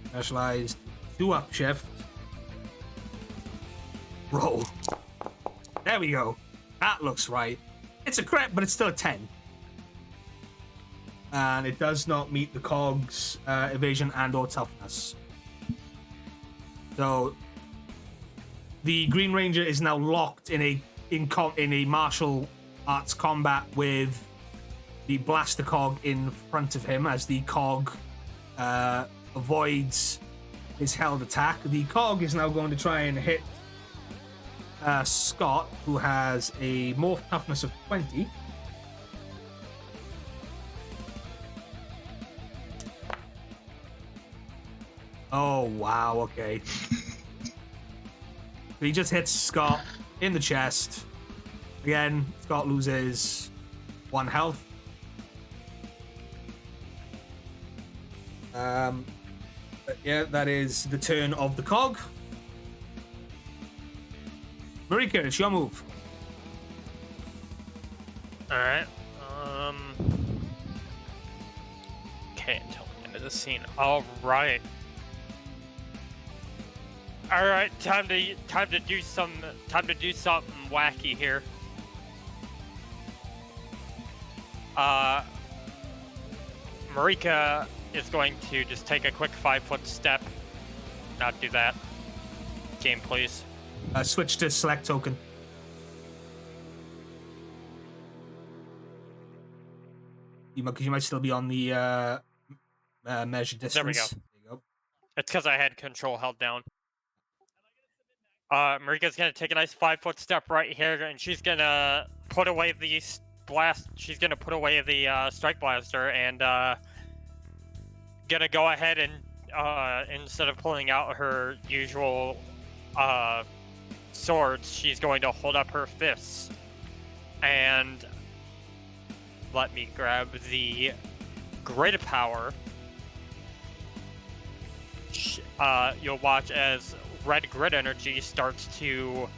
Specialized. 2 upshift. Roll. There we go. That looks right. It's a crit, but it's still a 10. And it does not meet the cog's evasion and or toughness. So the Green Ranger is now locked in a martial arts combat with the Blaster Cog in front of him as the cog avoids his held attack. The cog is now going to try and hit Scott, who has a morph toughness of 20. Oh, wow, okay. He just hits Scott in the chest. Again, Scott loses 1 health. But yeah, that is the turn of the cog. Marika, it's your move. Alright. Okay, until the end of the scene. Alright. Alright, time to do something wacky here. Marika is going to just take a quick 5-foot step. Not do that. Game, please. Switch to select token. Because you might still be on the measure distance. There we go. There you go. It's because I had control held down. Marika's gonna take a nice 5-foot step right here, and she's gonna put away the blast. She's gonna put away the strike blaster, and gonna go ahead and instead of pulling out her usual swords, she's going to hold up her fists. And let me grab the grid power. You'll watch as red grid energy starts to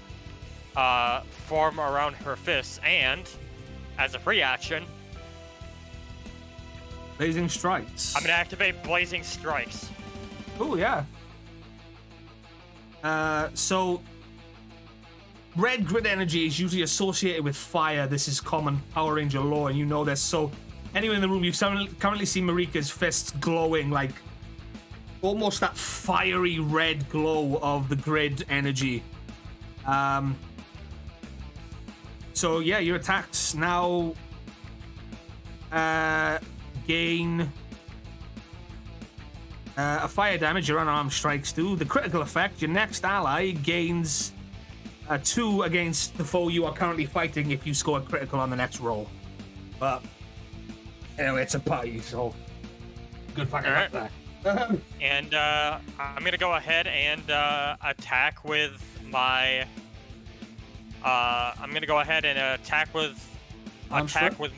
form around her fists, and as a free action, Blazing Strikes. I'm gonna activate Blazing Strikes. Oh yeah. So red grid energy is usually associated with fire. This is common Power Ranger lore, and you know this. So anywhere in the room, you currently see Marika's fists glowing like almost that fiery red glow of the grid energy. So yeah, your attacks now gain a fire damage. Your unarmed strikes do. The critical effect, your next ally gains 2 against the foe you are currently fighting if you score a critical on the next roll. But anyway, it's a party, so good fucking luck there. And I'm gonna go ahead and attack with my. I'm gonna go ahead and attack with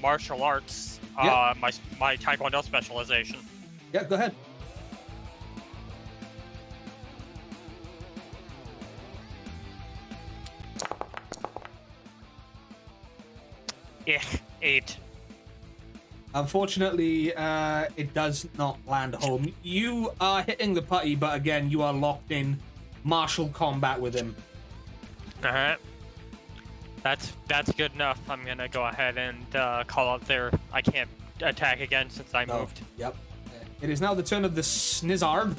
martial arts. Yep. My Taekwondo specialization. Yeah, go ahead. Yeah, 8. Unfortunately, it does not land home. You are hitting the putty, but again, you are locked in martial combat with him. Alright. That's good enough. I'm gonna go ahead and call out there. I can't attack again since I moved. Yep. It is now the turn of the Snizzard.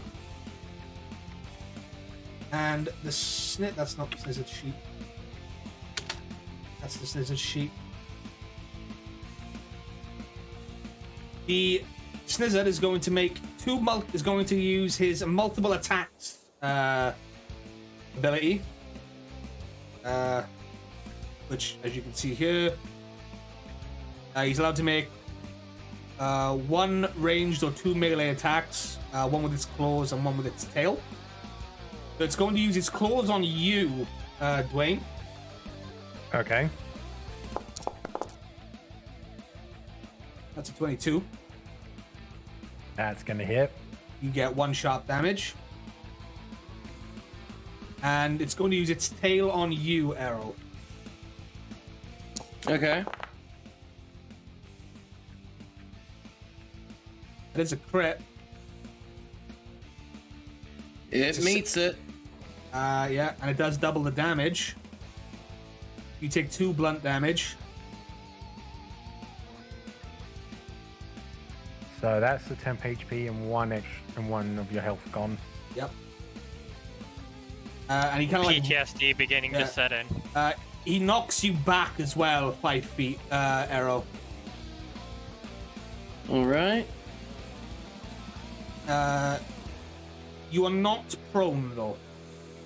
And the snit. That's not the Snizzard sheep. That's the Snizzard sheep. The Snizzard is going to make is going to use his multiple attacks ability, which, as you can see here, he's allowed to make 1 ranged or 2 melee attacks, one with its claws and one with its tail. So it's going to use its claws on you, Dwayne. Okay. That's a 22. That's gonna hit. You get 1 sharp damage. And it's going to use its tail on you, Arrow. Okay. It is a crit. It meets it. Yeah, and it does double the damage. You take 2 blunt damage. So that's the temp HP and 1 of your health gone. Yep. And he kind of like PTSD beginning to set in. he knocks you back as well 5 feet, Arrow. All right. You are not prone though.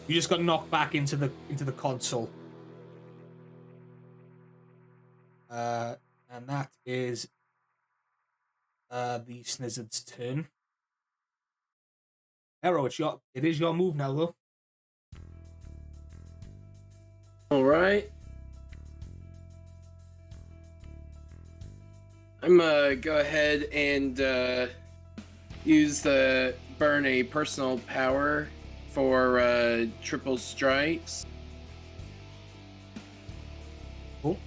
You just got knocked back into the console. And that is the Snizzard's turn. Arrow, it is your move now though. All right. I'm gonna go ahead and burn a personal power for triple strikes. Cool.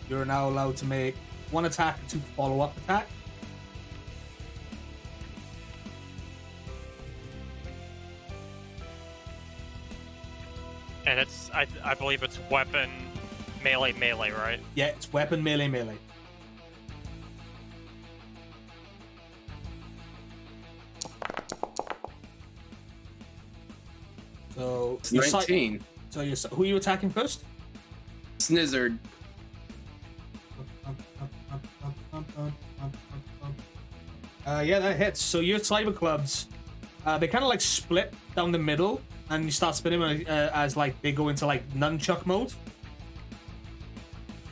You're now allowed to make 1 attack and 2 follow-up attack. And I believe it's weapon melee, right? Yeah, it's weapon melee. So It's you're 19. who are you attacking first? Snizzard. Yeah, that hits. So your cyber clubs, they kind of like split down the middle, and you start spinning as like they go into like nunchuck mode.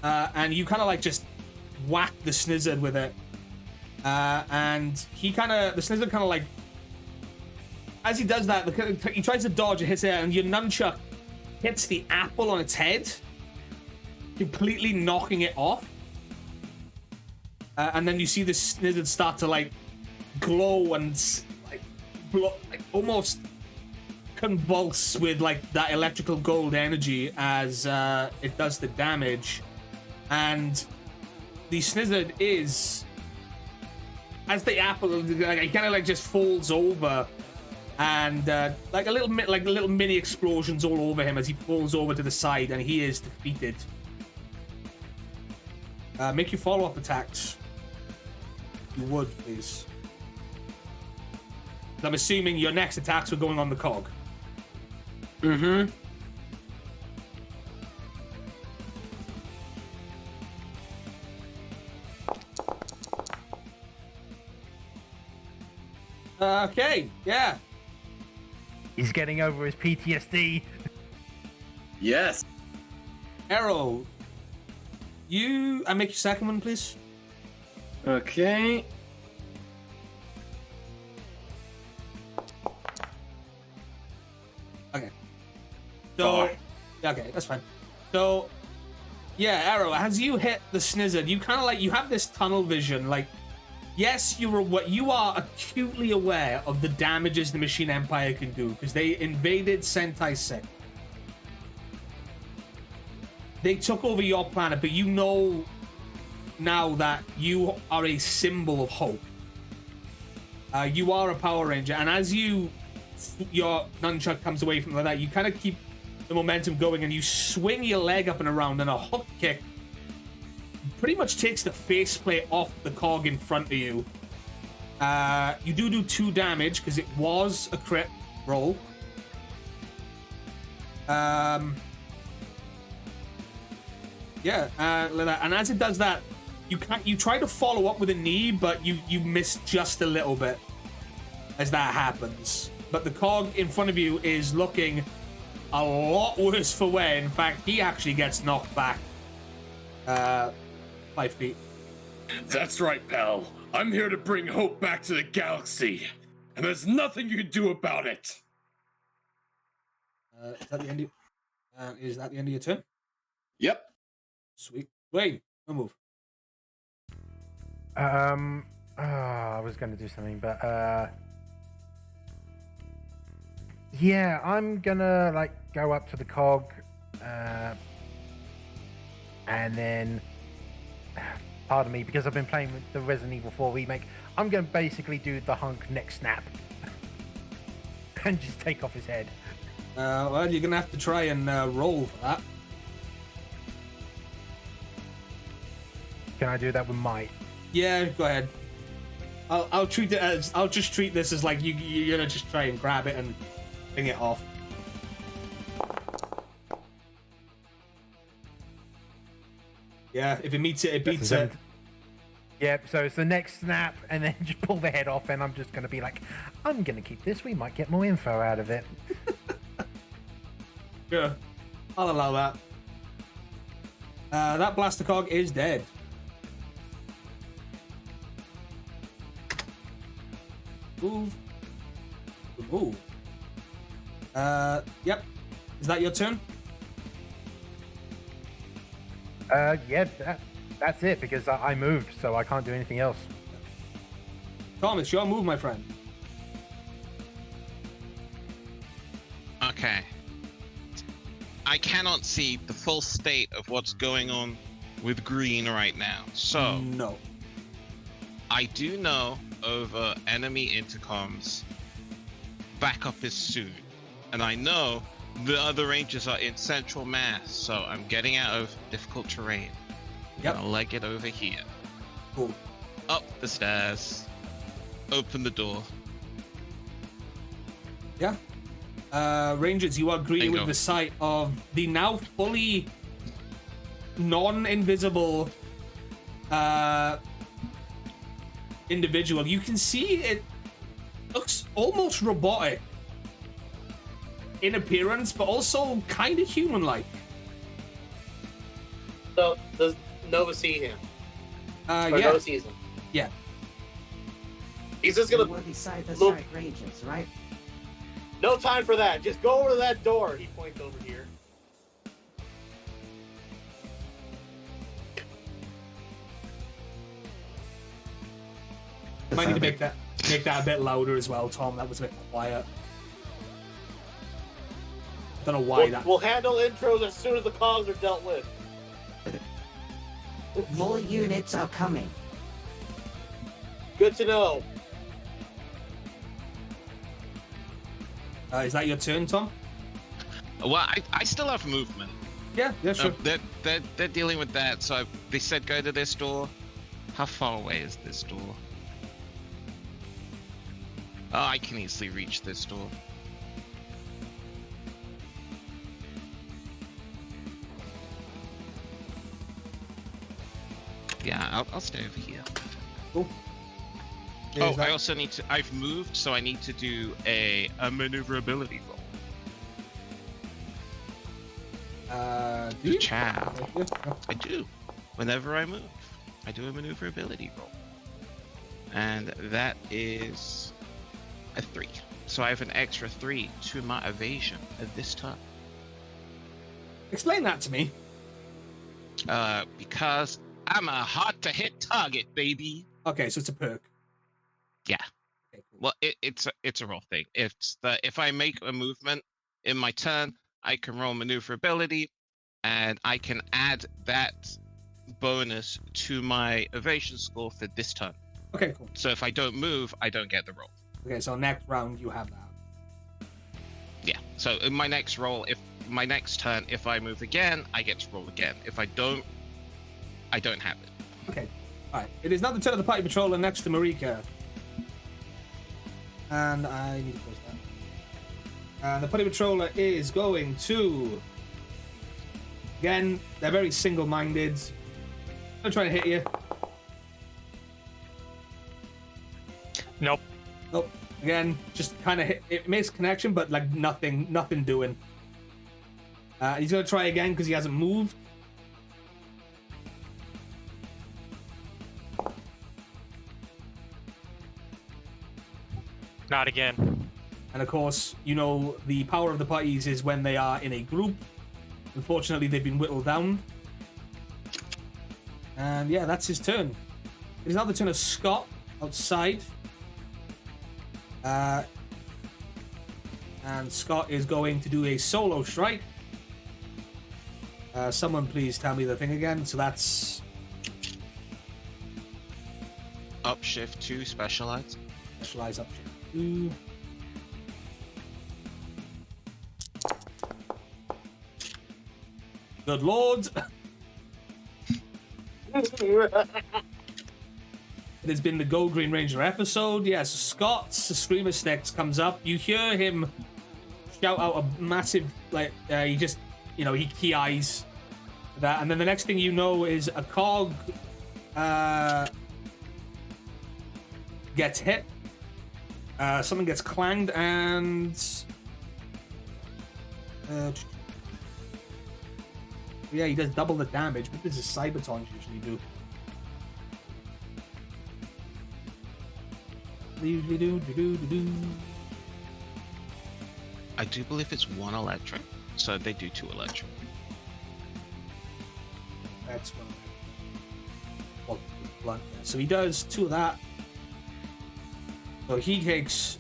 And you kind of like just whack the Snizzard with it, and the Snizzard kind of like, as he does that, he tries to dodge, it hits it, and your nunchuck hits the apple on its head, completely knocking it off. And then you see the Snizzard start to like glow and like almost convulse with like that electrical gold energy as it does the damage. And the Snizzard is, as the apple, like, it kind of like just falls over, and like a little mini explosions all over him as he falls over to the side, and he is defeated. Make your follow-up attacks. You would, please. I'm assuming your next attacks were going on the cog. Mm-hmm. Okay, yeah. He's getting over his PTSD. Yes. Arrow, I make your second one, please. Okay. Okay. So, okay, that's fine. So, yeah, Arrow, as you hit the Snizzard, you kind of like, you have this tunnel vision, like, yes, you are acutely aware of the damages the Machine Empire can do, because they invaded Sentai 6. They took over your planet, but you know now that you are a symbol of hope. You are a Power Ranger, and as your nunchuck comes away from that, you kind of keep the momentum going, and you swing your leg up and around, and a hook kick pretty much takes the faceplate off the cog in front of you. You do 2 damage because it was a crit roll. Yeah, like that. And as it does that, you try to follow up with a knee, but you miss just a little bit as that happens. But the cog in front of you is looking a lot worse for wear. In fact, he actually gets knocked back 5 feet. That's right, pal. I'm here to bring hope back to the galaxy, and there's nothing you can do about it. Is that the end of your turn? Yep. Sweet. Wait, no move. I was going to do something, but yeah, I'm gonna like go up to the cog, and then, pardon me, because I've been playing with the Resident Evil 4 remake, I'm gonna basically do the hunk neck snap and just take off his head. Well, you're gonna have to try and roll for that. Can I do that with might? Yeah, go ahead. I'll just treat this as like you're gonna just try and grab it and bring it off. Yeah, if it meets it, it beats it. Yep, so it's the next snap, and then just pull the head off, and I'm just going to be like, I'm going to keep this. We might get more info out of it. Sure. I'll allow that. That blaster cog is dead. Move. Move. Yep. Is that your turn? Yeah, that's it, because I moved, so I can't do anything else. Thomas, your move, my friend. Okay. I cannot see the full state of what's going on with Green right now. So, no. I do know over enemy intercoms, backup is soon. And I know The other rangers are in central mass, so I'm getting out of difficult terrain. Yep. I'll leg it over here. Cool. Up the stairs. Open the door. Yeah. Rangers, you agree Bingo. with the sight of the now fully non-invisible individual. You can see it looks almost robotic in appearance, but also kind of human-like. So does Nova see him? Or Yeah. Nova sees him. Yeah. He's just gonna We're beside the look. strike ranges, right? No time for that. Just go over to that door. He points over here. Might need to make that a bit louder as well, Tom. That was a bit quiet. Don't know why that. We'll handle intros as soon as the cogs are dealt with. More units are coming. Good to know. Is that your turn, Tom? Well, I still have movement. Yeah, sure. They're dealing with that. So they said go to this door. How far away is this door? Oh, I can easily reach this door. Yeah, I'll stay over here. Cool. Oh, I also need to. I've moved, so I need to do a maneuverability roll. Do you? Chow. I do. Whenever I move, I do a maneuverability roll, and that is a 3. So I have an extra 3 to my evasion at this time. Explain that to me. Because I'm a hard-to-hit target, baby. Okay, so it's a perk. Yeah. Okay, cool. Well, it's a roll thing. If I make a movement in my turn, I can roll maneuverability, and I can add that bonus to my evasion score for this turn. Okay, cool. So if I don't move, I don't get the roll. Okay, so next round you have that. Yeah. So in my next roll, if my next turn, if I move again, I get to roll again. If I don't have it. Okay. Alright. It is now the turn of the party patroller next to Marika. And I need to close that. And the party patroller is going to... Again, they're very single-minded. I'm trying to hit you. Nope. Nope. Again, just kind of hit. It makes connection, but like nothing doing. He's going to try again because he hasn't moved. Not again. And of course, you know, the power of the parties is when they are in a group. Unfortunately, they've been whittled down. And yeah, that's his turn. It is now the turn of Scott outside. And Scott is going to do a solo strike. Someone please tell me the thing again. So that's... Upshift 2, specialize. Specialize upshift 2. Good lord. It has been the Go Green Ranger episode. Yes, Scott's Screamer Sticks comes up. You hear him shout out a massive, like, he just, you know, he eyes that. And then the next thing you know is a cog gets hit. Something gets clanged and... yeah, he does double the damage. What does his Cybertons usually do? I do believe it's 1 electric, so they do 2 electric. That's one. Blunt. So he does 2 of that. So he takes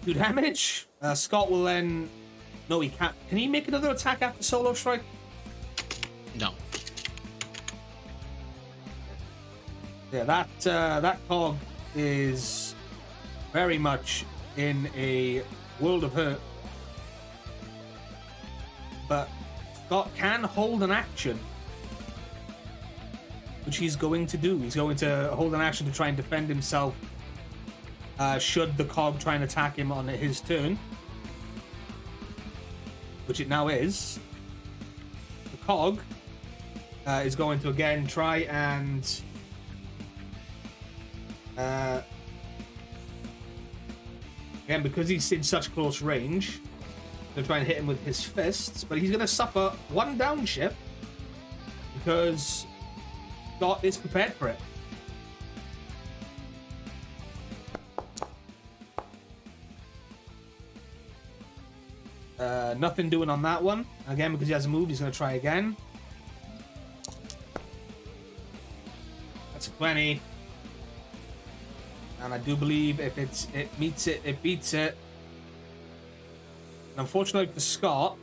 2 damage. Scott will then... No, he can't. Can he make another attack after solo strike? No. Yeah, that cog is very much in a world of hurt. but Scott can hold an action, which he's going to do. He's going to hold an action to try and defend himself should the cog try and attack him on his turn, which it now is. The cog is going to again try and again, because he's in such close range, to try and hit him with his fists, but he's going to suffer one downshift because Scott is prepared for it. Nothing doing on that one. Again, because he hasn't moved, he's going to try again. That's a 20. And I do believe if it meets it, it beats it. And unfortunately for Scott,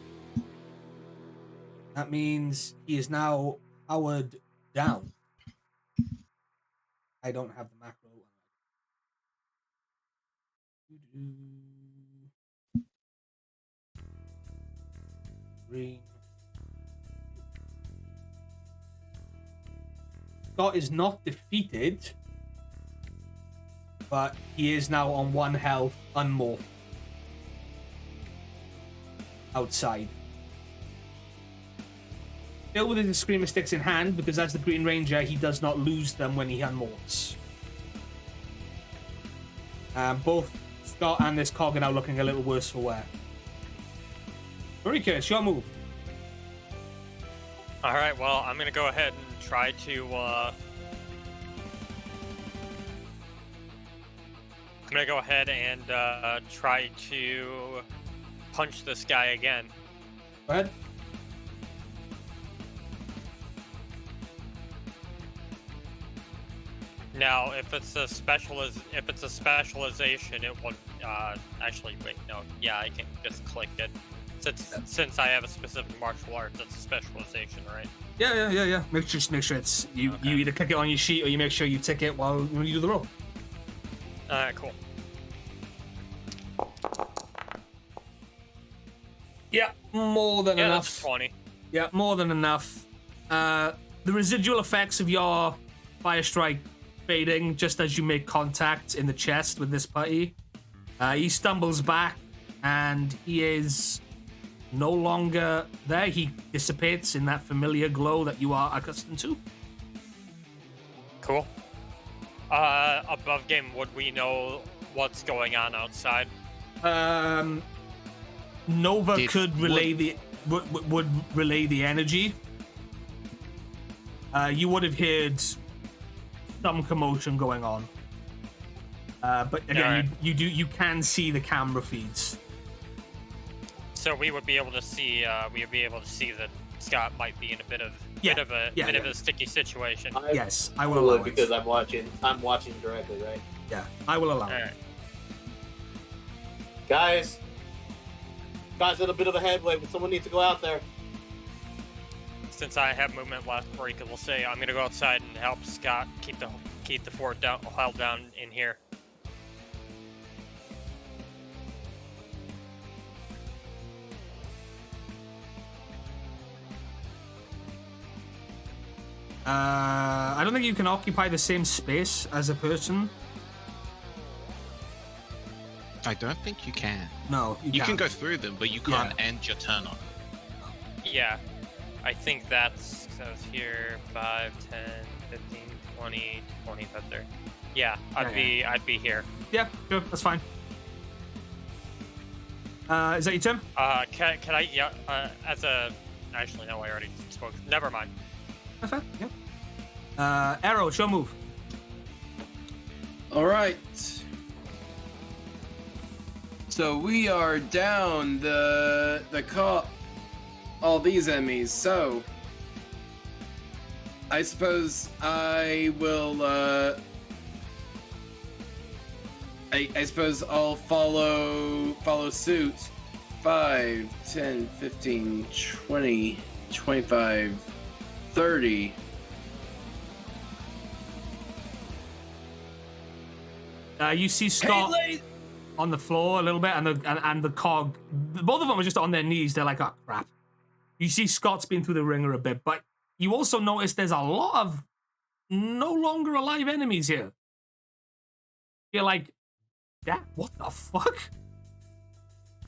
that means he is now powered down. I don't have the macro. Green. Scott is not defeated, but he is now on 1 health, unmorphed. Outside. Still with his Screamer Sticks in hand, because as the Green Ranger, he does not lose them when he unmorphs. Both Scott and this cog are now looking a little worse for wear. Marika, it's your move. Alright, well, I'm gonna go ahead and try to, I'm gonna go ahead and, try to punch this guy again. Go ahead. Now, if it's a specialization, it won't, actually, wait, no, yeah, I can just click it. Since I have a specific martial arts, that's a specialization, right? Yeah. Make sure it's you. Okay. You either click it on your sheet or you make sure you tick it when you do the roll. Alright, cool. Yeah, more than enough. That's 20. Yeah, more than enough. The residual effects of your fire strike fading just as you make contact in the chest with this putty. He stumbles back and he is no longer there. He dissipates in that familiar glow that you are accustomed to. Cool. Above game, would we know what's going on outside? Nova could relay would relay the energy. You would have heard some commotion going on. But again, right. you can see the camera feeds. So we would be able to see that Scott might be in a bit of a sticky situation. Yes, I will allow it. Because I'm watching directly, right? Yeah, I will allow it. Right. Guys, in a bit of a headway, but someone needs to go out there. Since I have movement last break, we'll say I'm gonna go outside and help Scott keep the fort held down in here. I don't think you can occupy the same space as a person. I don't think you can. No, you can go through them, but you can't end your turn on. Yeah, I think that's here 5, 10, 15, 20, 25, 30. Yeah, I'd be here. Yeah, sure, that's fine. Is that your turn? Can I? Yeah. Actually, no, I already spoke. Never mind. That's fine. Yeah. Arrow, show move. All right. So we are down all these enemies. So I suppose I will. I suppose I'll follow suit. 5, 10, 15, 20, 25, 30. You see Scott on the floor a little bit, and the cog. Both of them are just on their knees. They're like, "Oh crap!" You see Scott's been through the ringer a bit, but you also notice there's a lot of no longer alive enemies here. You're like, yeah, what the fuck?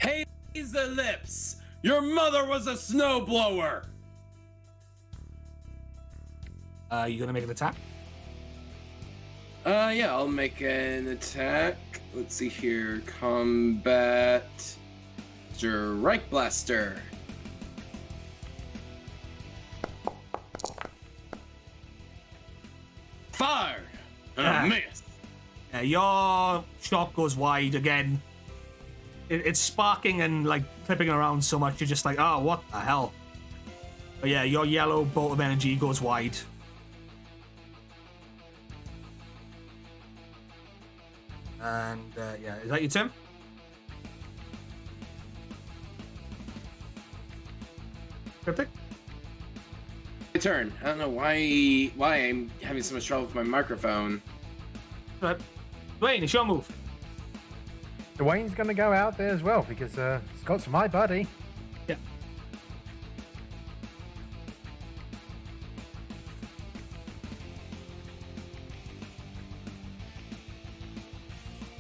Haze the lips! Your mother was a snowblower! You gonna make an attack? Yeah, I'll make an attack. Let's see here. Combat. Strike Blaster. Fire! Miss. Yeah, your shot goes wide again. It's sparking and like flipping around so much, you're just like, oh, what the hell? But yeah, your yellow bolt of energy goes wide. And yeah, is that your turn? Cryptic? My turn. I don't know why I'm having so much trouble with my microphone. Right. Dwayne, it's your move. Dwayne's going to go out there as well because Scott's my buddy. Yeah.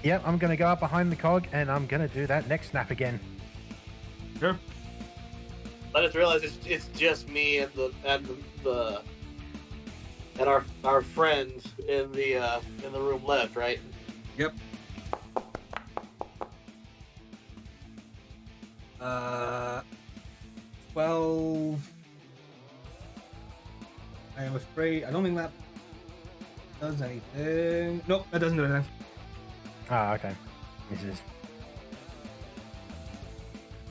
Yep, I'm going to go up behind the cog and I'm going to do that neck snap again. Sure. I just realized it's just me and our friend in the room left, right? Yep. 12. I am afraid. I don't think that does anything. Nope, that doesn't do anything. Ah, okay. This is.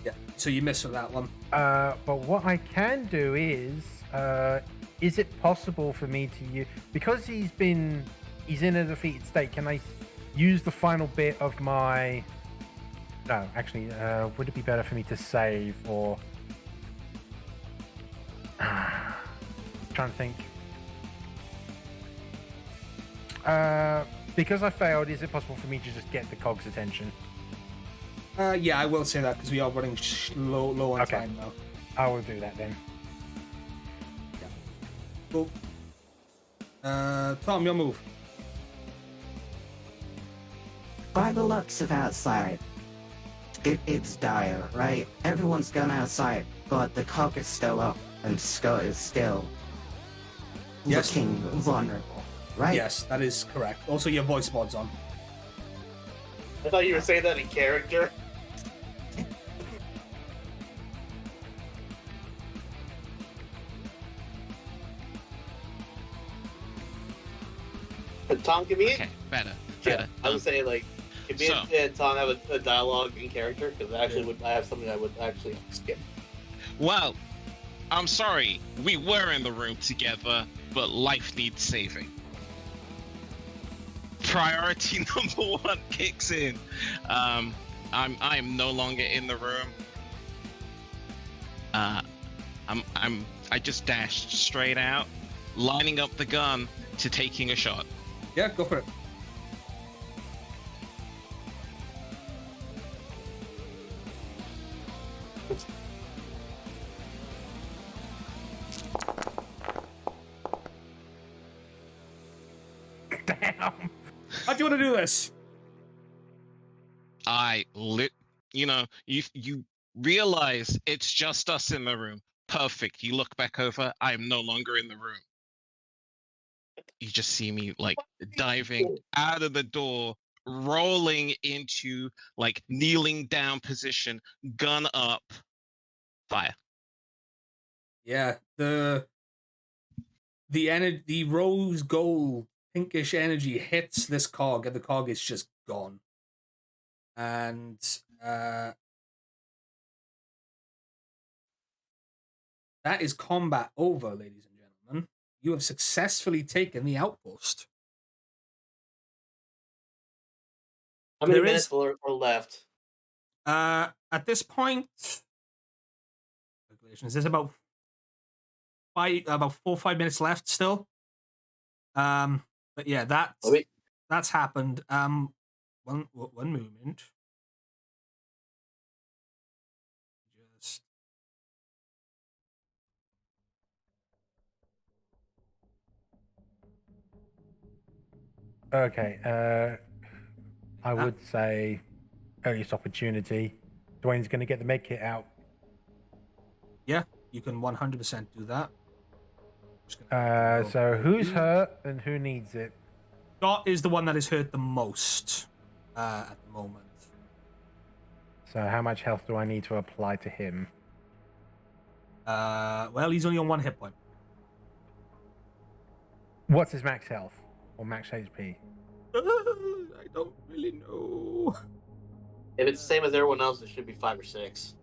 Yeah, so you miss with that one. But what I can do is it possible for me to use, because he's in a defeated state, can I use the final bit of my, no, actually, would it be better for me to save or, trying to think. Because I failed, is it possible for me to just get the cog's attention? Yeah, I will say that because we are running low on time now. I will do that then. Yeah. Cool. Tom, your move. By the looks of outside, it's dire, right? Everyone's gone outside, but the cog is still up, and Scott is still looking vulnerable, right? Yes, that is correct. Also, your voice mod's on. I thought you were saying that in character. Tom, can me? Okay, better. Yeah, I would say like, can me and Tom have a dialogue in character? Because actually, I have something I would actually skip. Well, I'm sorry. We were in the room together, but life needs saving. Priority number one kicks in. I am no longer in the room. I just dashed straight out, lining up the gun to taking a shot. Yeah, go for it. Damn. How do you want to do this? You realize it's just us in the room. Perfect. You look back over. I am no longer in the room. You just see me like diving out of the door, rolling into like kneeling down position, gun up, fire. Yeah, the rose gold pinkish energy hits this cog, and the cog is just gone. And that is combat over, ladies and gentlemen. You have successfully taken the outpost. How many minutes are left? At this point, there's about 4 or 5 minutes left still. But yeah, that's happened. One moment. Okay. I would say earliest opportunity. Dwayne's going to get the med kit out. Yeah, you can 100% do that. So who's hurt and who needs it? Scott is the one that is hurt the most at the moment. So how much health do I need to apply to him? Well, he's only on 1 hit point. What's his max health or max HP? I don't really know. If it's the same as everyone else, it should be 5 or 6.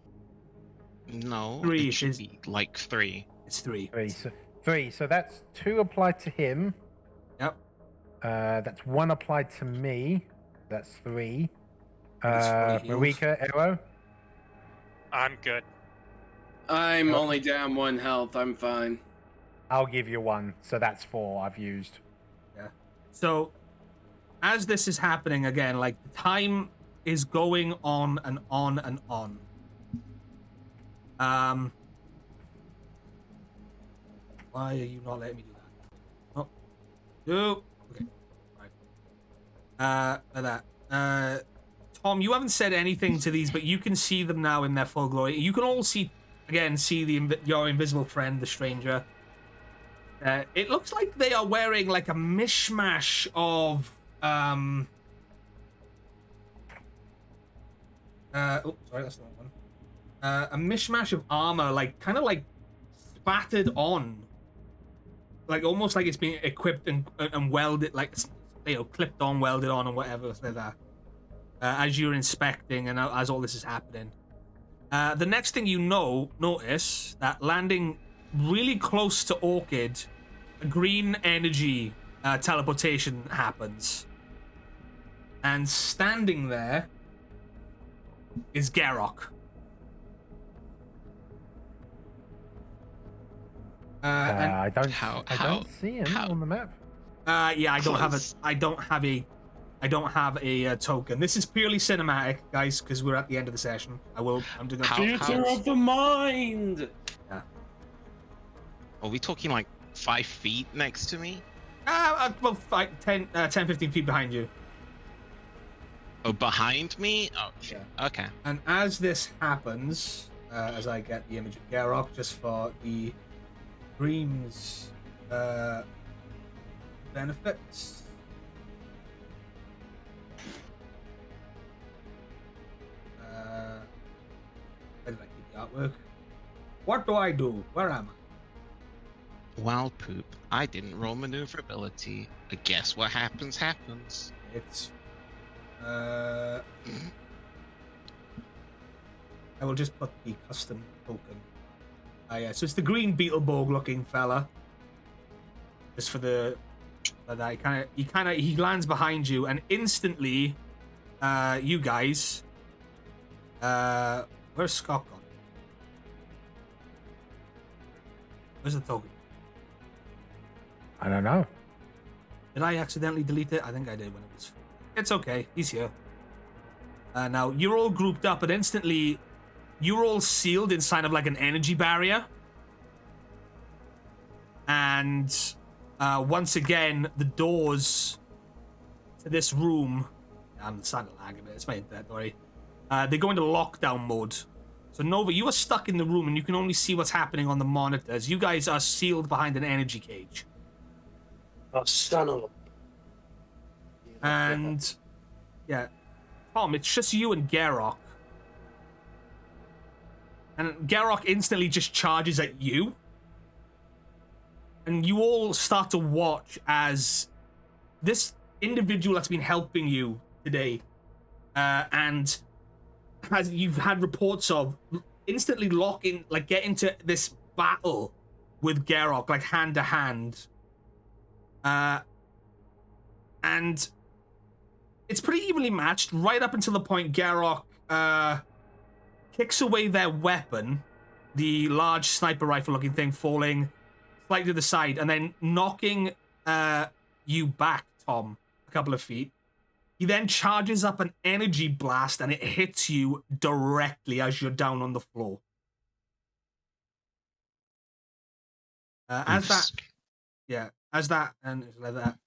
No, 3 it should is be like 3. It's 3. 3. So that's 2 applied to him. Yep. That's 1 applied to me. That's 3. He's fully healed. Marika, Arrow. I'm good. I'm only down 1 health. I'm fine. I'll give you 1. So that's 4 I've used. Yeah. So as this is happening again, like the time is going on and on and on. Why are you not letting me do that? Oh. No. Okay. Right. Like that. Tom, you haven't said anything to these, but you can see them now in their full glory. You can all see your invisible friend, the stranger. It looks like they are wearing like a mishmash of oh, sorry, that's the wrong one. A mishmash of armor, like kind of like spattered on, like almost like it's being equipped and welded, like clipped on, welded on, and whatever like that. As you're inspecting and as all this is happening, the next thing you notice that landing really close to Orchid, a green energy teleportation happens, and standing there is Garrock. I don't see him on the map. Yeah, I don't have a token. This is purely cinematic, guys, because we're at the end of the session. I'm doing a Theater of the mind. Yeah. Are we talking like 5 feet next to me? Well, 10, 15 feet behind you. Oh, behind me? Oh, yeah. Okay. And as this happens, as I get the image of Garrock, just for the Dream's benefits. Where did I keep the artwork? What do I do? Where am I? Well, poop. I didn't roll maneuverability. I guess what happens. It's I will just put the custom token. Yeah, so it's the green Beetleborg looking fella. Just for that, he lands behind you, and instantly, you guys, where's Scott gone? Where's the token? I don't know. Did I accidentally delete it? I think I did when it was. It's okay. He's here. Now you're all grouped up, and instantly, you're all sealed inside of like an energy barrier. And once again, the doors to this room, I'm starting to lag a bit, it's my internet, don't worry. They go into lockdown mode. So Nova, you are stuck in the room and you can only see what's happening on the monitors. You guys are sealed behind an energy cage. Oh, son of a... And, yeah, Tom, it's just you and Garrock. And Garrock instantly just charges at you. And you all start to watch as this individual that's been helping you today, and as you've had reports of, instantly get into this battle with Garrock, like hand to hand. And it's pretty evenly matched right up until the point Garrock kicks away their weapon, the large sniper rifle looking thing, falling slightly to the side and then knocking you back, Tom, a couple of feet. He then charges up an energy blast and it hits you directly as you're down on the floor. As that, and like that.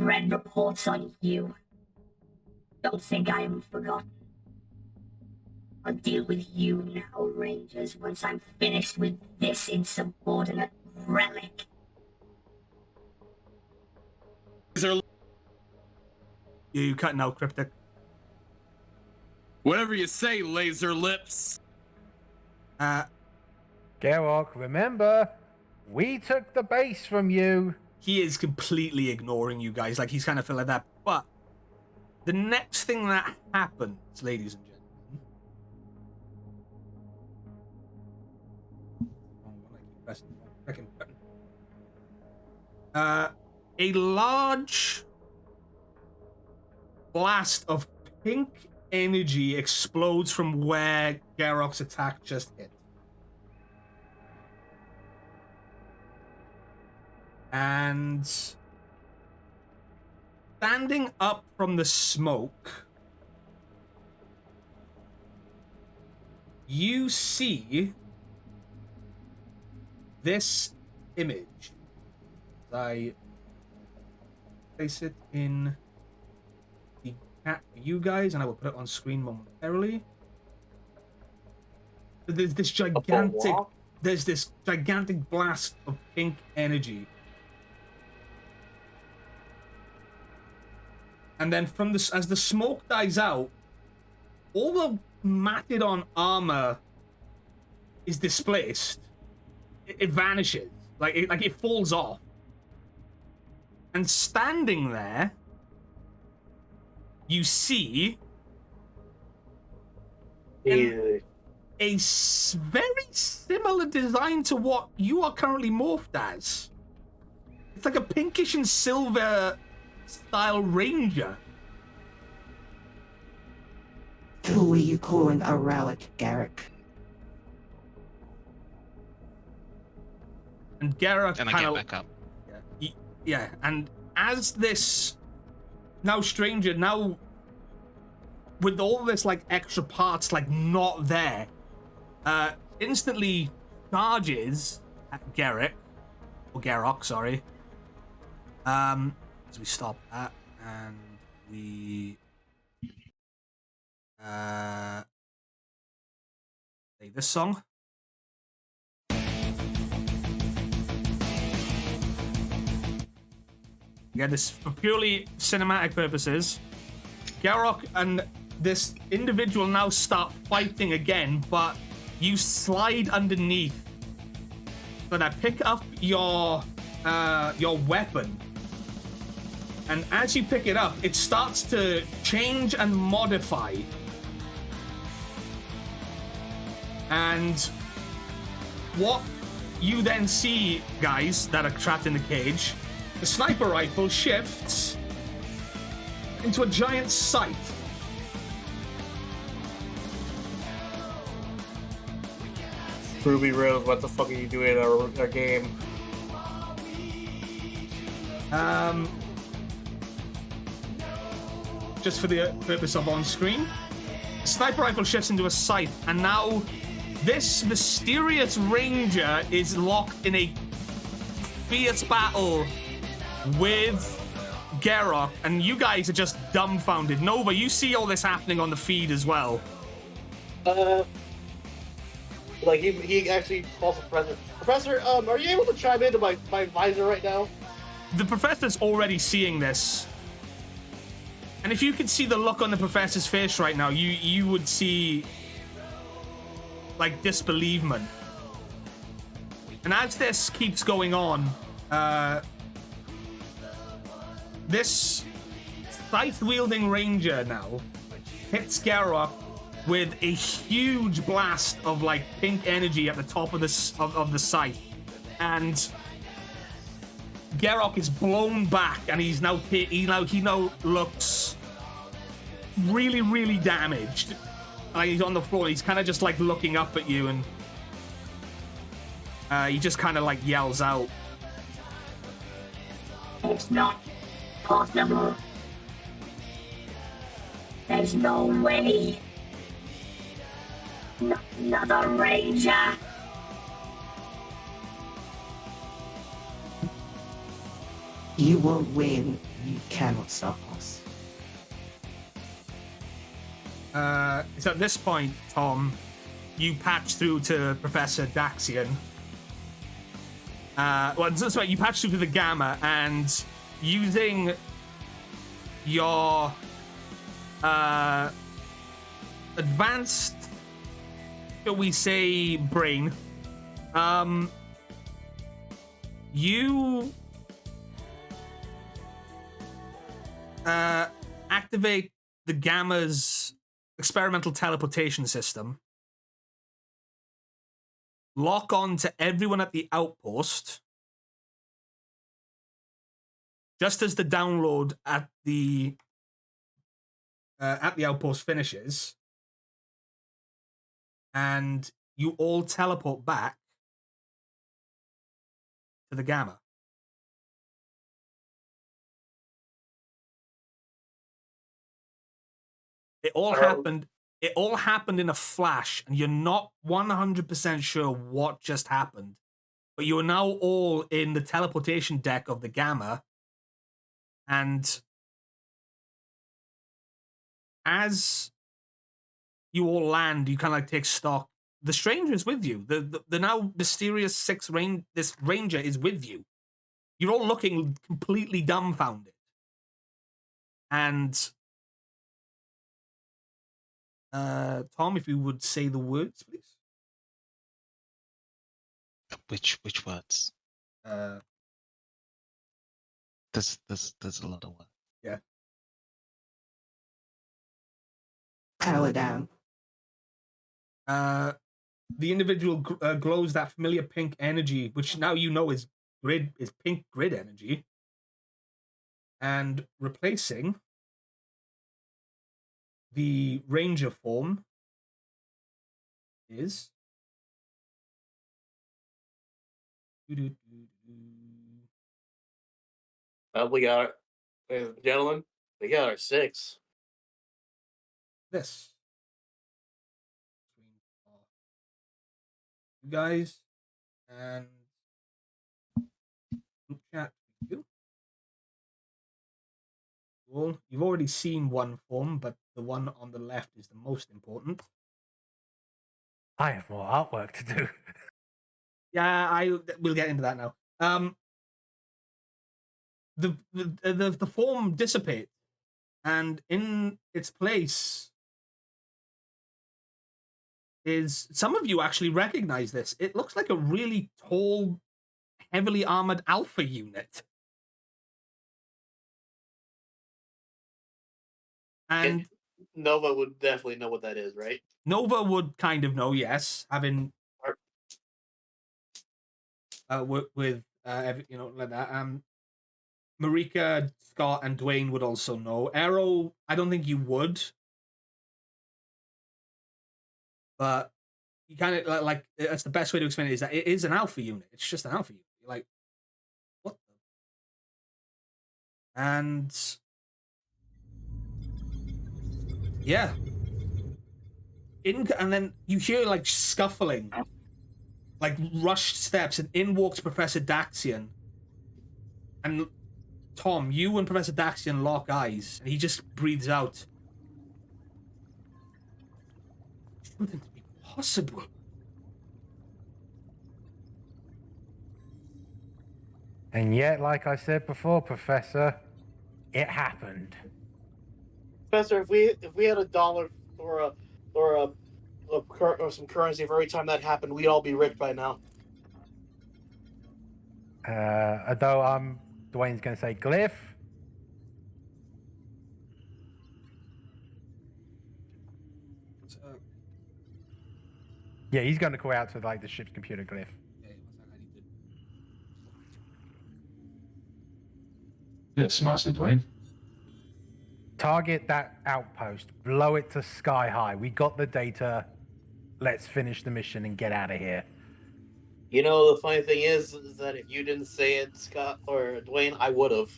read reports on you. Don't think I haven't forgotten. I'll deal with you now, Rangers, once I'm finished with this insubordinate relic. You cutting out, Cryptic? Whatever you say, laser lips. Gerok, remember, we took the base from you. He is completely ignoring you guys. Like, he's kind of feeling like that. But the next thing that happens, ladies and gentlemen... I keep pressing the wrong freaking button. A large blast of pink energy explodes from where Garok's attack just hit. And standing up from the smoke, you see this image. I place it in the chat for you guys, and I will put it on screen momentarily. There's this gigantic blast of pink energy. And then from this, as the smoke dies out, all the matted on armor is displaced. It vanishes. Like it falls off. And standing there, you see a very similar design to what you are currently morphed as. It's like a pinkish and silver style ranger. Who are you calling a relic, Garrick? And Garrick And I get back up. Yeah, and as this stranger, with all this like extra parts like not there, instantly charges at Garok, sorry. As we stop that and we play this song. Again, this is for purely cinematic purposes. Garok and this individual now start fighting again, but you slide underneath. So now pick up your weapon. And as you pick it up, it starts to change and modify. And what you then see, guys, that are trapped in the cage, the sniper rifle shifts into a giant scythe. Ruby Rose, what the fuck are you doing in our game? Just for the purpose of on screen, the sniper rifle shifts into a scythe, and now this mysterious ranger is locked in a fierce battle with Garok, and you guys are just dumbfounded. Nova, you see all this happening on the feed as well. Like he actually calls the professor. Professor, are you able to chime into my visor right now? The professor's already seeing this. And if you could see the look on the professor's face right now, you would see like disbelievement. And as this keeps going on, this scythe-wielding ranger now hits Garok with a huge blast of like pink energy at the top of the scythe, and Garok is blown back, and he now looks really, really damaged. He's on the floor. He's kind of just like looking up at you, and he just kind of like yells out, "It's not possible. There's no way. Another ranger." You won't win. You cannot stop us. So at this point, Tom, you patch through to Professor Daxian. That's right, you patch through to the Gamma, and using your advanced, shall we say, brain, you activate the Gamma's experimental teleportation system, lock on to everyone at the outpost. Just as the download at the outpost finishes, and you all teleport back to the Gamma. It all happened. It all happened in a flash, and you're not 100% sure what just happened. But you are now all in the teleportation deck of the Gamma, and as you all land, you kind of like take stock. The stranger is with you. The now mysterious this ranger is with you. You're all looking completely dumbfounded. And Tom, if you would say the words, please. Which words? There's a lot of words. Yeah. Power down. The individual glows that familiar pink energy, which now you know is pink grid energy, and replacing the ranger form is We got, ladies and gentlemen, we got our 6. this. You guys and group chat. You. Well, you've already seen one form, but the one on the left is the most important. I have more artwork to do. Yeah, we'll get into that now. The form dissipates, and in its place is, some of you actually recognize this. It looks like a really tall, heavily armored alpha unit. And Nova would definitely know what that is, right? Nova would kind of know, yes, having worked with like that. Marika, Scott, and Dwayne would also know. Arrow, I don't think you would, but you kind of like that's the best way to explain it, is that it is an alpha unit. It's just an alpha unit. You're like, what? And yeah, and then you hear like scuffling, like rushed steps, and in walks Professor Daxian. And Tom, you and Professor Daxian lock eyes, and he just breathes out, "Shouldn't be possible." And yet, like I said before, Professor, it happened. Professor, if we had $1 or some currency for every time that happened, we'd all be rich by now. Although Dwayne's going to say glyph. Yeah, he's going to call out to like the ship's computer glyph. Yes, Master Dwayne. Target that outpost. Blow it to sky high. We got the data. Let's finish the mission and get out of here. You know, the funny thing is that if you didn't say it, Scott or Dwayne, I would have.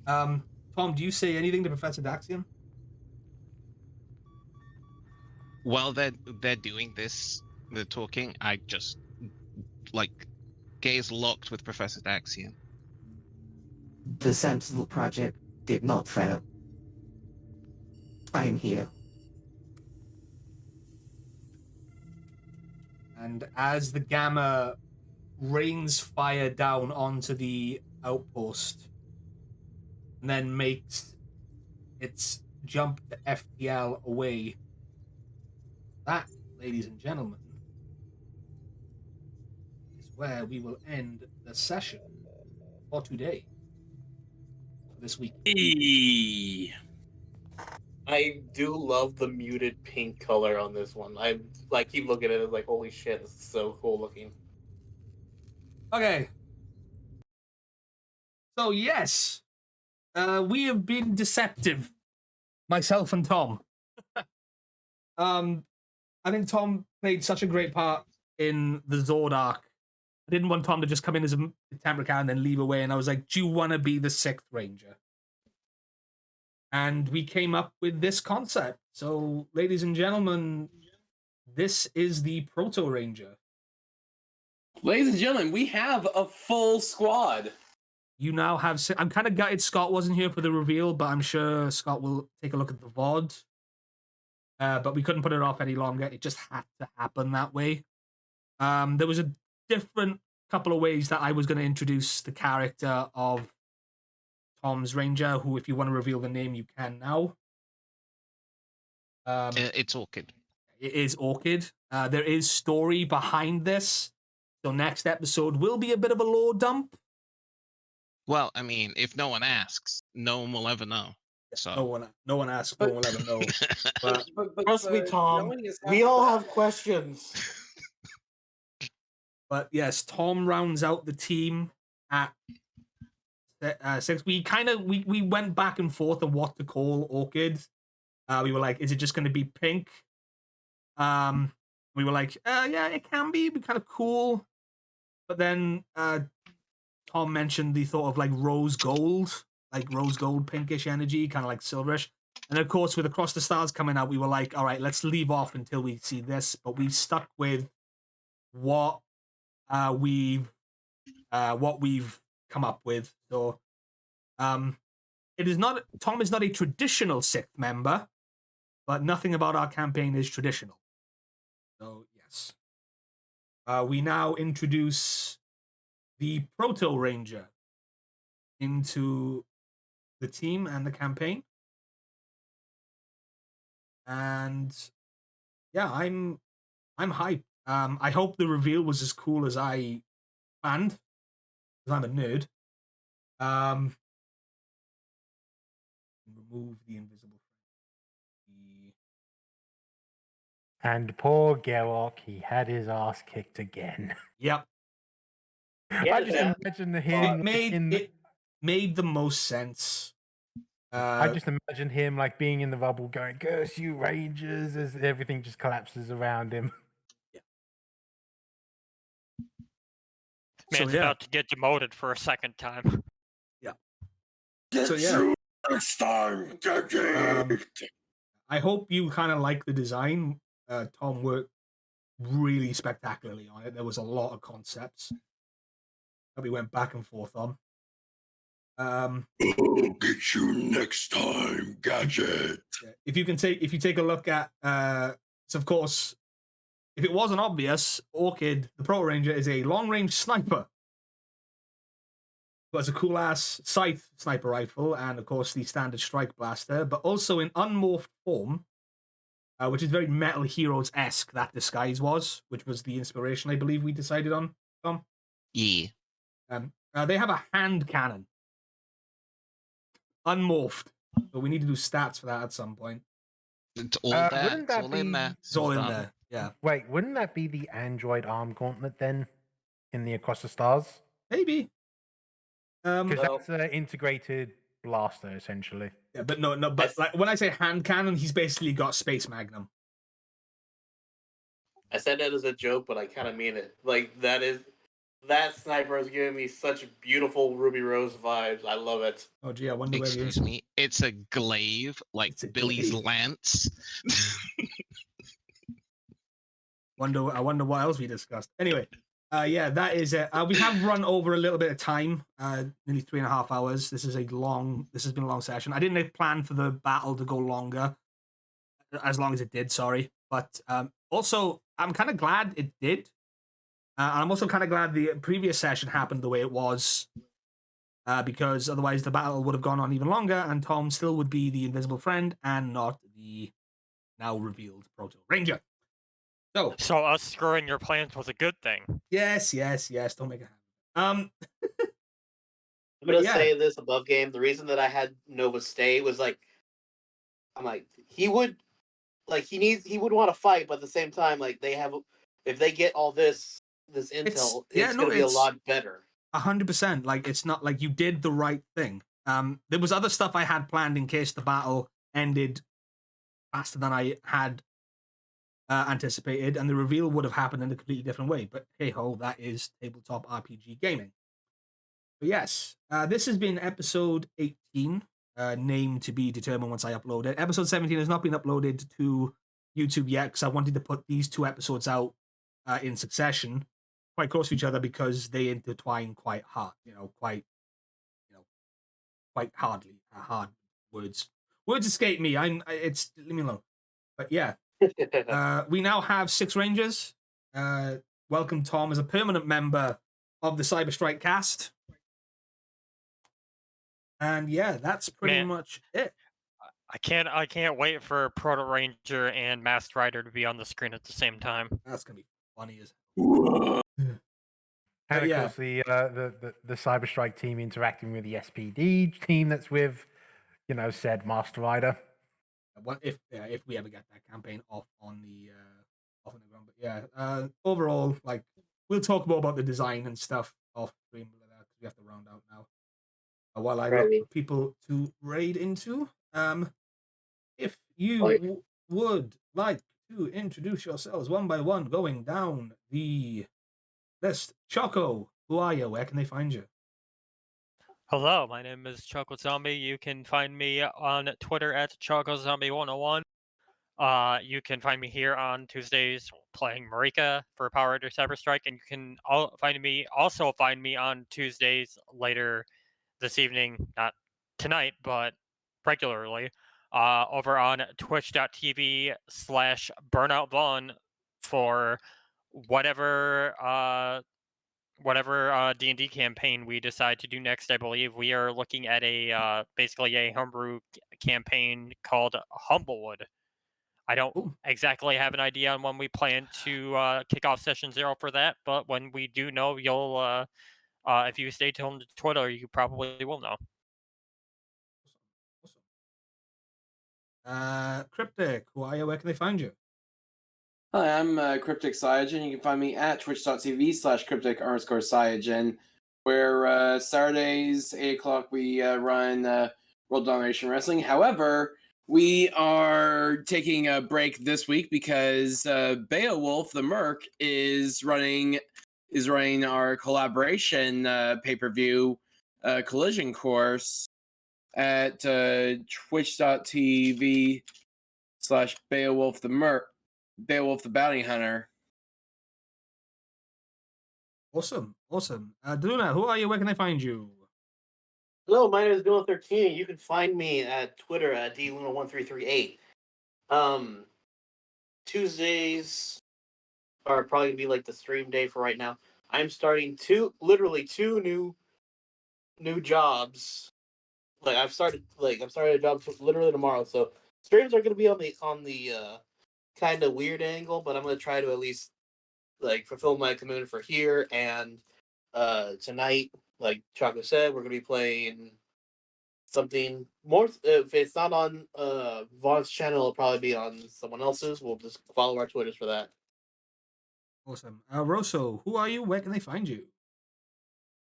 Tom, do you say anything to Professor Daxian? While they're doing this, they're talking, I just like gaze locked with Professor Daxian. The Sentinel project did not fail. I'm here. And as the Gamma rains fire down onto the outpost and then makes its jump to FTL away, that, ladies and gentlemen, is where we will end the session for today, for this week. I do love the muted pink color on this one. I like keep looking at it like, holy shit, this is so cool looking. Okay. So yes, we have been deceptive, myself and Tom. I think Tom played such a great part in the Zord arc. I didn't want Tom to just come in as a Templicar and then leave away, and I was like, do you want to be the 6th Ranger? And we came up with this concept. So, ladies and gentlemen, this is the Proto Ranger. Ladies and gentlemen, we have a full squad. You now have... I'm kind of gutted Scott wasn't here for the reveal, but I'm sure Scott will take a look at the VOD. But we couldn't put it off any longer. It just had to happen that way. There was a different couple of ways that I was going to introduce the character of Tom's Ranger, who, if you want to reveal the name, you can now. It's Orchid. It is Orchid. There is story behind this. So next episode will be a bit of a lore dump. Well, I mean, if no one asks, no one will ever know. So No one asks, no one will ever know. But trust me, Tom, we all have questions. But yes, Tom rounds out the team at 6. We went back and forth on what to call Orchid. We were like, is it just going to be pink? We were like, yeah, it can be kind of cool. But then Tom mentioned the thought of like rose gold pinkish energy, kind of like silverish. And of course, with Across the Stars coming out, we were like, all right, let's leave off until we see this. But we stuck with what we've come up with. So it is not... Tom is not a traditional 6th member, but nothing about our campaign is traditional. So yes. We now introduce the Proto Ranger into the team and the campaign. And yeah, I'm hyped. I hope the reveal was as cool as I planned, because I'm a nerd. Remove the invisible friend. And poor Gerok, he had his ass kicked again. Yep. I just imagine him It made the most sense. I just imagine him like being in the rubble going, curse you Rangers, as everything just collapses around him. Man's about to get demoted for a second time. Yeah. Get you next time, I hope you kind of like the design. Tom worked really spectacularly on it. There was a lot of concepts that we went back and forth on. Get you next time, Gadget. If you take a look at, so of course, if it wasn't obvious, Orchid, the Pro Ranger, is a long-range sniper. But it's a cool-ass scythe sniper rifle, and of course the standard strike blaster, but also in unmorphed form, which is very Metal Heroes-esque, that disguise was, which was the inspiration I believe we decided on, Tom. Yeah. They have a hand cannon. Unmorphed. So we need to do stats for that at some point. It's all there. Wouldn't It's that all be... in there. It's all in there, yeah. Wait, wouldn't that be the android arm gauntlet then? In the Across the Stars? Maybe. Because that's an integrated blaster, essentially. Yeah, but but like when I say hand cannon, he's basically got Space Magnum. I said that as a joke, but I kind of mean it. Like, that sniper is giving me such beautiful Ruby Rose vibes. I love it. Oh, gee, I wonder where Excuse me. It's a glaive, like Billy's lance. I wonder what else we discussed. Anyway, Yeah, that is it. We have run over a little bit of time, nearly 3.5 hours. This has been a long session. I didn't plan for the battle to go longer, as long as it did. Sorry, but also I'm kind of glad it did. And I'm also kind of glad the previous session happened the way it was, because otherwise the battle would have gone on even longer, and Tom still would be the invisible friend and not the now revealed Proto Ranger. So us screwing your plans was a good thing. Yes. Don't make it happen. I'm gonna say this above game. The reason that I had Nova stay was like, I'm like, he would want to fight, but at the same time, like if they get all this intel, it's gonna be a lot better. 100%. Like, it's not like you did the right thing. There was other stuff I had planned in case the battle ended faster than I had anticipated, and the reveal would have happened in a completely different way. But hey ho, that is tabletop RPG gaming. But yes, this has been episode 18, name to be determined once I upload it. Episode 17 has not been uploaded to YouTube yet because I wanted to put these 2 episodes out in succession, quite close to each other, because they intertwine quite hard. Quite hardly. Hard words. Words escape me. It's leave me alone. But yeah, we now have 6 Rangers. Welcome Tom as a permanent member of the Cyberstrike cast. And yeah, that's pretty much it. I can't wait for Proto Ranger and Masked Rider to be on the screen at the same time. That's gonna be funny as and of course the Cyberstrike team interacting with the SPD team that's with, said Master Rider. If we ever get that campaign off on the ground, but yeah, overall, like, we'll talk more about the design and stuff off stream because we have to round out now. While I look for people to raid into, if you would like to introduce yourselves one by one, going down the list, Choco, who are you? Where can they find you? Hello, my name is Choco Zombie. You can find me on Twitter at ChocoZombie101. You can find me here on Tuesdays playing Marika for Power Ranger Cyberstrike, and you can find me on Tuesdays later this evening, not tonight, but regularly, over on twitch.tv/BurnoutVaughn for whatever D&D campaign we decide to do next. I believe we are looking at basically a homebrew campaign called Humblewood. I don't exactly have an idea on when we plan to kick off session 0 for that, but when we do know, you'll if you stay tuned to Twitter, you probably will know. Cryptic, who are you? Where can they find you? Hi, I'm Cryptic Cyogen. You can find me at twitch.tv/cryptic_Cyogen, where Saturdays, 8 o'clock, we run World Domination Wrestling. However, we are taking a break this week because Beowulf the Merc is running our collaboration pay-per-view collision course at twitch.tv/Beowulf the Merc. Beowulf the Bounty Hunter. Awesome. Deluna, who are you? Where can they find you? Hello, my name is Bill13. You can find me at Twitter at DLuna1338. Tuesdays are probably gonna be like the stream day for right now. I'm starting two new jobs. I've started a job literally tomorrow, so streams are gonna be on the kind of weird angle, but I'm gonna try to at least fulfill my commitment for here. And tonight, like Chaco said, we're gonna be playing something more. If it's not on Vaughn's channel, it'll probably be on someone else's. We'll just follow our Twitters for that. Awesome. Rosso, who are you? Where can they find you?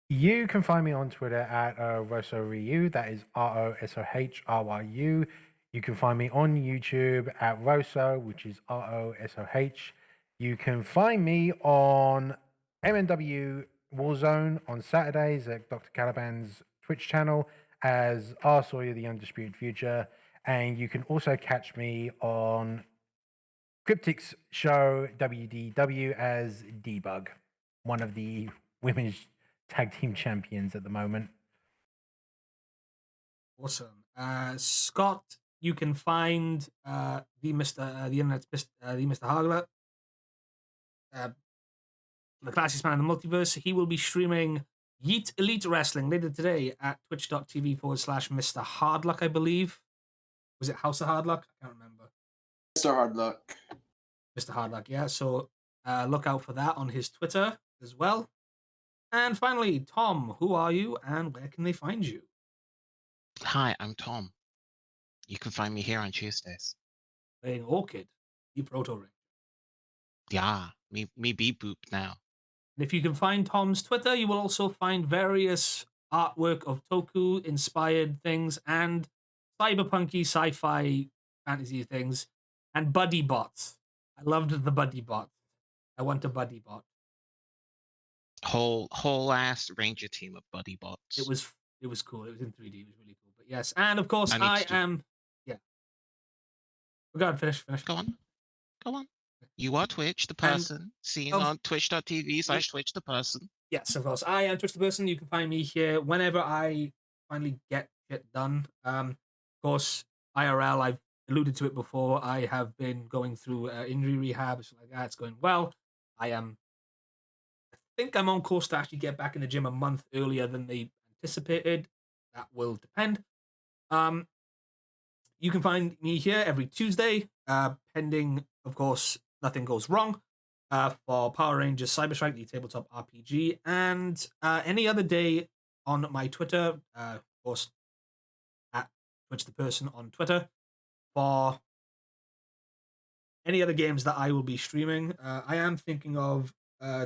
You can find me on Twitter at RossoRyu. That is ROSOHRYU. You can find me on YouTube at Rosso, which is ROSOH. You can find me on MNW Warzone on Saturdays at Dr. Caliban's Twitch channel as R. Sawyer, the Undisputed Future. And you can also catch me on Cryptic's show WDW as Debug. one of the women's tag team champions at the moment. Awesome. Scott, you can find the internet's the Mr. Hagler, the classiest man in the multiverse. He will be streaming Yeet Elite Wrestling later today at twitch.tv/Mr. Hardluck, I believe. Was it House of Hardluck? I can't remember. Mr. Hardluck. Mr. Hardluck, yeah. So look out for that on his Twitter as well. And finally, Tom, who are you and where can they find you? Hi, I'm Tom. You can find me here on Tuesdays. Playing Orchid, the Proto Ring. Yeah, me be boop now. And if you can find Tom's Twitter, you will also find various artwork of Toku inspired things and cyberpunky sci-fi fantasy things and buddy bots. I loved the buddy bot. I want a buddy bot. Whole ass ranger team of buddy bots. It was cool. It was in 3D. It was really cool. But yes, and of course I am. Yeah. Go on, finish. Go on. You are Twitch, the person. Seen on twitch.tv/Twitch, the person. Yes, of course. I am Twitch the person. You can find me here whenever I finally get shit done. Of course, IRL, I've alluded to it before. I have been going through injury rehab, so like that. It's going well. I think I'm on course to actually get back in the gym a month earlier than they anticipated. That will depend. You can find me here every Tuesday, pending, of course, nothing goes wrong, for Power Rangers Cyberstrike, the tabletop RPG, and any other day on my Twitter, of course, at Twitch the Person on Twitter, for any other games that I will be streaming. I am thinking of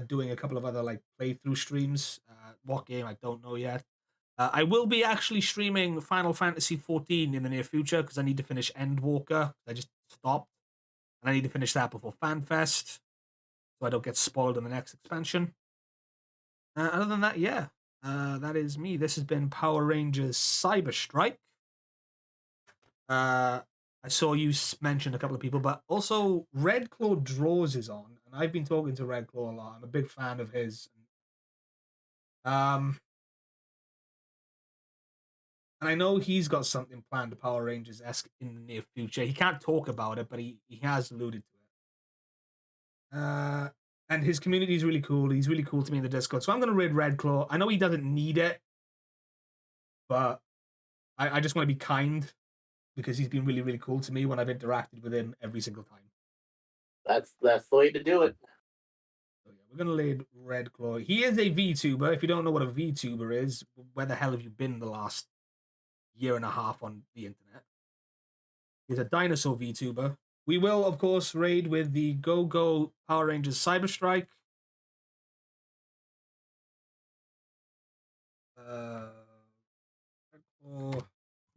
doing a couple of other like playthrough streams. What game, I don't know yet. I will be actually streaming Final Fantasy XIV in the near future because I need to finish Endwalker. I just stopped. And I need to finish that before FanFest so I don't get spoiled in the next expansion. Other than that, yeah. That is me. This has been Power Rangers Cyberstrike. I saw you mention a couple of people, but also Red Claw Draws is on. And I've been talking to Red Claw a lot. I'm a big fan of his. And I know he's got something planned to Power Rangers-esque in the near future. He can't talk about it, but he has alluded to it. And his community is really cool. He's really cool to me in the Discord. So I'm going to raid Red Claw. I know he doesn't need it, but I just want to be kind because he's been really, really cool to me when I've interacted with him every single time. That's the way to do it. So yeah, we're going to raid Red Claw. He is a VTuber. If you don't know what a VTuber is, where the hell have you been the last year and a half on the internet? He's a dinosaur VTuber. We will, of course, raid with the Go Power Rangers Cyberstrike.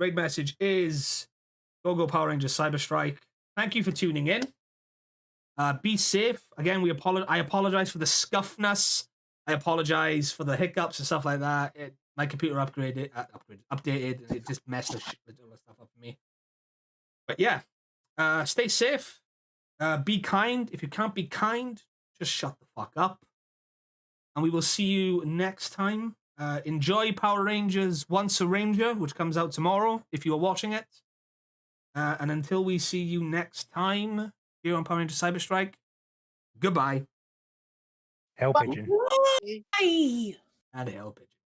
Raid message is Go Power Rangers Cyberstrike. Thank you for tuning in. Be safe. Again, I apologize for the scuffness. I apologize for the hiccups and stuff like that. My computer updated, and it just messed all the stuff up for me. But yeah, stay safe. Be kind. If you can't be kind, just shut the fuck up. And we will see you next time. Enjoy Power Rangers Once a Ranger, which comes out tomorrow if you are watching it. And until we see you next time here on Power Rangers Cyberstrike, goodbye. Hell Pigeon. Bye. And Hell Pigeon.